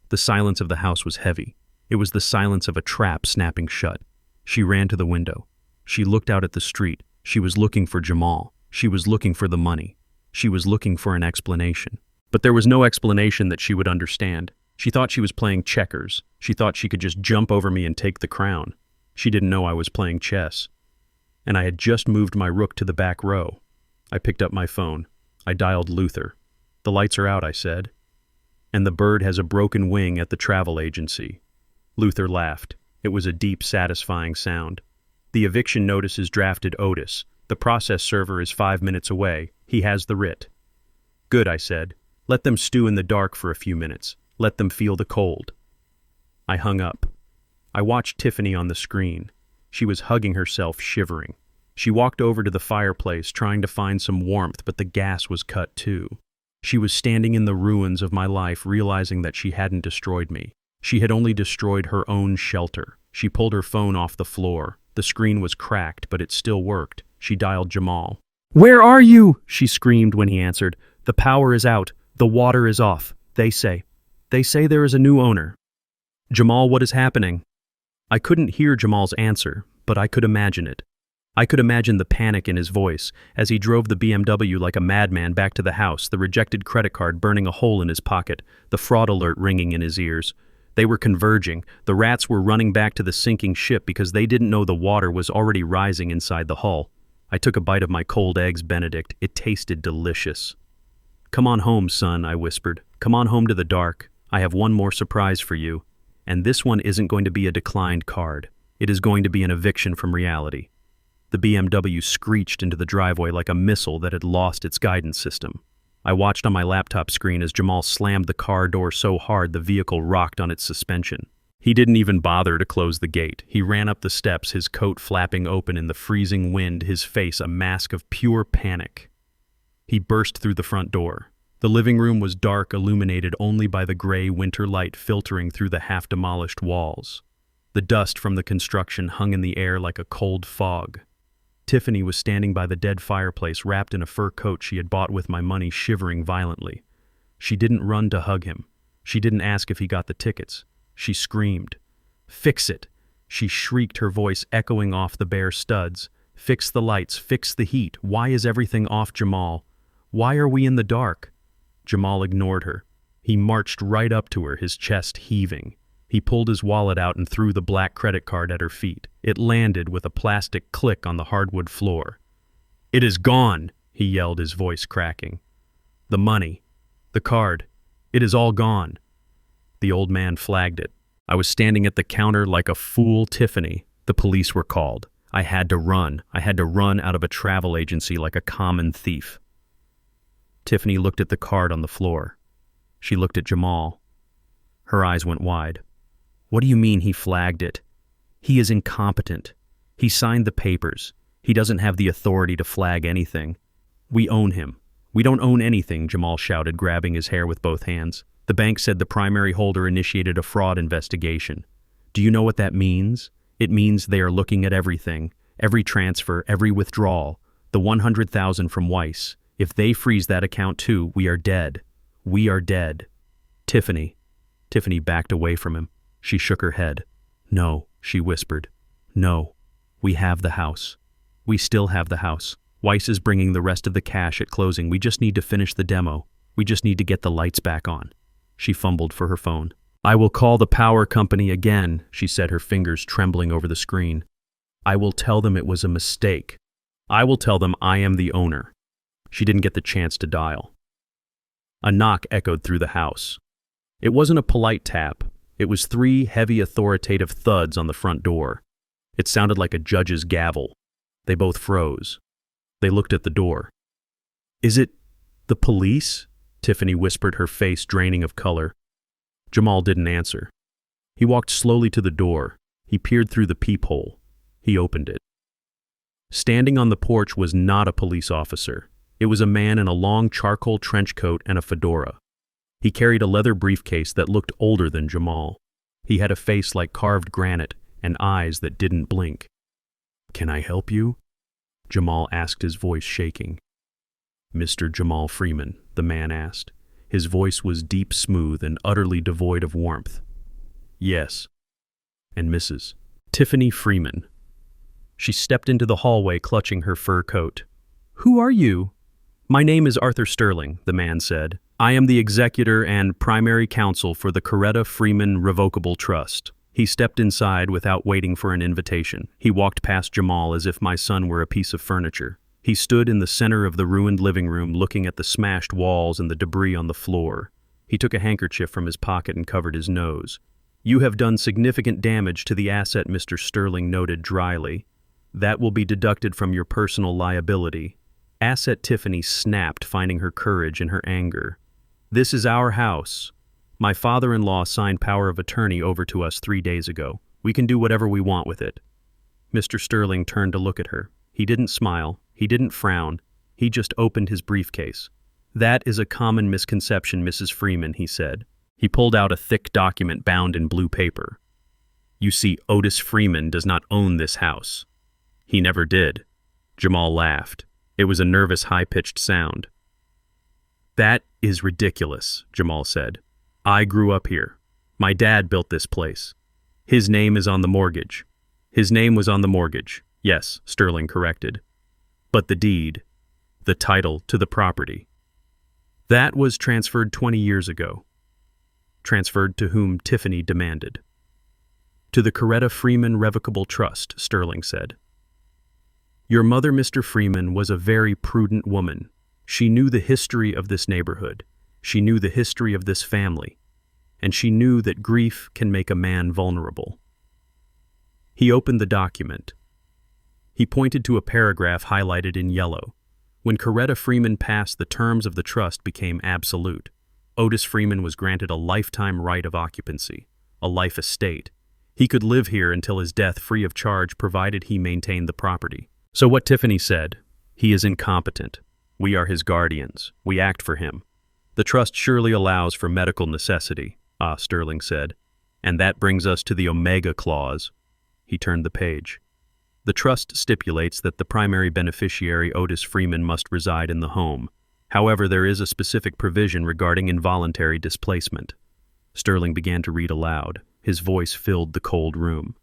The silence of the house was heavy. It was the silence of a trap snapping shut. She ran to the window. She looked out at the street. She was looking for Jamal. She was looking for the money. She was looking for an explanation. But there was no explanation that she would understand. She thought she was playing checkers. She thought she could just jump over me and take the crown. She didn't know I was playing chess. and I had just moved my rook to the back row. I picked up my phone. I dialed Luther. "The lights are out," I said. "And the bird has a broken wing at the travel agency." Luther laughed. It was a deep, satisfying sound. "The eviction notice is drafted, Otis. The process server is 5 minutes away. He has the writ." "Good," I said. "Let them stew in the dark for a few minutes. Let them feel the cold." I hung up. I watched Tiffany on the screen. She was hugging herself, shivering. She walked over to the fireplace, trying to find some warmth, but the gas was cut too. She was standing in the ruins of my life, realizing that she hadn't destroyed me. She had only destroyed her own shelter. She pulled her phone off the floor. The screen was cracked, but it still worked. She dialed Jamal. "Where are you?" she screamed when he answered. "The power is out. The water is off. They say there is a new owner." "Jamal, what is happening?" I couldn't hear Jamal's answer, but I could imagine it. I could imagine the panic in his voice as he drove the BMW like a madman back to the house, the rejected credit card burning a hole in his pocket, the fraud alert ringing in his ears. They were converging. The rats were running back to the sinking ship because they didn't know the water was already rising inside the hull. I took a bite of my cold eggs Benedict. It tasted delicious. "Come on home, son," I whispered. "Come on home to the dark. I have one more surprise for you. And this one isn't going to be a declined card. It is going to be an eviction from reality." The BMW screeched into the driveway like a missile that had lost its guidance system. I watched on my laptop screen as Jamal slammed the car door so hard the vehicle rocked on its suspension. He didn't even bother to close the gate. He ran up the steps, his coat flapping open in the freezing wind, his face a mask of pure panic. He burst through the front door. The living room was dark, illuminated only by the gray winter light filtering through the half-demolished walls. The dust from the construction hung in the air like a cold fog. Tiffany was standing by the dead fireplace, wrapped in a fur coat she had bought with my money, shivering violently. She didn't run to hug him. She didn't ask if he got the tickets. She screamed. "Fix it!" She shrieked, her voice echoing off the bare studs. "Fix the lights, fix the heat. Why is everything off, Jamal? Why are we in the dark?" Jamal ignored her. He marched right up to her, his chest heaving. He pulled his wallet out and threw the black credit card at her feet. It landed with a plastic click on the hardwood floor. "It is gone," he yelled, his voice cracking. "The money, the card, it is all gone." The old man flagged it. I was standing at the counter like a fool. "Tiffany." The police were called. I had to run. I had to run out of a travel agency like a common thief. Tiffany looked at the card on the floor. She looked at Jamal. Her eyes went wide. "What do you mean he flagged it? He is incompetent. He signed the papers. He doesn't have the authority to flag anything. We own him." "We don't own anything," Jamal shouted, grabbing his hair with both hands. "The bank said the primary holder initiated a fraud investigation. Do you know what that means? It means they are looking at everything, every transfer, every withdrawal, the 100,000 from Weiss. If they freeze that account too, we are dead. We are dead." "Tiffany." Tiffany backed away from him. She shook her head. "No," she whispered. "No. We have the house. We still have the house. Weiss is bringing the rest of the cash at closing. We just need to finish the demo. We just need to get the lights back on." She fumbled for her phone. "I will call the power company again," she said, her fingers trembling over the screen. "I will tell them it was a mistake. I will tell them I am the owner." She didn't get the chance to dial. A knock echoed through the house. It wasn't a polite tap. It was 3 heavy, authoritative thuds on the front door. It sounded like a judge's gavel. They both froze. They looked at the door. "Is it the police?" Tiffany whispered, her face draining of color. Jamal didn't answer. He walked slowly to the door. He peered through the peephole. He opened it. Standing on the porch was not a police officer. It was a man in a long charcoal trench coat and a fedora. He carried a leather briefcase that looked older than Jamal. He had a face like carved granite and eyes that didn't blink. "Can I help you?" Jamal asked, his voice shaking. "Mr. Jamal Freeman," the man asked. His voice was deep, smooth, and utterly devoid of warmth. "Yes." "And Mrs. Tiffany Freeman." She stepped into the hallway clutching her fur coat. "Who are you?" "My name is Arthur Sterling," the man said. "I am the executor and primary counsel for the Coretta Freeman Revocable Trust." He stepped inside without waiting for an invitation. He walked past Jamal as if my son were a piece of furniture. He stood in the center of the ruined living room looking at the smashed walls and the debris on the floor. He took a handkerchief from his pocket and covered his nose. "You have done significant damage to the asset," Mr. Sterling noted dryly. "That will be deducted from your personal liability." Asset Tiffany snapped, finding her courage in her anger. "This is our house. My father-in-law signed power of attorney over to us 3 days ago. We can do whatever we want with it." Mr. Sterling turned to look at her. He didn't smile. He didn't frown. He just opened his briefcase. "That is a common misconception, Mrs. Freeman," he said. He pulled out a thick document bound in blue paper. "You see, Otis Freeman does not own this house. He never did." Jamal laughed. It was a nervous, high-pitched sound. "That is ridiculous," Jamal said. "I grew up here. My dad built this place. His name is on the mortgage." "His name was on the mortgage," yes, Sterling corrected. "But the deed, the title to the property, that was transferred 20 years ago." "Transferred to whom?" Tiffany demanded. "To the Coretta Freeman Revocable Trust," Sterling said. "Your mother, Mr. Freeman, was a very prudent woman. She knew the history of this neighborhood. She knew the history of this family. And she knew that grief can make a man vulnerable." He opened the document. He pointed to a paragraph highlighted in yellow. When Coretta Freeman passed, the terms of the trust became absolute. Otis Freeman was granted a lifetime right of occupancy, a life estate. He could live here until his death free of charge, provided he maintained the property. So what Tiffany said, he is incompetent. We are his guardians. We act for him. The trust surely allows for medical necessity, Sterling said. And that brings us to the Omega Clause. He turned the page. The trust stipulates that the primary beneficiary, Otis Freeman, must reside in the home. However, there is a specific provision regarding involuntary displacement. Sterling began to read aloud. His voice filled the cold room.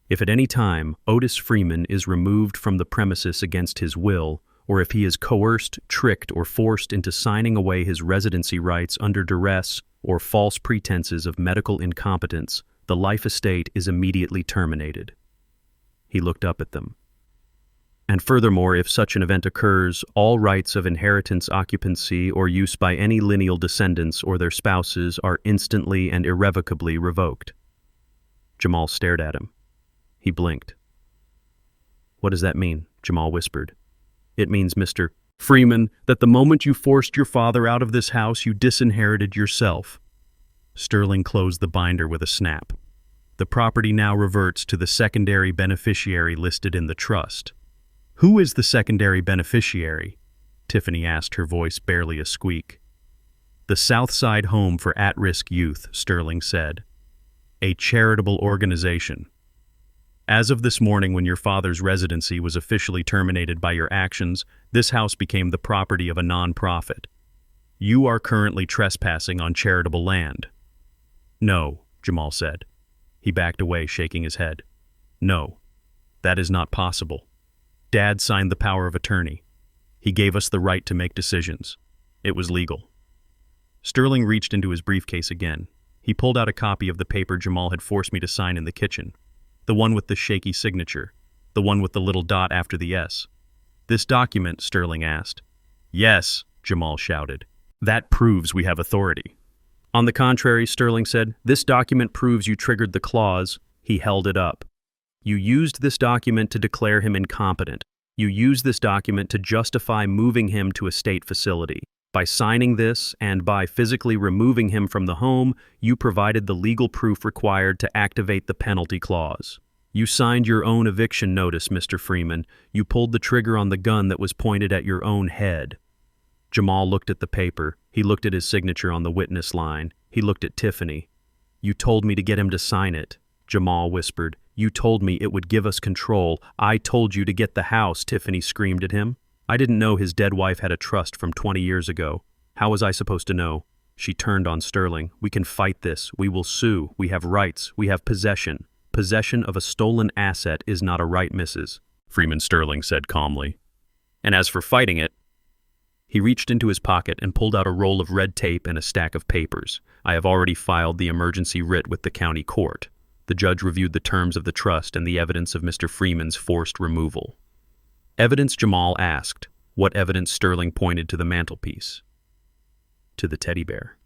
"If at any time Otis Freeman is removed from the premises against his will, or if he is coerced, tricked, or forced into signing away his residency rights under duress or false pretenses of medical incompetence, the life estate is immediately terminated." He looked up at them. "And furthermore, if such an event occurs, all rights of inheritance, occupancy, or use by any lineal descendants or their spouses are instantly and irrevocably revoked." Jamal stared at him. He blinked. "What does that mean?" Jamal whispered. "It means, Mr. Freeman, that the moment you forced your father out of this house, you disinherited yourself." Sterling closed the binder with a snap. "The property now reverts to the secondary beneficiary listed in the trust." "Who is the secondary beneficiary?" Tiffany asked, her voice barely a squeak. "The Southside Home for At-Risk Youth," Sterling said. "A charitable organization. As of this morning, when your father's residency was officially terminated by your actions, this house became the property of a non-profit. You are currently trespassing on charitable land." "No," Jamal said. He backed away, shaking his head. "No, that is not possible. Dad signed the power of attorney. He gave us the right to make decisions. It was legal." Sterling reached into his briefcase again. He pulled out a copy of the paper Jamal had forced me to sign in the kitchen. The one with the shaky signature. The one with the little dot after the S. "This document?" Sterling asked. "Yes," Jamal shouted. "That proves we have authority." "On the contrary," Sterling said, "this document proves you triggered the clause." He held it up. "You used this document to declare him incompetent. You used this document to justify moving him to a state facility. By signing this and by physically removing him from the home, you provided the legal proof required to activate the penalty clause. You signed your own eviction notice, Mr. Freeman. You pulled the trigger on the gun that was pointed at your own head." Jamal looked at the paper. He looked at his signature on the witness line. He looked at Tiffany. "You told me to get him to sign it," Jamal whispered. "You told me it would give us control. I told you to get the house," Tiffany screamed at him. "I didn't know his dead wife had a trust from 20 years ago. How was I supposed to know?" She turned on Sterling. "We can fight this. We will sue. We have rights. We have possession. Possession of a stolen asset is not a right, Mrs. Freeman," Sterling said calmly. "And as for fighting it..." He reached into his pocket and pulled out a roll of red tape and a stack of papers. "I have already filed the emergency writ with the county court. The judge reviewed the terms of the trust and the evidence of Mr. Freeman's forced removal. Evidence, Jamal asked. What evidence? Sterling pointed to the mantelpiece. To the teddy bear.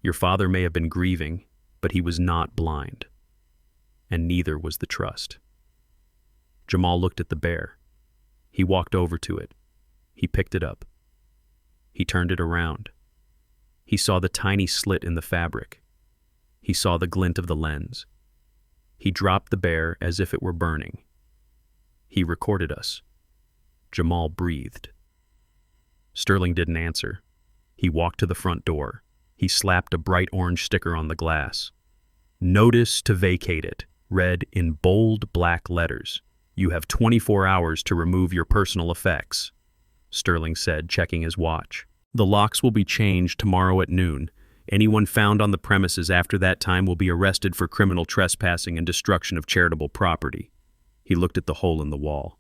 Your father may have been grieving, but he was not blind. And neither was the trust. Jamal looked at the bear. He walked over to it. He picked it up. He turned it around. He saw the tiny slit in the fabric. He saw the glint of the lens. He dropped the bear as if it were burning. He recorded us. Jamal breathed. Sterling didn't answer. He walked to the front door. He slapped a bright orange sticker on the glass. Notice to vacate it, read in bold black letters. You have 24 hours to remove your personal effects, Sterling said, checking his watch. The locks will be changed tomorrow at noon. Anyone found on the premises after that time will be arrested for criminal trespassing and destruction of charitable property. He looked at the hole in the wall.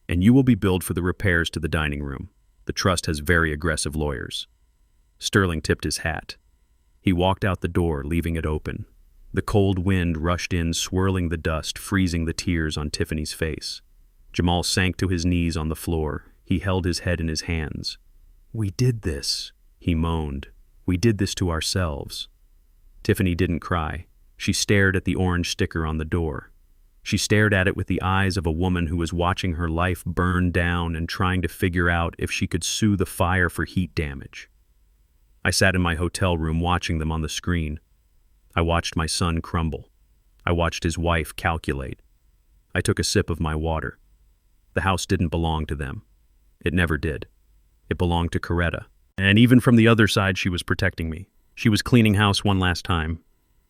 And you will be billed for the repairs to the dining room. The trust has very aggressive lawyers. Sterling tipped his hat. He walked out the door, leaving it open. The cold wind rushed in, swirling the dust, freezing the tears on Tiffany's face. Jamal sank to his knees on the floor. He held his head in his hands. We did this, he moaned. We did this to ourselves. Tiffany didn't cry. She stared at the orange sticker on the door. She stared at it with the eyes of a woman who was watching her life burn down and trying to figure out if she could sue the fire for heat damage. I sat in my hotel room watching them on the screen. I watched my son crumble. I watched his wife calculate. I took a sip of my water. The house didn't belong to them. It never did. It belonged to Coretta. And even from the other side, she was protecting me. She was cleaning house one last time.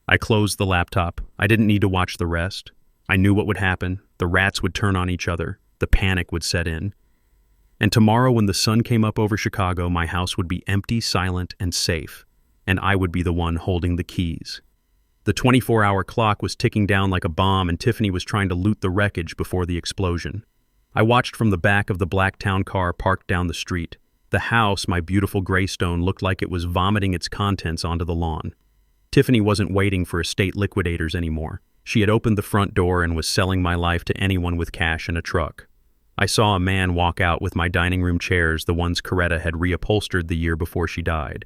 I closed the laptop. I didn't need to watch the rest. I knew what would happen. The rats would turn on each other. The panic would set in. And tomorrow when the sun came up over Chicago, my house would be empty, silent, and safe. And I would be the one holding the keys. The 24-hour clock was ticking down like a bomb, and Tiffany was trying to loot the wreckage before the explosion. I watched from the back of the black town car parked down the street. The house, my beautiful Greystone, looked like it was vomiting its contents onto the lawn. Tiffany wasn't waiting for estate liquidators anymore. She had opened the front door and was selling my life to anyone with cash and a truck. I saw a man walk out with my dining room chairs, the ones Coretta had reupholstered the year before she died.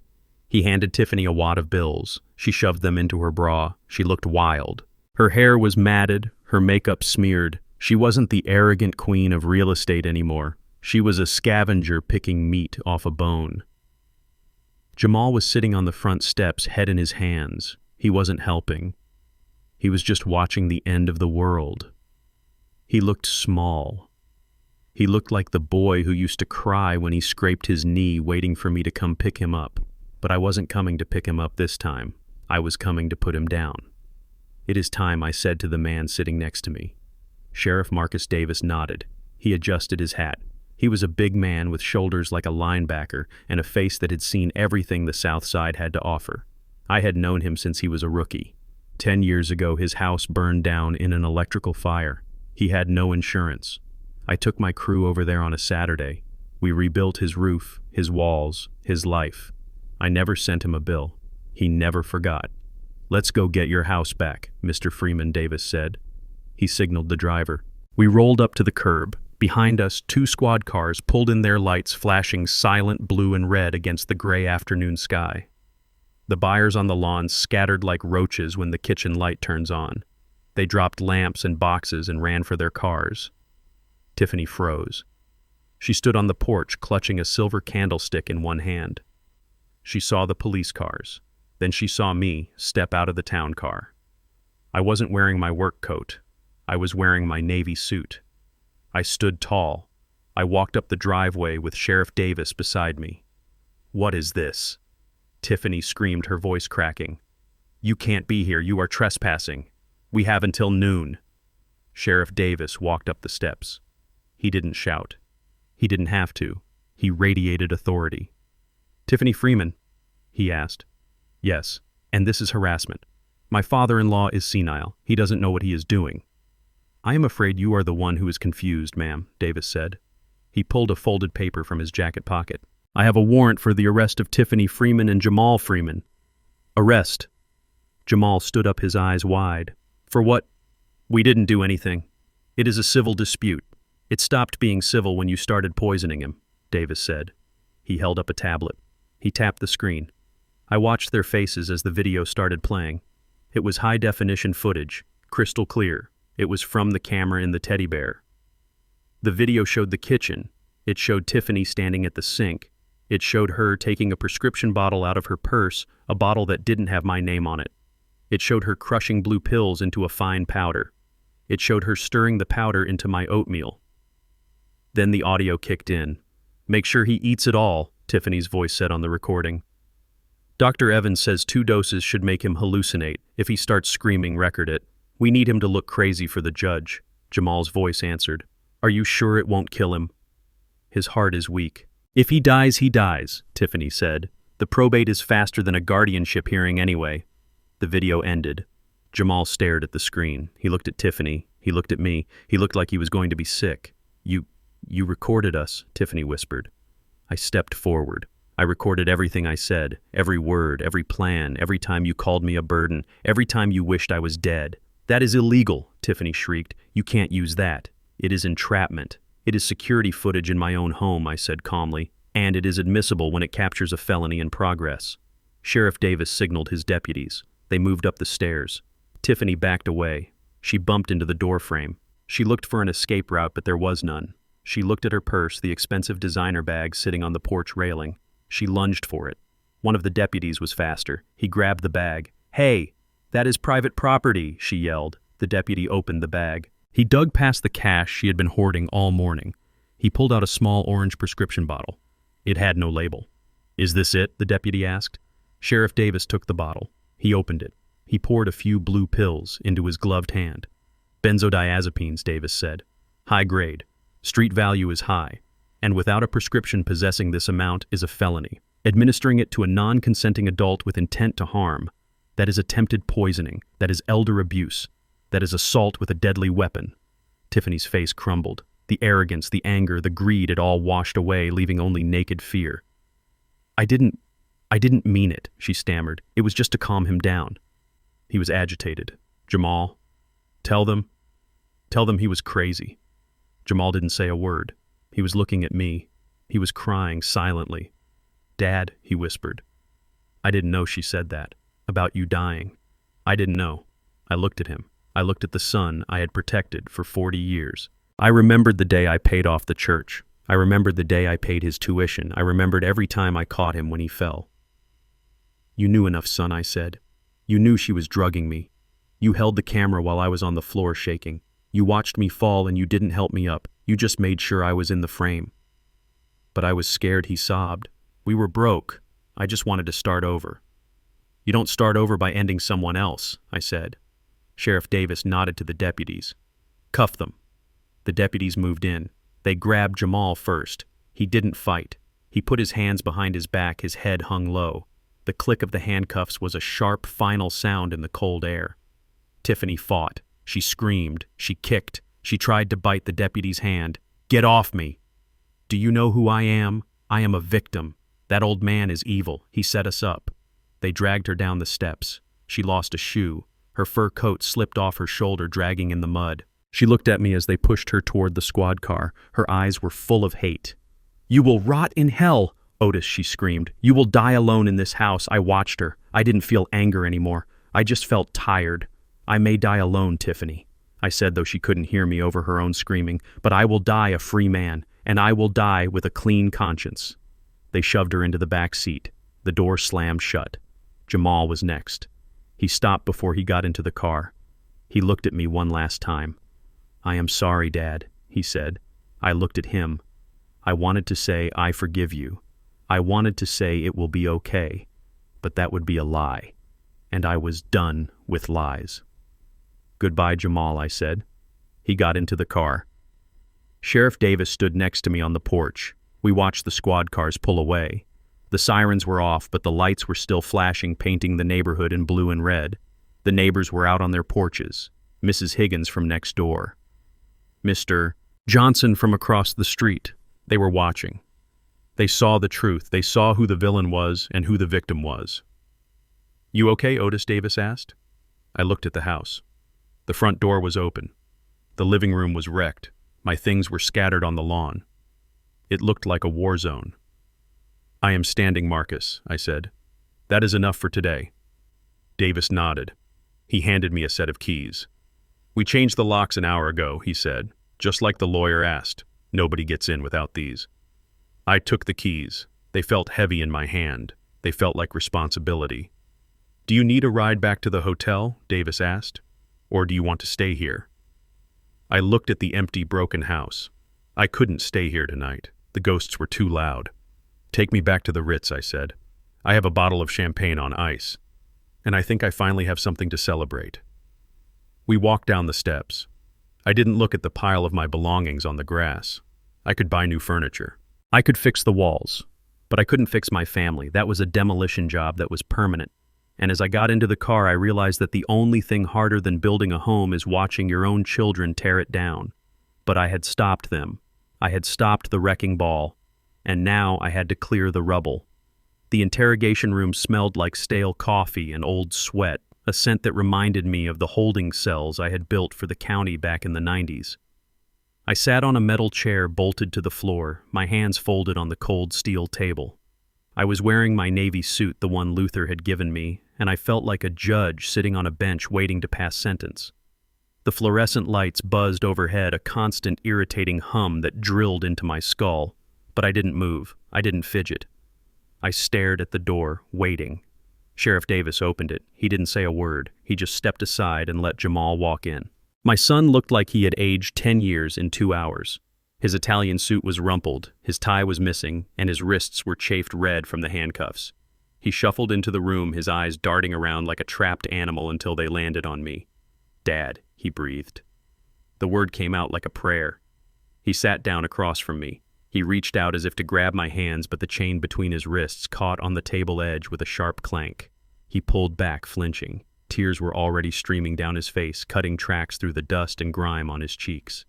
He handed Tiffany a wad of bills. She shoved them into her bra. She looked wild. Her hair was matted, her makeup smeared. She wasn't the arrogant queen of real estate anymore. She was a scavenger picking meat off a bone. Jamal was sitting on the front steps, head in his hands. He wasn't helping. He was just watching the end of the world. He looked small. He looked like the boy who used to cry when he scraped his knee waiting for me to come pick him up. But I wasn't coming to pick him up this time. I was coming to put him down. It is time, I said to the man sitting next to me. Sheriff Marcus Davis nodded. He adjusted his hat. He was a big man with shoulders like a linebacker and a face that had seen everything the South Side had to offer. I had known him since he was a rookie. 10 years ago, his house burned down in an electrical fire. He had no insurance. I took my crew over there on a Saturday. We rebuilt his roof, his walls, his life. I never sent him a bill. He never forgot. Let's go get your house back, Mr. Freeman, Davis said. He signaled the driver. We rolled up to the curb. Behind us, 2 squad cars pulled in their lights, flashing silent blue and red against the gray afternoon sky. The buyers on the lawn scattered like roaches when the kitchen light turns on. They dropped lamps and boxes and ran for their cars. Tiffany froze. She stood on the porch, clutching a silver candlestick in one hand. She saw the police cars. Then she saw me step out of the town car. I wasn't wearing my work coat. I was wearing my Navy suit. I stood tall. I walked up the driveway with Sheriff Davis beside me. What is this? Tiffany screamed, her voice cracking. You can't be here. You are trespassing. We have until noon. Sheriff Davis walked up the steps. He didn't shout. He didn't have to. He radiated authority. Tiffany Freeman? He asked. Yes, and this is harassment. My father-in-law is senile. He doesn't know what he is doing. I am afraid you are the one who is confused, ma'am, Davis said. He pulled a folded paper from his jacket pocket. I have a warrant for the arrest of Tiffany Freeman and Jamal Freeman. Arrest. Jamal stood up, his eyes wide. For what? We didn't do anything. It is a civil dispute. It stopped being civil when you started poisoning him, Davis said. He held up a tablet. He tapped the screen. I watched their faces as the video started playing. It was high-definition footage, crystal clear. It was from the camera in the teddy bear. The video showed the kitchen. It showed Tiffany standing at the sink. It showed her taking a prescription bottle out of her purse, a bottle that didn't have my name on it. It showed her crushing blue pills into a fine powder. It showed her stirring the powder into my oatmeal. Then the audio kicked in. Make sure he eats it all, Tiffany's voice said on the recording. Dr. Evans says 2 doses should make him hallucinate. If he starts screaming, record it. We need him to look crazy for the judge, Jamal's voice answered. Are you sure it won't kill him? His heart is weak. If he dies, he dies, Tiffany said. The probate is faster than a guardianship hearing anyway. The video ended. Jamal stared at the screen. He looked at Tiffany. He looked at me. He looked like he was going to be sick. You recorded us, Tiffany whispered. I stepped forward. I recorded everything I said, every word, every plan, every time you called me a burden, every time you wished I was dead. That is illegal, Tiffany shrieked. You can't use that. It is entrapment. It is security footage in my own home, I said calmly, and it is admissible when it captures a felony in progress. Sheriff Davis signaled his deputies. They moved up the stairs. Tiffany backed away. She bumped into the doorframe. She looked for an escape route, but there was none. She looked at her purse, the expensive designer bag sitting on the porch railing. She lunged for it. One of the deputies was faster. He grabbed the bag. Hey, that is private property, she yelled. The deputy opened the bag. He dug past the cash she had been hoarding all morning. He pulled out a small orange prescription bottle. It had no label. Is this it? The deputy asked. Sheriff Davis took the bottle. He opened it. He poured a few blue pills into his gloved hand. Benzodiazepines, Davis said. High grade. Street value is high. And without a prescription possessing this amount is a felony. Administering it to a non-consenting adult with intent to harm, that is attempted poisoning, that is elder abuse, that is assault with a deadly weapon. Tiffany's face crumbled. The arrogance, the anger, the greed, it all washed away, leaving only naked fear. I didn't mean it, she stammered. It was just to calm him down. He was agitated. Jamal, tell them he was crazy. Jamal didn't say a word. He was looking at me. He was crying silently. Dad, he whispered. I didn't know she said that. About you dying. I didn't know. I looked at him. I looked at the son I had protected for 40 years. I remembered the day I paid off the church. I remembered the day I paid his tuition. I remembered every time I caught him when he fell. You knew enough, son, I said. You knew she was drugging me. You held the camera while I was on the floor shaking. You watched me fall and you didn't help me up. You just made sure I was in the frame. But I was scared, he sobbed. We were broke. I just wanted to start over. You don't start over by ending someone else, I said. Sheriff Davis nodded to the deputies. Cuff them. The deputies moved in. They grabbed Jamal first. He didn't fight. He put his hands behind his back, his head hung low. The click of the handcuffs was a sharp, final sound in the cold air. Tiffany fought. She screamed. She kicked. She tried to bite the deputy's hand. Get off me! Do you know who I am? I am a victim. That old man is evil. He set us up. They dragged her down the steps. She lost a shoe. Her fur coat slipped off her shoulder, dragging in the mud. She looked at me as they pushed her toward the squad car. Her eyes were full of hate. You will rot in hell, Otis, she screamed. You will die alone in this house. I watched her. I didn't feel anger anymore. I just felt tired. I may die alone, Tiffany, I said, though she couldn't hear me over her own screaming, but I will die a free man, and I will die with a clean conscience. They shoved her into the back seat. The door slammed shut. Jamal was next. He stopped before he got into the car. He looked at me one last time. I am sorry, Dad, he said. I looked at him. I wanted to say, I forgive you. I wanted to say it will be okay, but that would be a lie, and I was done with lies. Goodbye, Jamal, I said. He got into the car. Sheriff Davis stood next to me on the porch. We watched the squad cars pull away. The sirens were off, but the lights were still flashing, painting the neighborhood in blue and red. The neighbors were out on their porches. Mrs. Higgins from next door. Mr. Johnson from across the street. They were watching. They saw the truth. They saw who the villain was and who the victim was. "You okay?" Otis Davis asked. I looked at the house. The front door was open. The living room was wrecked. My things were scattered on the lawn. It looked like a war zone. "I am standing, Marcus," I said. "That is enough for today." Davis nodded. He handed me a set of keys. "We changed the locks an hour ago," he said, "just like the lawyer asked. Nobody gets in without these." I took the keys. They felt heavy in my hand. They felt like responsibility. "Do you need a ride back to the hotel?" Davis asked. "Or do you want to stay here?" I looked at the empty, broken house. I couldn't stay here tonight. The ghosts were too loud. "Take me back to the Ritz," I said. "I have a bottle of champagne on ice. And I think I finally have something to celebrate." We walked down the steps. I didn't look at the pile of my belongings on the grass. I could buy new furniture. I could fix the walls. But I couldn't fix my family. That was a demolition job that was permanent. And as I got into the car, I realized that the only thing harder than building a home is watching your own children tear it down. But I had stopped them. I had stopped the wrecking ball. And now I had to clear the rubble. The interrogation room smelled like stale coffee and old sweat, a scent that reminded me of the holding cells I had built for the county back in the 90s. I sat on a metal chair bolted to the floor, my hands folded on the cold steel table. I was wearing my Navy suit, the one Luther had given me, and I felt like a judge sitting on a bench waiting to pass sentence. The fluorescent lights buzzed overhead, a constant irritating hum that drilled into my skull, but I didn't move. I didn't fidget. I stared at the door, waiting. Sheriff Davis opened it. He didn't say a word. He just stepped aside and let Jamal walk in. My son looked like he had aged 10 years in 2 hours. His Italian suit was rumpled, his tie was missing, and his wrists were chafed red from the handcuffs. He shuffled into the room, his eyes darting around like a trapped animal until they landed on me. "Dad," he breathed. The word came out like a prayer. He sat down across from me. He reached out as if to grab my hands, but the chain between his wrists caught on the table edge with a sharp clank. He pulled back, flinching. Tears were already streaming down his face, cutting tracks through the dust and grime on his cheeks.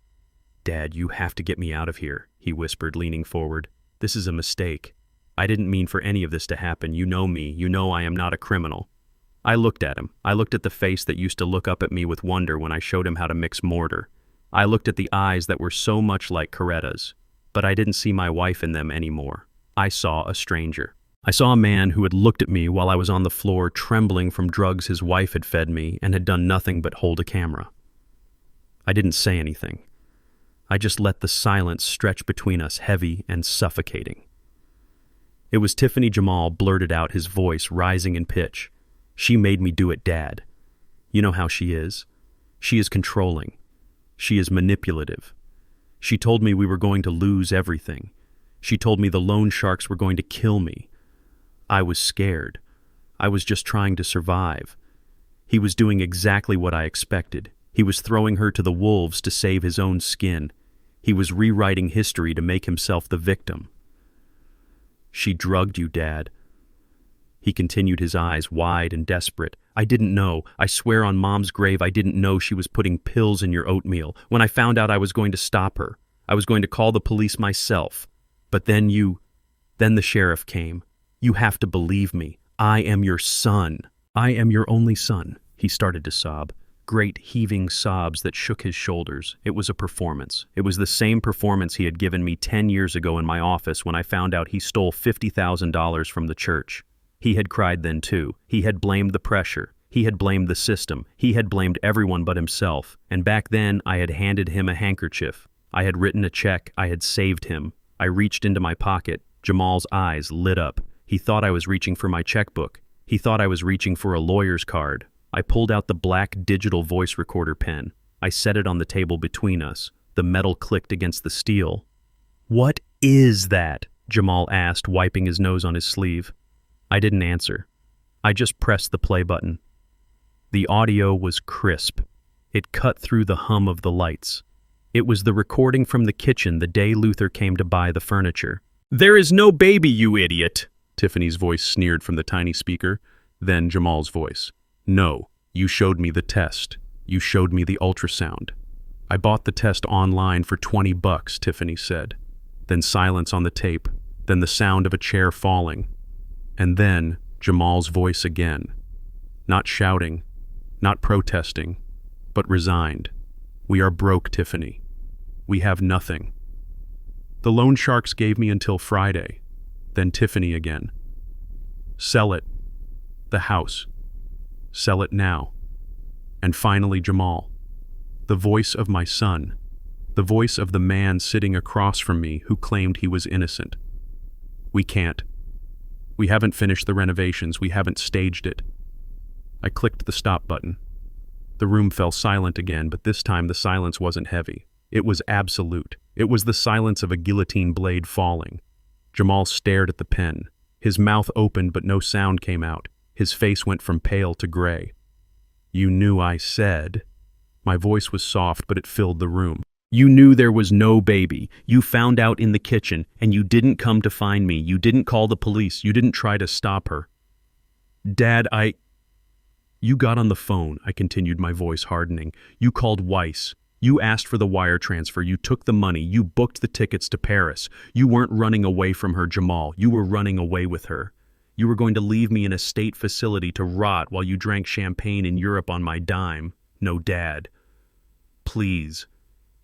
"Dad, you have to get me out of here," he whispered, leaning forward. "This is a mistake. I didn't mean for any of this to happen. You know me. You know I am not a criminal." I looked at him. I looked at the face that used to look up at me with wonder when I showed him how to mix mortar. I looked at the eyes that were so much like Coretta's. But I didn't see my wife in them anymore. I saw a stranger. I saw a man who had looked at me while I was on the floor trembling from drugs his wife had fed me and had done nothing but hold a camera. I didn't say anything. I just let the silence stretch between us, heavy and suffocating. It was Tiffany Jamal blurted out, his voice rising in pitch. "She made me do it, Dad. You know how she is. She is controlling. She is manipulative. She told me we were going to lose everything. She told me the loan sharks were going to kill me. I was scared. I was just trying to survive. He was doing exactly what I expected. He was throwing her to the wolves to save his own skin. He was rewriting history to make himself the victim. She drugged you, Dad." He continued, his eyes wide and desperate. "I didn't know. I swear on Mom's grave I didn't know she was putting pills in your oatmeal. When I found out, I was going to stop her. I was going to call the police myself. But then the sheriff came. You have to believe me. I am your son. I am your only son." He started to sob. Great heaving sobs that shook his shoulders. It was a performance. It was the same performance he had given me 10 years ago in my office when I found out he stole $50,000 from the church. He had cried then too. He had blamed the pressure. He had blamed the system. He had blamed everyone but himself. And back then, I had handed him a handkerchief. I had written a check. I had saved him. I reached into my pocket. Jamal's eyes lit up. He thought I was reaching for my checkbook. He thought I was reaching for a lawyer's card. I pulled out the black digital voice recorder pen. I set it on the table between us. The metal clicked against the steel. "What is that?" Jamal asked, wiping his nose on his sleeve. I didn't answer. I just pressed the play button. The audio was crisp. It cut through the hum of the lights. It was the recording from the kitchen the day Luther came to buy the furniture. "There is no baby, you idiot!" Tiffany's voice sneered from the tiny speaker. Then Jamal's voice. "No, you showed me the test. You showed me the ultrasound." "I bought the test online for $20, Tiffany said. Then silence on the tape. Then the sound of a chair falling. And then Jamal's voice again. Not shouting, not protesting, but resigned. We are broke, Tiffany. We have nothing. The loan sharks gave me until Friday, then Tiffany again. Sell it. The house. Sell it now. And finally Jamal. The voice of my son. The voice of the man sitting across from me who claimed he was innocent. We can't. We haven't finished the renovations. We haven't staged it. I clicked the stop button. The room fell silent again, but this time the silence wasn't heavy. It was absolute. It was the silence of a guillotine blade falling. Jamal stared at the pen. His mouth opened, but no sound came out. His face went from pale to gray. You knew I said. My voice was soft, but it filled the room. You knew there was no baby. You found out in the kitchen, and you didn't come to find me. You didn't call the police. You didn't try to stop her. Dad, You got on the phone, I continued, my voice hardening. You called Weiss. You asked for the wire transfer. You took the money. You booked the tickets to Paris. You weren't running away from her, Jamal. You were running away with her. You were going to leave me in a state facility to rot while you drank champagne in Europe on my dime. No, Dad. Please,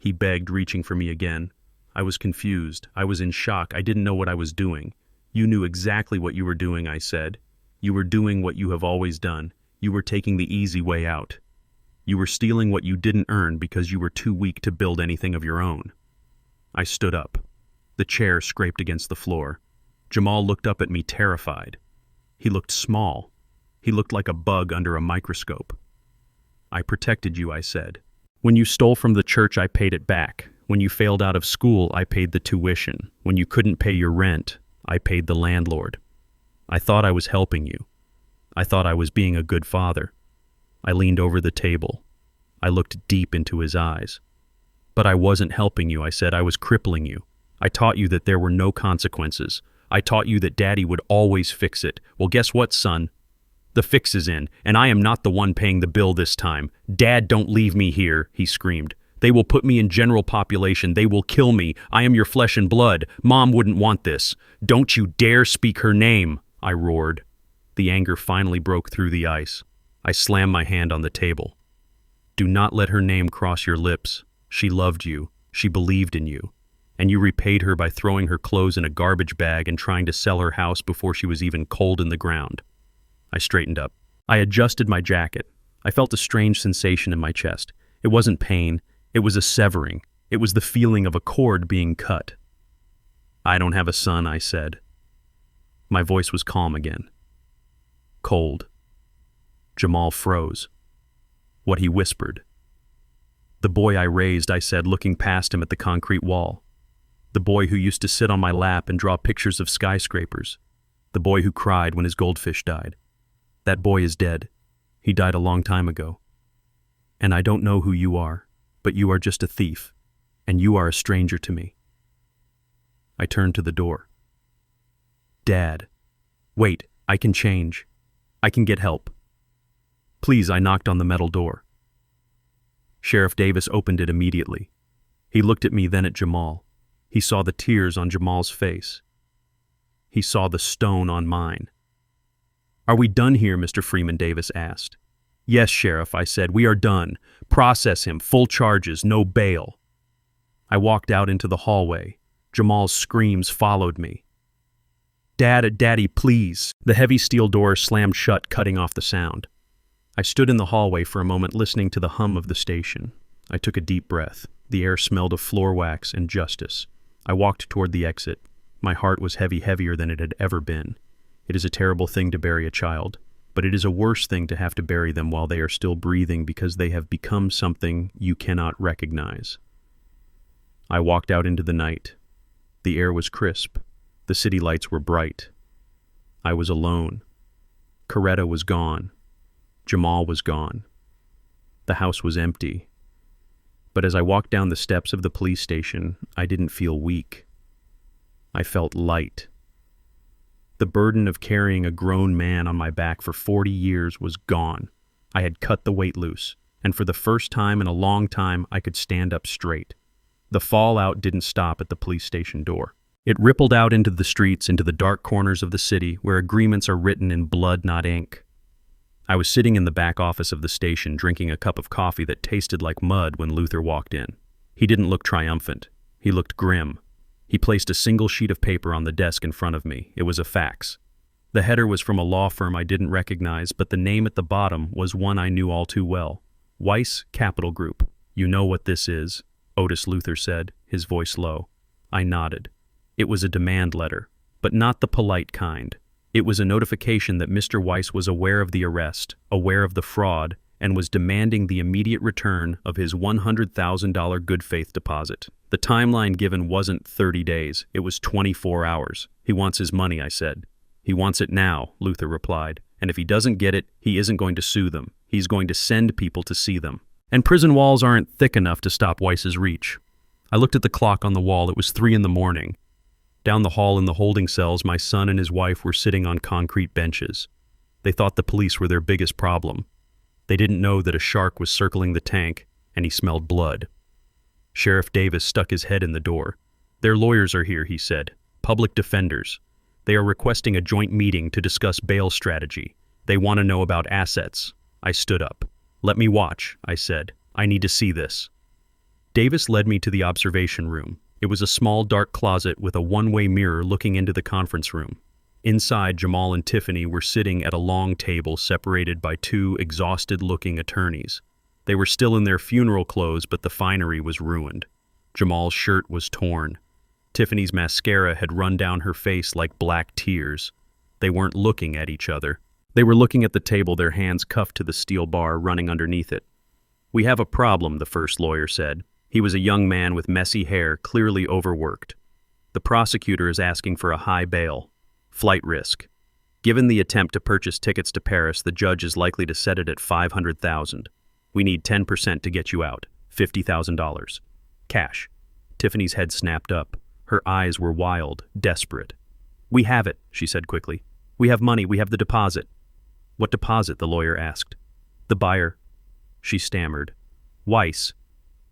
he begged, reaching for me again. I was confused. I was in shock. I didn't know what I was doing. You knew exactly what you were doing, I said. You were doing what you have always done. You were taking the easy way out. You were stealing what you didn't earn because you were too weak to build anything of your own. I stood up. The chair scraped against the floor. Jamal looked up at me, terrified. He looked small. He looked like a bug under a microscope. I protected you, I said. When you stole from the church, I paid it back. When you failed out of school, I paid the tuition. When you couldn't pay your rent, I paid the landlord. I thought I was helping you. I thought I was being a good father. I leaned over the table. I looked deep into his eyes. But I wasn't helping you, I said. I was crippling you. I taught you that there were no consequences. I taught you that Daddy would always fix it. Well, guess what, son? The fix is in, and I am not the one paying the bill this time. Dad, don't leave me here, he screamed. They will put me in general population. They will kill me. I am your flesh and blood. Mom wouldn't want this. Don't you dare speak her name, I roared. The anger finally broke through the ice. I slammed my hand on the table. Do not let her name cross your lips. She loved you. She believed in you. And you repaid her by throwing her clothes in a garbage bag and trying to sell her house before she was even cold in the ground. I straightened up. I adjusted my jacket. I felt a strange sensation in my chest. It wasn't pain. It was a severing. It was the feeling of a cord being cut. I don't have a son, I said. My voice was calm again. Cold. Jamal froze. What he whispered. The boy I raised, I said, looking past him at the concrete wall. The boy who used to sit on my lap and draw pictures of skyscrapers. The boy who cried when his goldfish died. That boy is dead. He died a long time ago. And I don't know who you are, but you are just a thief, and you are a stranger to me. I turned to the door. Dad. Wait, I can change. I can get help. Please, I knocked on the metal door. Sheriff Davis opened it immediately. He looked at me, then at Jamal. He saw the tears on Jamal's face. He saw the stone on mine. Are we done here, Mr. Freeman? Davis asked. Yes, Sheriff, I said. We are done. Process him. Full charges. No bail. I walked out into the hallway. Jamal's screams followed me. Daddy, please. The heavy steel door slammed shut, cutting off the sound. I stood in the hallway for a moment, listening to the hum of the station. I took a deep breath. The air smelled of floor wax and justice. I walked toward the exit. My heart was heavier than it had ever been. It is a terrible thing to bury a child, but it is a worse thing to have to bury them while they are still breathing because they have become something you cannot recognize. I walked out into the night. The air was crisp. The city lights were bright. I was alone. Coretta was gone. Jamal was gone. The house was empty. But as I walked down the steps of the police station, I didn't feel weak. I felt light. The burden of carrying a grown man on my back for 40 years was gone. I had cut the weight loose, and for the first time in a long time, I could stand up straight. The fallout didn't stop at the police station door. It rippled out into the streets, into the dark corners of the city where agreements are written in blood, not ink. I was sitting in the back office of the station drinking a cup of coffee that tasted like mud when Luther walked in. He didn't look triumphant. He looked grim. He placed a single sheet of paper on the desk in front of me. It was a fax. The header was from a law firm I didn't recognize, but the name at the bottom was one I knew all too well. Weiss Capital Group. "You know what this is," Otis Luther said, his voice low. I nodded. It was a demand letter, but not the polite kind. It was a notification that Mr. Weiss was aware of the arrest, aware of the fraud, and was demanding the immediate return of his $100,000 good faith deposit. The timeline given wasn't 30 days, it was 24 hours. "He wants his money," I said. "He wants it now," Luther replied, "and if he doesn't get it, he isn't going to sue them. He's going to send people to see them. And prison walls aren't thick enough to stop Weiss's reach." I looked at the clock on the wall. It was 3 in the morning. Down the hall in the holding cells, my son and his wife were sitting on concrete benches. They thought the police were their biggest problem. They didn't know that a shark was circling the tank, and he smelled blood. Sheriff Davis stuck his head in the door. "Their lawyers are here," he said. "Public defenders. They are requesting a joint meeting to discuss bail strategy. They want to know about assets." I stood up. "Let me watch," I said. "I need to see this." Davis led me to the observation room. It was a small, dark closet with a one-way mirror looking into the conference room. Inside, Jamal and Tiffany were sitting at a long table separated by 2 exhausted-looking attorneys. They were still in their funeral clothes, but the finery was ruined. Jamal's shirt was torn. Tiffany's mascara had run down her face like black tears. They weren't looking at each other. They were looking at the table, their hands cuffed to the steel bar running underneath it. "We have a problem," the first lawyer said. He was a young man with messy hair, clearly overworked. "The prosecutor is asking for a high bail. Flight risk. Given the attempt to purchase tickets to Paris, the judge is likely to set it at $500,000. We need 10% to get you out, $50,000. Cash." Tiffany's head snapped up. Her eyes were wild, desperate. "We have it," she said quickly. "We have money, we have the deposit." "What deposit?" the lawyer asked. "The buyer," she stammered. "Weiss.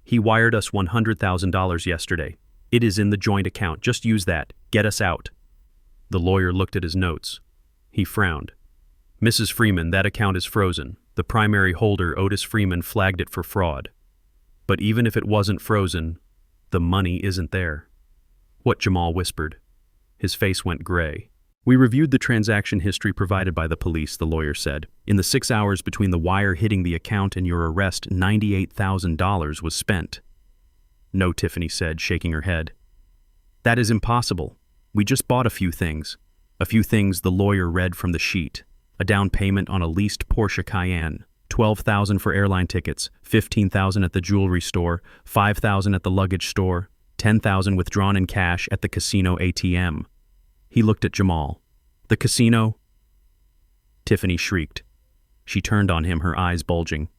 He wired us $100,000 yesterday. It is in the joint account. Just use that. Get us out." The lawyer looked at his notes. He frowned. "Mrs. Freeman, that account is frozen. The primary holder, Otis Freeman, flagged it for fraud. But even if it wasn't frozen, the money isn't there." "What?" Jamal whispered. His face went gray. "We reviewed the transaction history provided by the police," the lawyer said. "In the 6 hours between the wire hitting the account and your arrest, $98,000 was spent." "No," Tiffany said, shaking her head. "That is impossible. We just bought a few things." A few things, the lawyer read from the sheet. A down payment on a leased Porsche Cayenne, $12,000 for airline tickets, $15,000 at the jewelry store, $5,000 at the luggage store, $10,000 withdrawn in cash at the casino ATM. He looked at Jamal. "The casino?" Tiffany shrieked. She turned on him, her eyes bulging.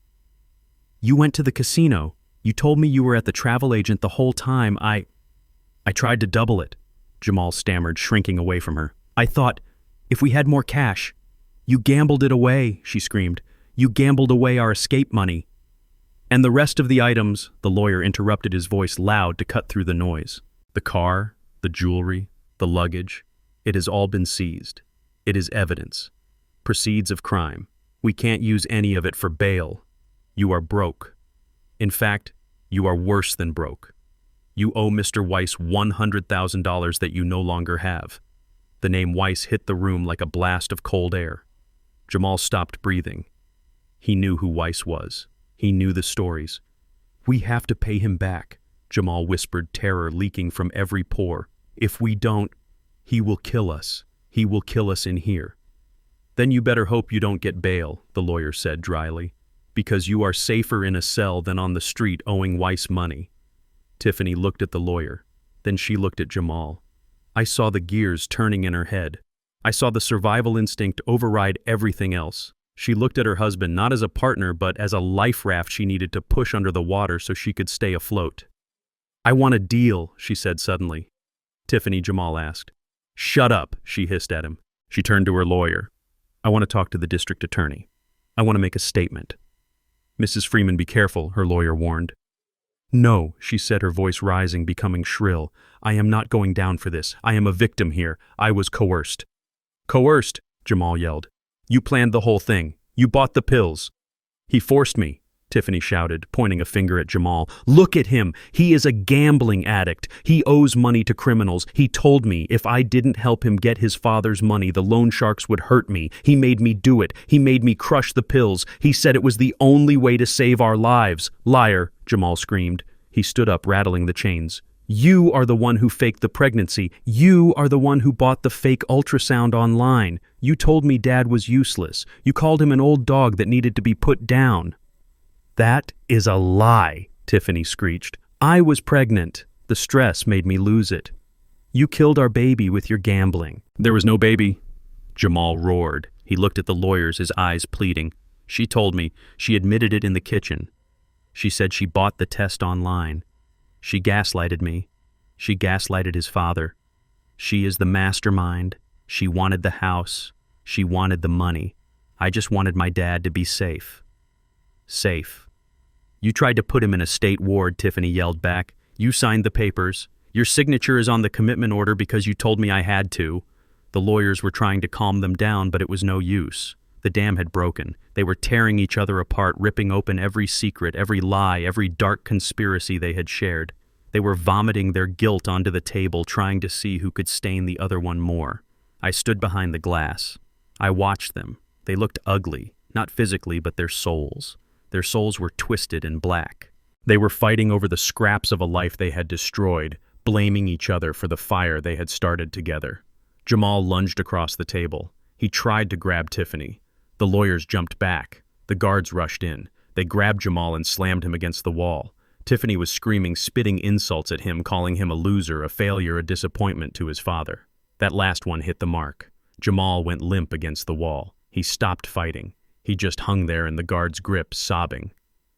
"You went to the casino. You told me you were at the travel agent the whole time. I tried to double it," Jamal stammered, shrinking away from her. "I thought, if we had more cash." "You gambled it away," she screamed. "You gambled away our escape money." "And the rest of the items," the lawyer interrupted, his voice loud to cut through the noise. "The car, the jewelry, the luggage. It has all been seized. It is evidence. Proceeds of crime. We can't use any of it for bail. You are broke. In fact, you are worse than broke. You owe Mr. Weiss $100,000 that you no longer have." The name Weiss hit the room like a blast of cold air. Jamal stopped breathing. He knew who Weiss was. He knew the stories. "We have to pay him back," Jamal whispered, terror leaking from every pore. "If we don't, he will kill us. He will kill us in here." "Then you better hope you don't get bail," the lawyer said dryly, "because you are safer in a cell than on the street owing Weiss money." Tiffany looked at the lawyer. Then she looked at Jamal. I saw the gears turning in her head. I saw the survival instinct override everything else. She looked at her husband not as a partner but as a life raft she needed to push under the water so she could stay afloat. "I want a deal," she said suddenly. "Tiffany," Jamal asked. "Shut up," she hissed at him. She turned to her lawyer. "I want to talk to the district attorney. I want to make a statement." "Mrs. Freeman, be careful," her lawyer warned. "No," she said, her voice rising, becoming shrill. "I am not going down for this. I am a victim here. I was coerced." "Coerced?" Jamal yelled. "You planned the whole thing. You bought the pills. He forced me, Tiffany shouted, pointing a finger at Jamal. Look at him. He is a gambling addict. He owes money to criminals. He told me if I didn't help him get his father's money, the loan sharks would hurt me. He made me do it. He made me crush the pills. He said it was the only way to save our lives. Liar, Jamal screamed. He stood up, rattling the chains. You are the one who faked the pregnancy. You are the one who bought the fake ultrasound online. You told me Dad was useless. You called him an old dog that needed to be put down. That is a lie, Tiffany screeched. I was pregnant. The stress made me lose it. You killed our baby with your gambling. There was no baby, Jamal roared. He looked at the lawyers, his eyes pleading. She told me. She admitted it in the kitchen. She said she bought the test online. She gaslighted me. She gaslighted his father. She is the mastermind. She wanted the house. She wanted the money. I just wanted my dad to be safe. Safe. You tried to put him in a state ward, Tiffany yelled back. You signed the papers. Your signature is on the commitment order because you told me I had to. The lawyers were trying to calm them down, but it was no use. The dam had broken. They were tearing each other apart, ripping open every secret, every lie, every dark conspiracy they had shared. They were vomiting their guilt onto the table, trying to see who could stain the other one more. I stood behind the glass. I watched them. They looked ugly, not physically, but their souls. Their souls were twisted and black. They were fighting over the scraps of a life they had destroyed, blaming each other for the fire they had started together. Jamal lunged across the table. He tried to grab Tiffany. The lawyers jumped back. The guards rushed in. They grabbed Jamal and slammed him against the wall. Tiffany was screaming, spitting insults at him, calling him a loser, a failure, a disappointment to his father. That last one hit the mark. Jamal went limp against the wall. He stopped fighting. He just hung there in the guard's grip, sobbing.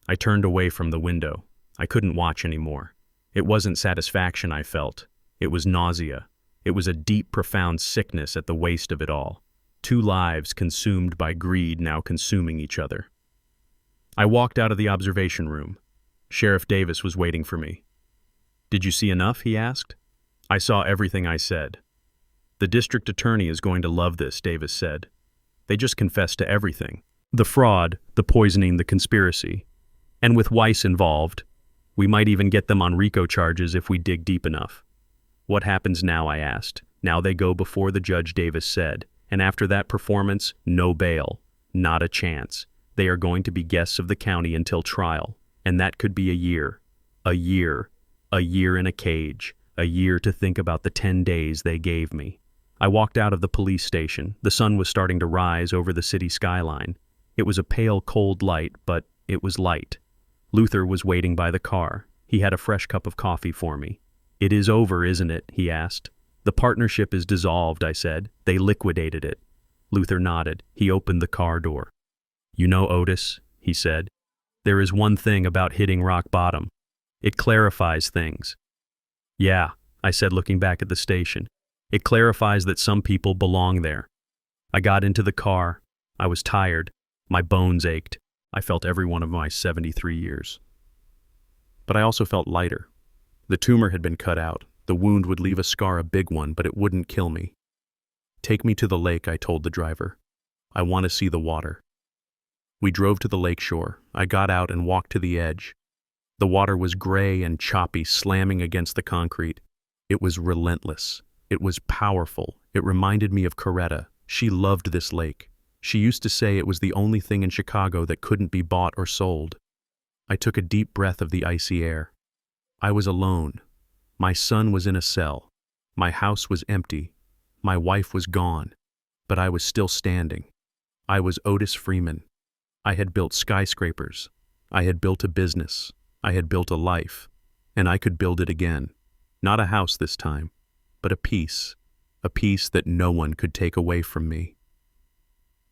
I turned away from the window. I couldn't watch anymore. It wasn't satisfaction I felt. It was nausea. It was a deep, profound sickness at the waste of it all. 2 lives consumed by greed, now consuming each other. I walked out of the observation room. Sheriff Davis was waiting for me. Did you see enough? He asked. I saw everything I said. The district attorney is going to love this, Davis said. They just confessed to everything. The fraud, the poisoning, the conspiracy. And with Weiss involved, we might even get them on RICO charges if we dig deep enough. What happens now, I asked. Now they go before the judge, Davis said. And after that performance, no bail. Not a chance. They are going to be guests of the county until trial. And that could be a year. A year. A year in a cage. A year to think about the 10 days they gave me. I walked out of the police station. The sun was starting to rise over the city skyline. It was a pale, cold light, but it was light. Luther was waiting by the car. He had a fresh cup of coffee for me. It is over, isn't it? He asked. The partnership is dissolved, I said. They liquidated it. Luther nodded. He opened the car door. You know, Otis, he said, there is one thing about hitting rock bottom. It clarifies things. Yeah, I said, looking back at the station. It clarifies that some people belong there. I got into the car. I was tired. My bones ached. I felt every one of my 73 years. But I also felt lighter. The tumor had been cut out. The wound would leave a scar, a big one, but it wouldn't kill me. Take me to the lake, I told the driver. I want to see the water. We drove to the lake shore. I got out and walked to the edge. The water was gray and choppy, slamming against the concrete. It was relentless. It was powerful. It reminded me of Coretta. She loved this lake. She used to say it was the only thing in Chicago that couldn't be bought or sold. I took a deep breath of the icy air. I was alone. My son was in a cell. My house was empty. My wife was gone. But I was still standing. I was Otis Freeman. I had built skyscrapers. I had built a business. I had built a life. And I could build it again. Not a house this time, but a peace that no one could take away from me.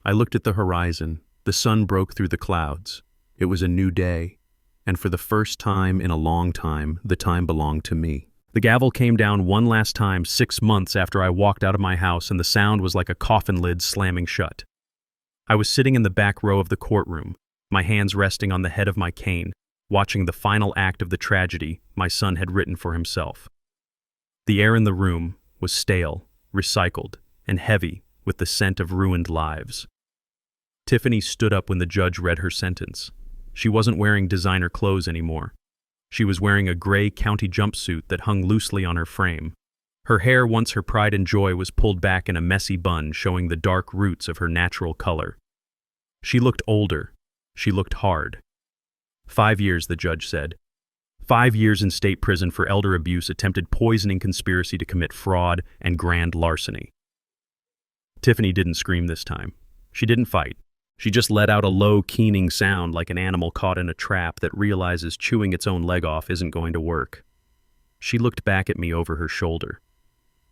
I looked at the horizon. The sun broke through the clouds. It was a new day, and for the first time in a long time, the time belonged to me. The gavel came down one last time 6 months after I walked out of my house, and the sound was like a coffin lid slamming shut. I was sitting in the back row of the courtroom, my hands resting on the head of my cane, watching the final act of the tragedy my son had written for himself. The air in the room was stale, recycled, and heavy with the scent of ruined lives. Tiffany stood up when the judge read her sentence. She wasn't wearing designer clothes anymore. She was wearing a gray county jumpsuit that hung loosely on her frame. Her hair, once her pride and joy, was pulled back in a messy bun, showing the dark roots of her natural color. She looked older. She looked hard. 5 years, the judge said. 5 years in state prison for elder abuse, attempted poisoning, conspiracy to commit fraud, and grand larceny. Tiffany didn't scream this time. She didn't fight. She just let out a low, keening sound like an animal caught in a trap that realizes chewing its own leg off isn't going to work. She looked back at me over her shoulder.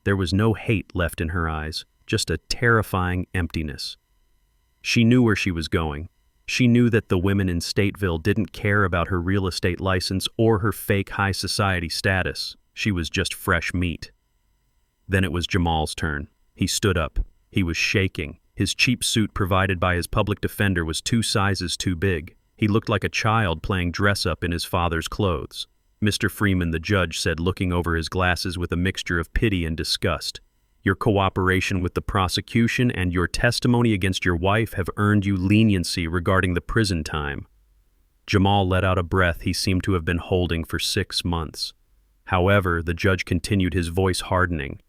There was no hate left in her eyes, just a terrifying emptiness. She knew where she was going. She knew that the women in Stateville didn't care about her real estate license or her fake high society status. She was just fresh meat. Then it was Jamal's turn. He stood up. He was shaking. His cheap suit provided by his public defender was 2 sizes too big. He looked like a child playing dress-up in his father's clothes. Mr. Freeman, the judge said, looking over his glasses with a mixture of pity and disgust. Your cooperation with the prosecution and your testimony against your wife have earned you leniency regarding the prison time. Jamal let out a breath he seemed to have been holding for 6 months. However, the judge continued, his voice hardening.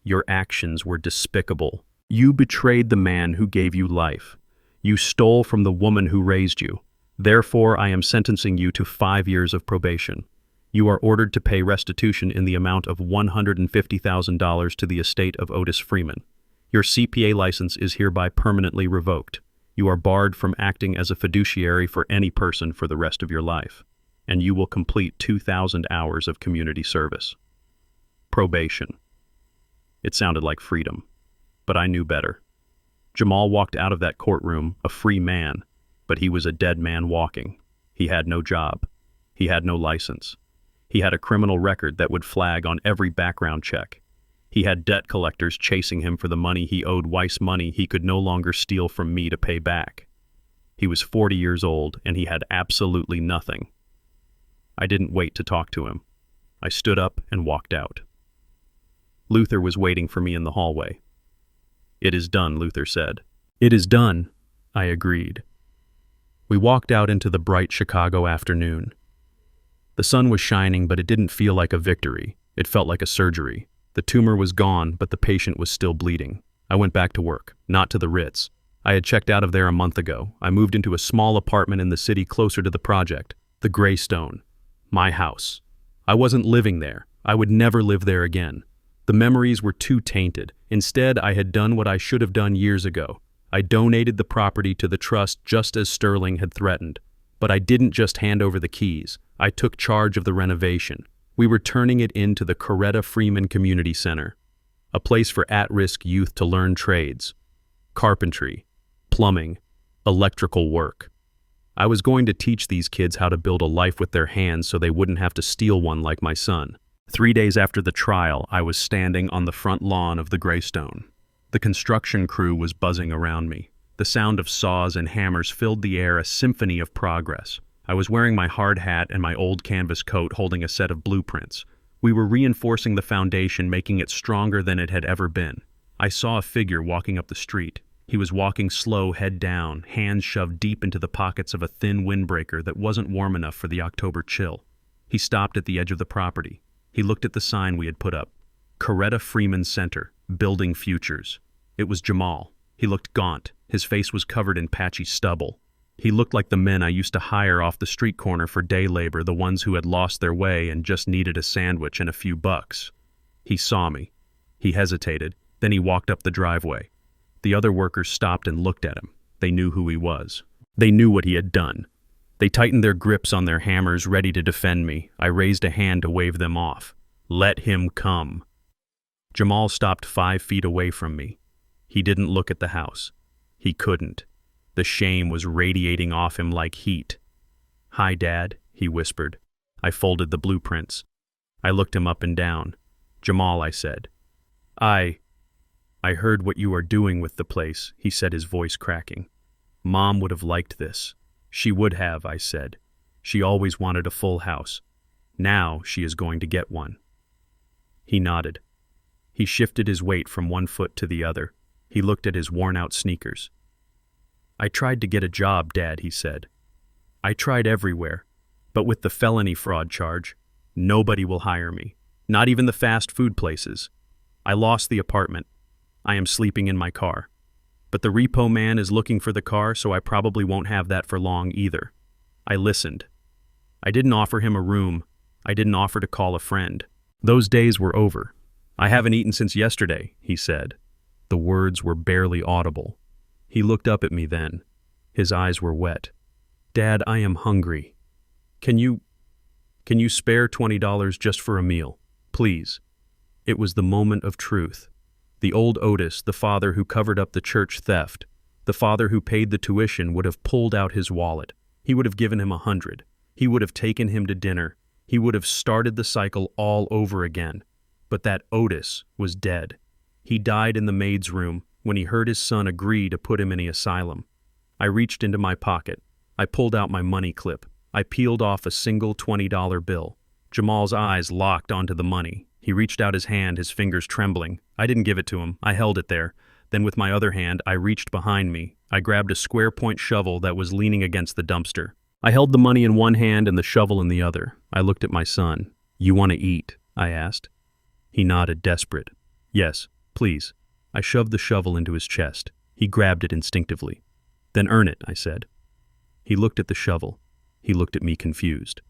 Your actions were despicable. You betrayed the man who gave you life. You stole from the woman who raised you. Therefore, I am sentencing you to 5 years of probation. You are ordered to pay restitution in the amount of $150,000 to the estate of Otis Freeman. Your CPA license is hereby permanently revoked. You are barred from acting as a fiduciary for any person for the rest of your life, and you will complete 2,000 hours of community service. Probation. It sounded like freedom, but I knew better. Jamal walked out of that courtroom a free man, but he was a dead man walking. He had no job. He had no license. He had a criminal record that would flag on every background check. He had debt collectors chasing him for the money he owed Weiss, money he could no longer steal from me to pay back. He was 40 years old, and he had absolutely nothing. I didn't wait to talk to him. I stood up and walked out. Luther was waiting for me in the hallway. It is done, Luther said. It is done, I agreed. We walked out into the bright Chicago afternoon. The sun was shining, but it didn't feel like a victory. It felt like a surgery. The tumor was gone, but the patient was still bleeding. I went back to work, not to the Ritz. I had checked out of there a month ago. I moved into a small apartment in the city closer to the project, the Greystone. My house. I wasn't living there. I would never live there again. The memories were too tainted. Instead, I had done what I should have done years ago. I donated the property to the trust just as Sterling had threatened. But I didn't just hand over the keys. I took charge of the renovation. We were turning it into the Coretta Freeman Community Center, a place for at-risk youth to learn trades, carpentry, plumbing, electrical work. I was going to teach these kids how to build a life with their hands so they wouldn't have to steal one like my son. 3 days after the trial, I was standing on the front lawn of the Greystone. The construction crew was buzzing around me. The sound of saws and hammers filled the air, a symphony of progress. I was wearing my hard hat and my old canvas coat, holding a set of blueprints. We were reinforcing the foundation, making it stronger than it had ever been. I saw a figure walking up the street. He was walking slow, head down, hands shoved deep into the pockets of a thin windbreaker that wasn't warm enough for the October chill. He stopped at the edge of the property. He looked at the sign we had put up. Coretta Freeman Center, Building Futures. It was Jamal. He looked gaunt. His face was covered in patchy stubble. He looked like the men I used to hire off the street corner for day labor, the ones who had lost their way and just needed a sandwich and a few bucks. He saw me. He hesitated. Then he walked up the driveway. The other workers stopped and looked at him. They knew who he was. They knew what he had done. They tightened their grips on their hammers, ready to defend me. I raised a hand to wave them off. Let him come. Jamal stopped 5 feet away from me. He didn't look at the house. He couldn't. The shame was radiating off him like heat. Hi, Dad, he whispered. I folded the blueprints. I looked him up and down. Jamal, I said. I heard what you are doing with the place, he said, his voice cracking. Mom would have liked this. She would have, I said. She always wanted a full house. Now she is going to get one. He nodded. He shifted his weight from one foot to the other. He looked at his worn-out sneakers. "I tried to get a job, Dad," he said. "I tried everywhere, but with the felony fraud charge, nobody will hire me, not even the fast food places. I lost the apartment. I am sleeping in my car. But the repo man is looking for the car, so I probably won't have that for long either." I listened. I didn't offer him a room. I didn't offer to call a friend. Those days were over. "I haven't eaten since yesterday," he said. The words were barely audible. He looked up at me then. His eyes were wet. "Dad, I am hungry. Can you spare $20 just for a meal? Please." It was the moment of truth. The old Otis, the father who covered up the church theft, the father who paid the tuition, would have pulled out his wallet. He would have given him 100. He would have taken him to dinner. He would have started the cycle all over again. But that Otis was dead. He died in the maid's room when he heard his son agree to put him in the asylum. I reached into my pocket. I pulled out my money clip. I peeled off a single $20 bill. Jamal's eyes locked onto the money. He reached out his hand, his fingers trembling. I didn't give it to him. I held it there. Then with my other hand, I reached behind me. I grabbed a square-point shovel that was leaning against the dumpster. I held the money in one hand and the shovel in the other. I looked at my son. "You want to eat?" I asked. He nodded, desperate. "Yes, please." I shoved the shovel into his chest. He grabbed it instinctively. "Then earn it," I said. He looked at the shovel. He looked at me confused.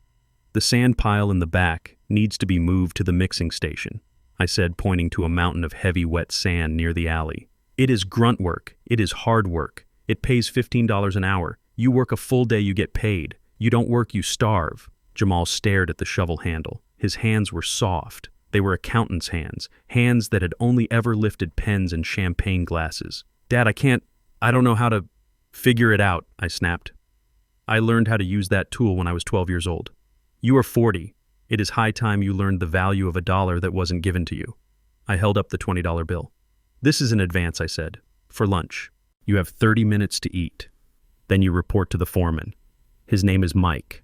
"The sand pile in the back needs to be moved to the mixing station," I said, pointing to a mountain of heavy, wet sand near the alley. "It is grunt work. It is hard work. It pays $15 an hour. You work a full day, you get paid. You don't work, you starve." Jamal stared at the shovel handle. His hands were soft. They were accountant's hands, hands that had only ever lifted pens and champagne glasses. "Dad, I don't know how to figure it out," I snapped. "I learned how to use that tool when I was 12 years old. You are 40. It is high time you learned the value of a dollar that wasn't given to you." I held up the $20 bill. "This is an advance," I said, "for lunch. You have 30 minutes to eat. Then you report to the foreman. His name is Mike.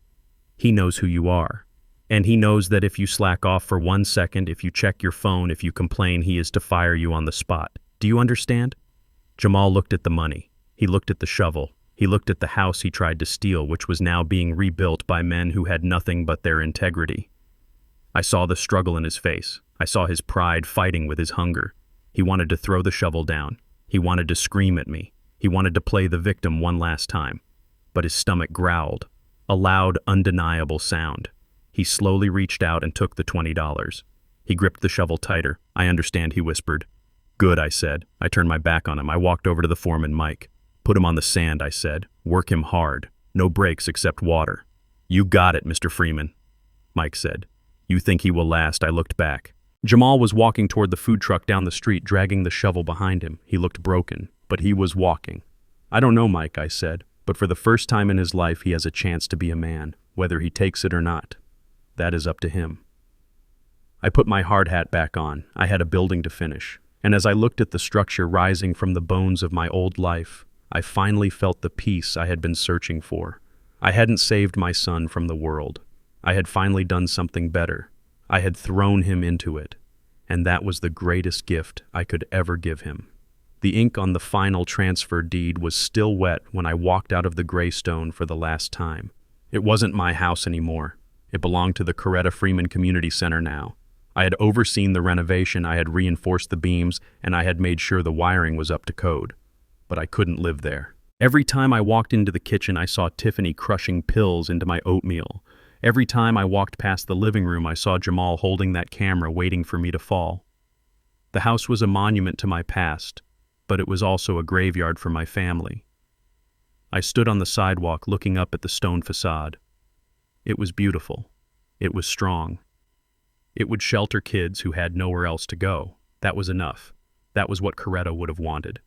He knows who you are. And he knows that if you slack off for 1 second, if you check your phone, if you complain, he is to fire you on the spot. Do you understand?" Jamal looked at the money. He looked at the shovel. He looked at the house he tried to steal, which was now being rebuilt by men who had nothing but their integrity. I saw the struggle in his face. I saw his pride fighting with his hunger. He wanted to throw the shovel down. He wanted to scream at me. He wanted to play the victim one last time. But his stomach growled, a loud, undeniable sound. He slowly reached out and took the $20. He gripped the shovel tighter. "I understand," he whispered. "Good," I said. I turned my back on him. I walked over to the foreman, Mike. "Put him on the sand," I said. "Work him hard. No breaks except water." "You got it, Mr. Freeman," Mike said. "You think he will last?" I looked back. Jamal was walking toward the food truck down the street, dragging the shovel behind him. He looked broken, but he was walking. "I don't know, Mike," I said, "but for the first time in his life he has a chance to be a man, whether he takes it or not. That is up to him." I put my hard hat back on. I had a building to finish. And as I looked at the structure rising from the bones of my old life, I finally felt the peace I had been searching for. I hadn't saved my son from the world. I had finally done something better. I had thrown him into it. And that was the greatest gift I could ever give him. The ink on the final transfer deed was still wet when I walked out of the Greystone for the last time. It wasn't my house anymore. It belonged to the Coretta Freeman Community Center now. I had overseen the renovation, I had reinforced the beams, and I had made sure the wiring was up to code. But I couldn't live there. Every time I walked into the kitchen, I saw Tiffany crushing pills into my oatmeal. Every time I walked past the living room, I saw Jamal holding that camera waiting for me to fall. The house was a monument to my past, but it was also a graveyard for my family. I stood on the sidewalk looking up at the stone facade. It was beautiful. It was strong. It would shelter kids who had nowhere else to go. That was enough. That was what Coretta would have wanted.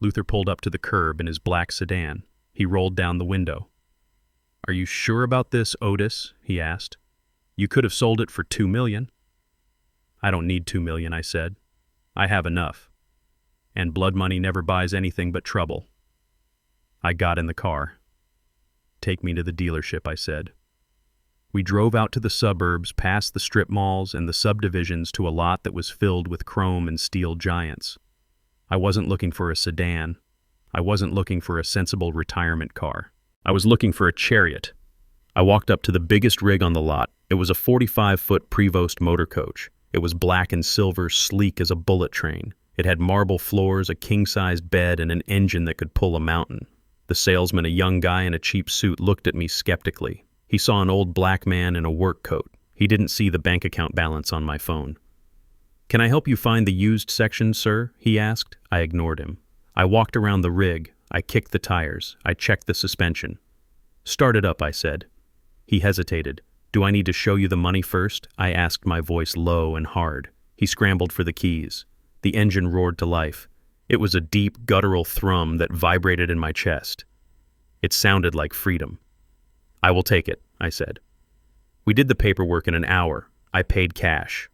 Luther pulled up to the curb in his black sedan. He rolled down the window. "Are you sure about this, Otis?" he asked. "You could have sold it for $2 million. "I don't need $2 million, I said. "I have enough. And blood money never buys anything but trouble." I got in the car. "Take me to the dealership," I said. We drove out to the suburbs, past the strip malls and the subdivisions to a lot that was filled with chrome and steel giants. I wasn't looking for a sedan. I wasn't looking for a sensible retirement car. I was looking for a chariot. I walked up to the biggest rig on the lot. It was a 45-foot Prevost motor coach. It was black and silver, sleek as a bullet train. It had marble floors, a king-sized bed, and an engine that could pull a mountain. The salesman, a young guy in a cheap suit, looked at me skeptically. He saw an old black man in a work coat. He didn't see the bank account balance on my phone. "Can I help you find the used section, sir?" he asked. I ignored him. I walked around the rig. I kicked the tires. I checked the suspension. "Start it up," I said. He hesitated. "Do I need to show you the money first?" I asked, my voice low and hard. He scrambled for the keys. The engine roared to life. It was a deep, guttural thrum that vibrated in my chest. It sounded like freedom. "I will take it," I said. We did the paperwork in an hour. I paid cash.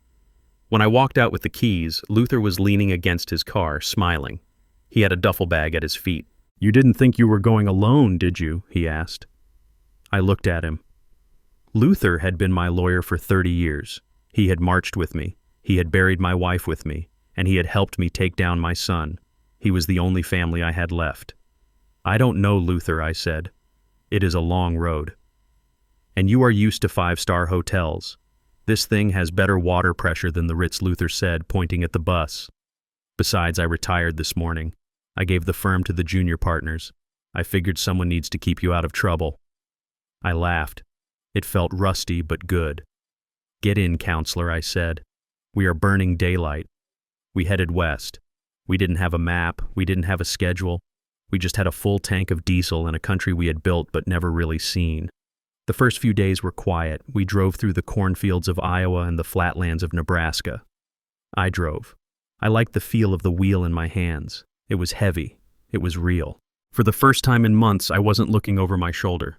When I walked out with the keys, Luther was leaning against his car, smiling. He had a duffel bag at his feet. "You didn't think you were going alone, did you?" he asked. I looked at him. Luther had been my lawyer for 30 years. He had marched with me. He had buried my wife with me. And he had helped me take down my son. He was the only family I had left. "I don't know, Luther," I said. "It is a long road. And you are used to 5-star hotels. This thing has better water pressure than the Ritz," Luther said, pointing at the bus. "Besides, I retired this morning. I gave the firm to the junior partners. I figured someone needs to keep you out of trouble." I laughed. It felt rusty but good. "Get in, counselor," I said. "We are burning daylight." We headed west. We didn't have a map. We didn't have a schedule. We just had a full tank of diesel in a country we had built but never really seen. The first few days were quiet. We drove through the cornfields of Iowa and the flatlands of Nebraska. I drove. I liked the feel of the wheel in my hands. It was heavy. It was real. For the first time in months, I wasn't looking over my shoulder.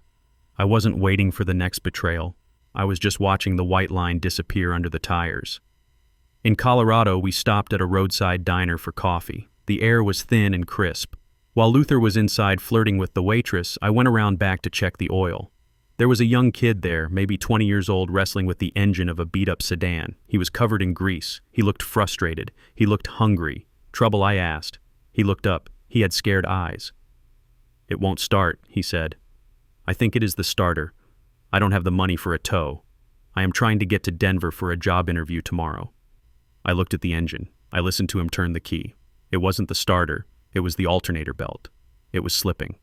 I wasn't waiting for the next betrayal. I was just watching the white line disappear under the tires. In Colorado, we stopped at a roadside diner for coffee. The air was thin and crisp. While Luther was inside flirting with the waitress, I went around back to check the oil. There was a young kid there, maybe 20 years old, wrestling with the engine of a beat-up sedan. He was covered in grease. He looked frustrated. He looked hungry. "Trouble?" I asked. He looked up. He had scared eyes. "It won't start," he said. "I think it is the starter. I don't have the money for a tow. I am trying to get to Denver for a job interview tomorrow." I looked at the engine. I listened to him turn the key. It wasn't the starter. It was the alternator belt. It was slipping.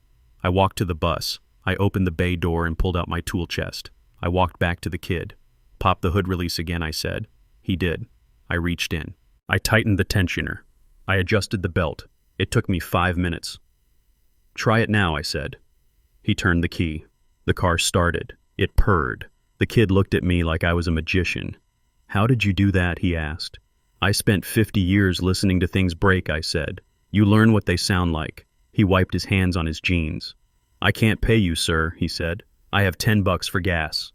I walked to the bus. I opened the bay door and pulled out my tool chest. I walked back to the kid. "Pop the hood release again," I said. He did. I reached in. I tightened the tensioner. I adjusted the belt. It took me 5 minutes. "Try it now," I said. He turned the key. The car started. It purred. The kid looked at me like I was a magician. "How did you do that?" he asked. "I spent 50 years listening to things break," I said. "You learn what they sound like." He wiped his hands on his jeans. "I can't pay you, sir," he said. "I have $10 for gas."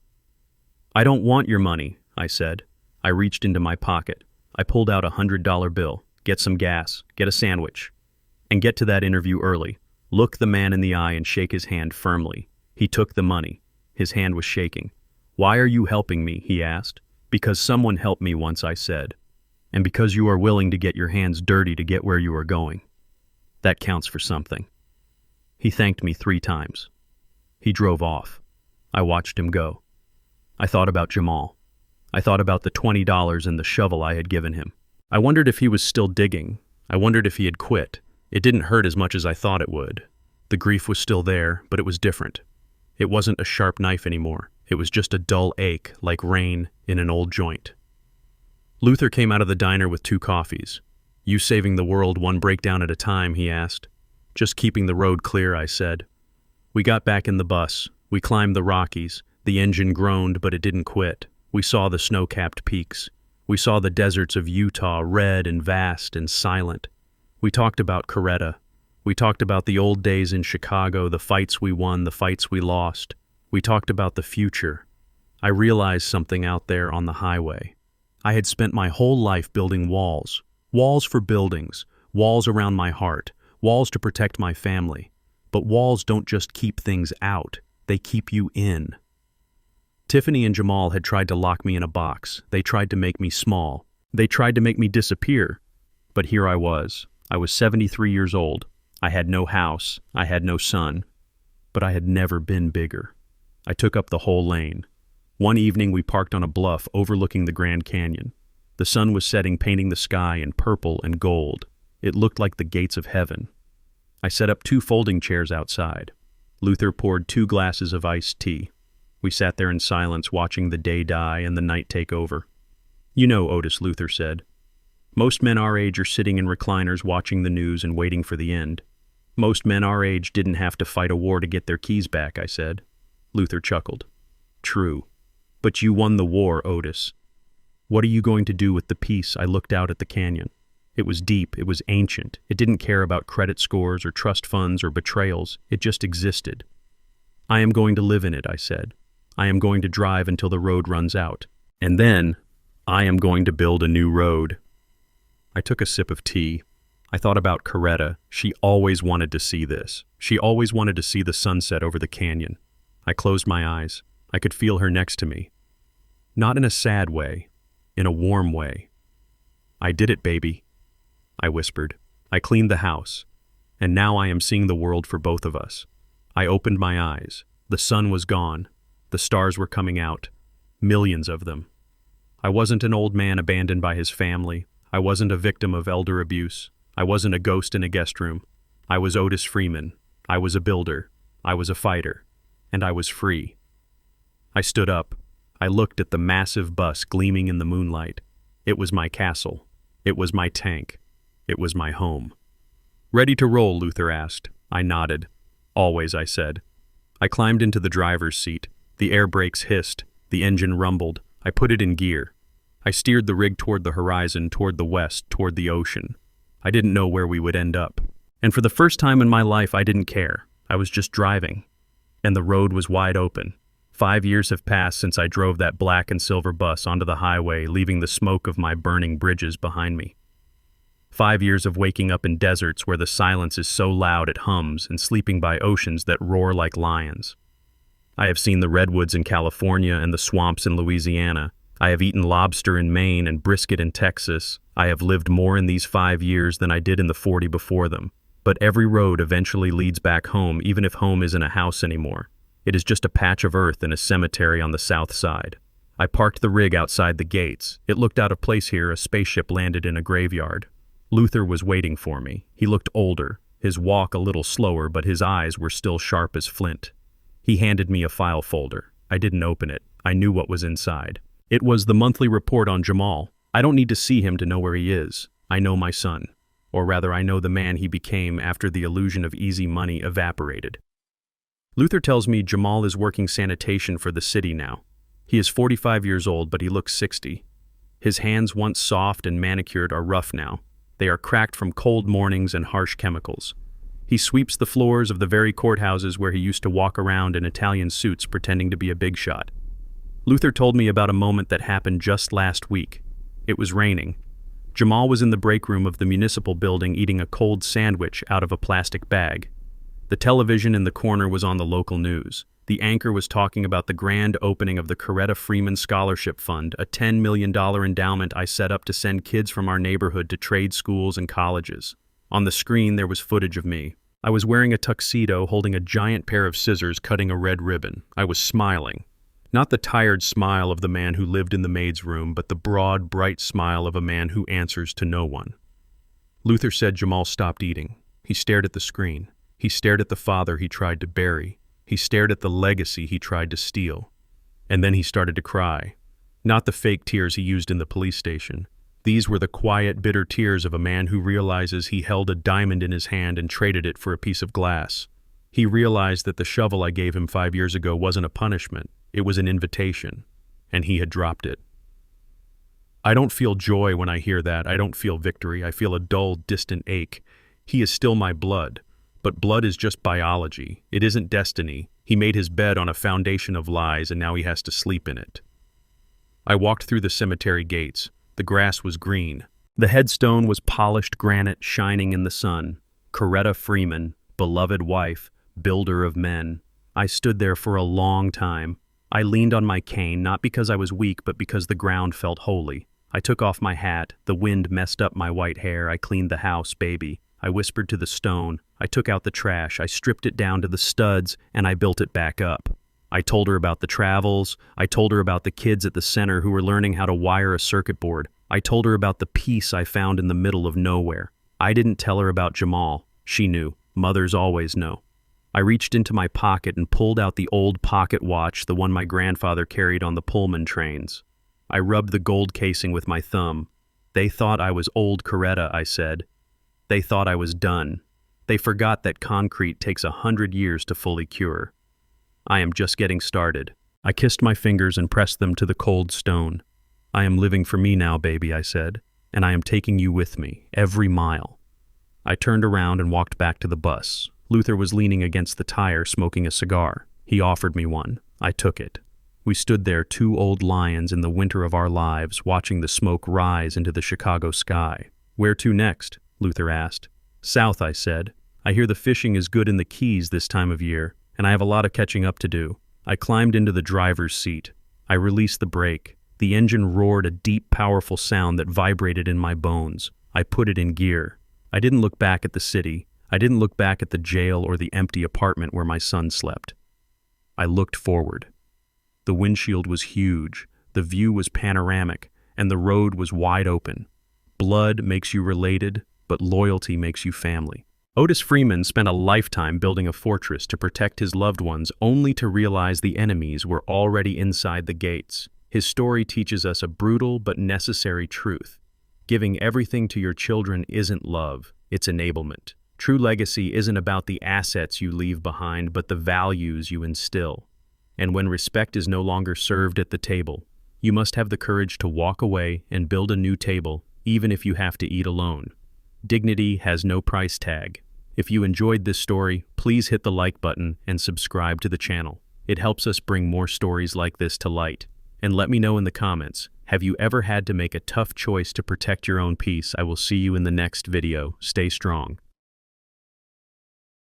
"I don't want your money," I said. I reached into my pocket. I pulled out a $100 bill. "Get some gas, get a sandwich, and get to that interview early. Look the man in the eye and shake his hand firmly." He took the money. His hand was shaking. "Why are you helping me?" he asked. "Because someone helped me once," I said. "And because you are willing to get your hands dirty to get where you are going. That counts for something." He thanked me 3 times. He drove off. I watched him go. I thought about Jamal. I thought about the $20 and the shovel I had given him. I wondered if he was still digging. I wondered if he had quit. It didn't hurt as much as I thought it would. The grief was still there, but it was different. It wasn't a sharp knife anymore. It was just a dull ache, like rain in an old joint. Luther came out of the diner with 2 coffees. "You saving the world one breakdown at a time?" he asked. "Just keeping the road clear," I said. We got back in the bus. We climbed the Rockies. The engine groaned, but it didn't quit. We saw the snow-capped peaks. We saw the deserts of Utah, red and vast and silent. We talked about Coretta. We talked about the old days in Chicago, the fights we won, the fights we lost. We talked about the future. I realized something out there on the highway. I had spent my whole life building walls. Walls for buildings. Walls around my heart. Walls to protect my family. But walls don't just keep things out. They keep you in. Tiffany and Jamal had tried to lock me in a box. They tried to make me small. They tried to make me disappear. But here I was. I was 73 years old. I had no house, I had no son, but I had never been bigger. I took up the whole lane. One evening we parked on a bluff overlooking the Grand Canyon. The sun was setting, painting the sky in purple and gold. It looked like the gates of heaven. I set up 2 folding chairs outside. Luther poured 2 glasses of iced tea. We sat there in silence, watching the day die and the night take over. "You know, Otis," Luther said, "most men our age are sitting in recliners watching the news and waiting for the end. Most men our age didn't have to fight a war to get their keys back," I said. Luther chuckled. "True. But you won the war, Otis. What are you going to do with the peace?" I looked out at the canyon. It was deep, it was ancient. It didn't care about credit scores or trust funds or betrayals. It just existed. "I am going to live in it," I said. "I am going to drive until the road runs out. And then, I am going to build a new road." I took a sip of tea. I thought about Coretta. She always wanted to see this. She always wanted to see the sunset over the canyon. I closed my eyes. I could feel her next to me. Not in a sad way, in a warm way. "I did it, baby," I whispered. I cleaned the house, and now I am seeing the world for both of us. I opened my eyes. The sun was gone. The stars were coming out. Millions of them. I wasn't an old man abandoned by his family. I wasn't a victim of elder abuse. I wasn't a ghost in a guest room. I was Otis Freeman. I was a builder. I was a fighter. And I was free. I stood up. I looked at the massive bus gleaming in the moonlight. It was my castle. It was my tank. It was my home. "Ready to roll?" Luther asked. I nodded. "Always," I said. I climbed into the driver's seat. The air brakes hissed. The engine rumbled. I put it in gear. I steered the rig toward the horizon, toward the west, toward the ocean. I didn't know where we would end up. And for the first time in my life, I didn't care. I was just driving. And the road was wide open. 5 years have passed since I drove that black and silver bus onto the highway, leaving the smoke of my burning bridges behind me. 5 years of waking up in deserts where the silence is so loud it hums, and sleeping by oceans that roar like lions. I have seen the redwoods in California and the swamps in Louisiana. I have eaten lobster in Maine and brisket in Texas. I have lived more in these 5 years than I did in the 40 before them. But every road eventually leads back home, even if home isn't a house anymore. It is just a patch of earth in a cemetery on the south side. I parked the rig outside the gates. It looked out of place here. A spaceship landed in a graveyard. Luther was waiting for me. He looked older, his walk a little slower, but his eyes were still sharp as flint. He handed me a file folder. I didn't open it. I knew what was inside. It was the monthly report on Jamal. I don't need to see him to know where he is. I know my son. Or rather, I know the man he became after the illusion of easy money evaporated. Luther tells me Jamal is working sanitation for the city now. He is 45 years old, but he looks 60. His hands, once soft and manicured, are rough now. They are cracked from cold mornings and harsh chemicals. He sweeps the floors of the very courthouses where he used to walk around in Italian suits pretending to be a big shot. Luther told me about a moment that happened just last week. It was raining. Jamal was in the break room of the municipal building eating a cold sandwich out of a plastic bag. The television in the corner was on the local news. The anchor was talking about the grand opening of the Coretta Freeman Scholarship Fund, a $10 million endowment I set up to send kids from our neighborhood to trade schools and colleges. On the screen there was footage of me. I was wearing a tuxedo, holding a giant pair of scissors, cutting a red ribbon. I was smiling. Not the tired smile of the man who lived in the maid's room, but the broad, bright smile of a man who answers to no one. Luther said Jamal stopped eating. He stared at the screen. He stared at the father he tried to bury. He stared at the legacy he tried to steal. And then he started to cry. Not the fake tears he used in the police station. These were the quiet, bitter tears of a man who realizes he held a diamond in his hand and traded it for a piece of glass. He realized that the shovel I gave him 5 years ago wasn't a punishment. It was an invitation, and he had dropped it. I don't feel joy when I hear that. I don't feel victory. I feel a dull, distant ache. He is still my blood, but blood is just biology. It isn't destiny. He made his bed on a foundation of lies, and now he has to sleep in it. I walked through the cemetery gates. The grass was green. The headstone was polished granite shining in the sun. Coretta Freeman, beloved wife, builder of men. I stood there for a long time. I leaned on my cane, not because I was weak, but because the ground felt holy. I took off my hat. The wind messed up my white hair. I cleaned the house, baby. I whispered to the stone. I took out the trash. I stripped it down to the studs, and I built it back up. I told her about the travels. I told her about the kids at the center who were learning how to wire a circuit board. I told her about the peace I found in the middle of nowhere. I didn't tell her about Jamal. She knew. Mothers always know. I reached into my pocket and pulled out the old pocket watch, the one my grandfather carried on the Pullman trains. I rubbed the gold casing with my thumb. They thought I was old Coretta, I said. They thought I was done. They forgot that concrete takes 100 years to fully cure. I am just getting started. I kissed my fingers and pressed them to the cold stone. I am living for me now, baby, I said, and I am taking you with me, every mile. I turned around and walked back to the bus. Luther was leaning against the tire, smoking a cigar. He offered me one. I took it. We stood there, two old lions in the winter of our lives, watching the smoke rise into the Chicago sky. Where to next? Luther asked. South, I said. I hear the fishing is good in the Keys this time of year, and I have a lot of catching up to do. I climbed into the driver's seat. I released the brake. The engine roared a deep, powerful sound that vibrated in my bones. I put it in gear. I didn't look back at the city. I didn't look back at the jail or the empty apartment where my son slept. I looked forward. The windshield was huge, the view was panoramic, and the road was wide open. Blood makes you related, but loyalty makes you family. Otis Freeman spent a lifetime building a fortress to protect his loved ones, only to realize the enemies were already inside the gates. His story teaches us a brutal but necessary truth. Giving everything to your children isn't love, it's enablement. True legacy isn't about the assets you leave behind, but the values you instill. And when respect is no longer served at the table, you must have the courage to walk away and build a new table, even if you have to eat alone. Dignity has no price tag. If you enjoyed this story, please hit the like button and subscribe to the channel. It helps us bring more stories like this to light. And let me know in the comments, have you ever had to make a tough choice to protect your own peace? I will see you in the next video. Stay strong.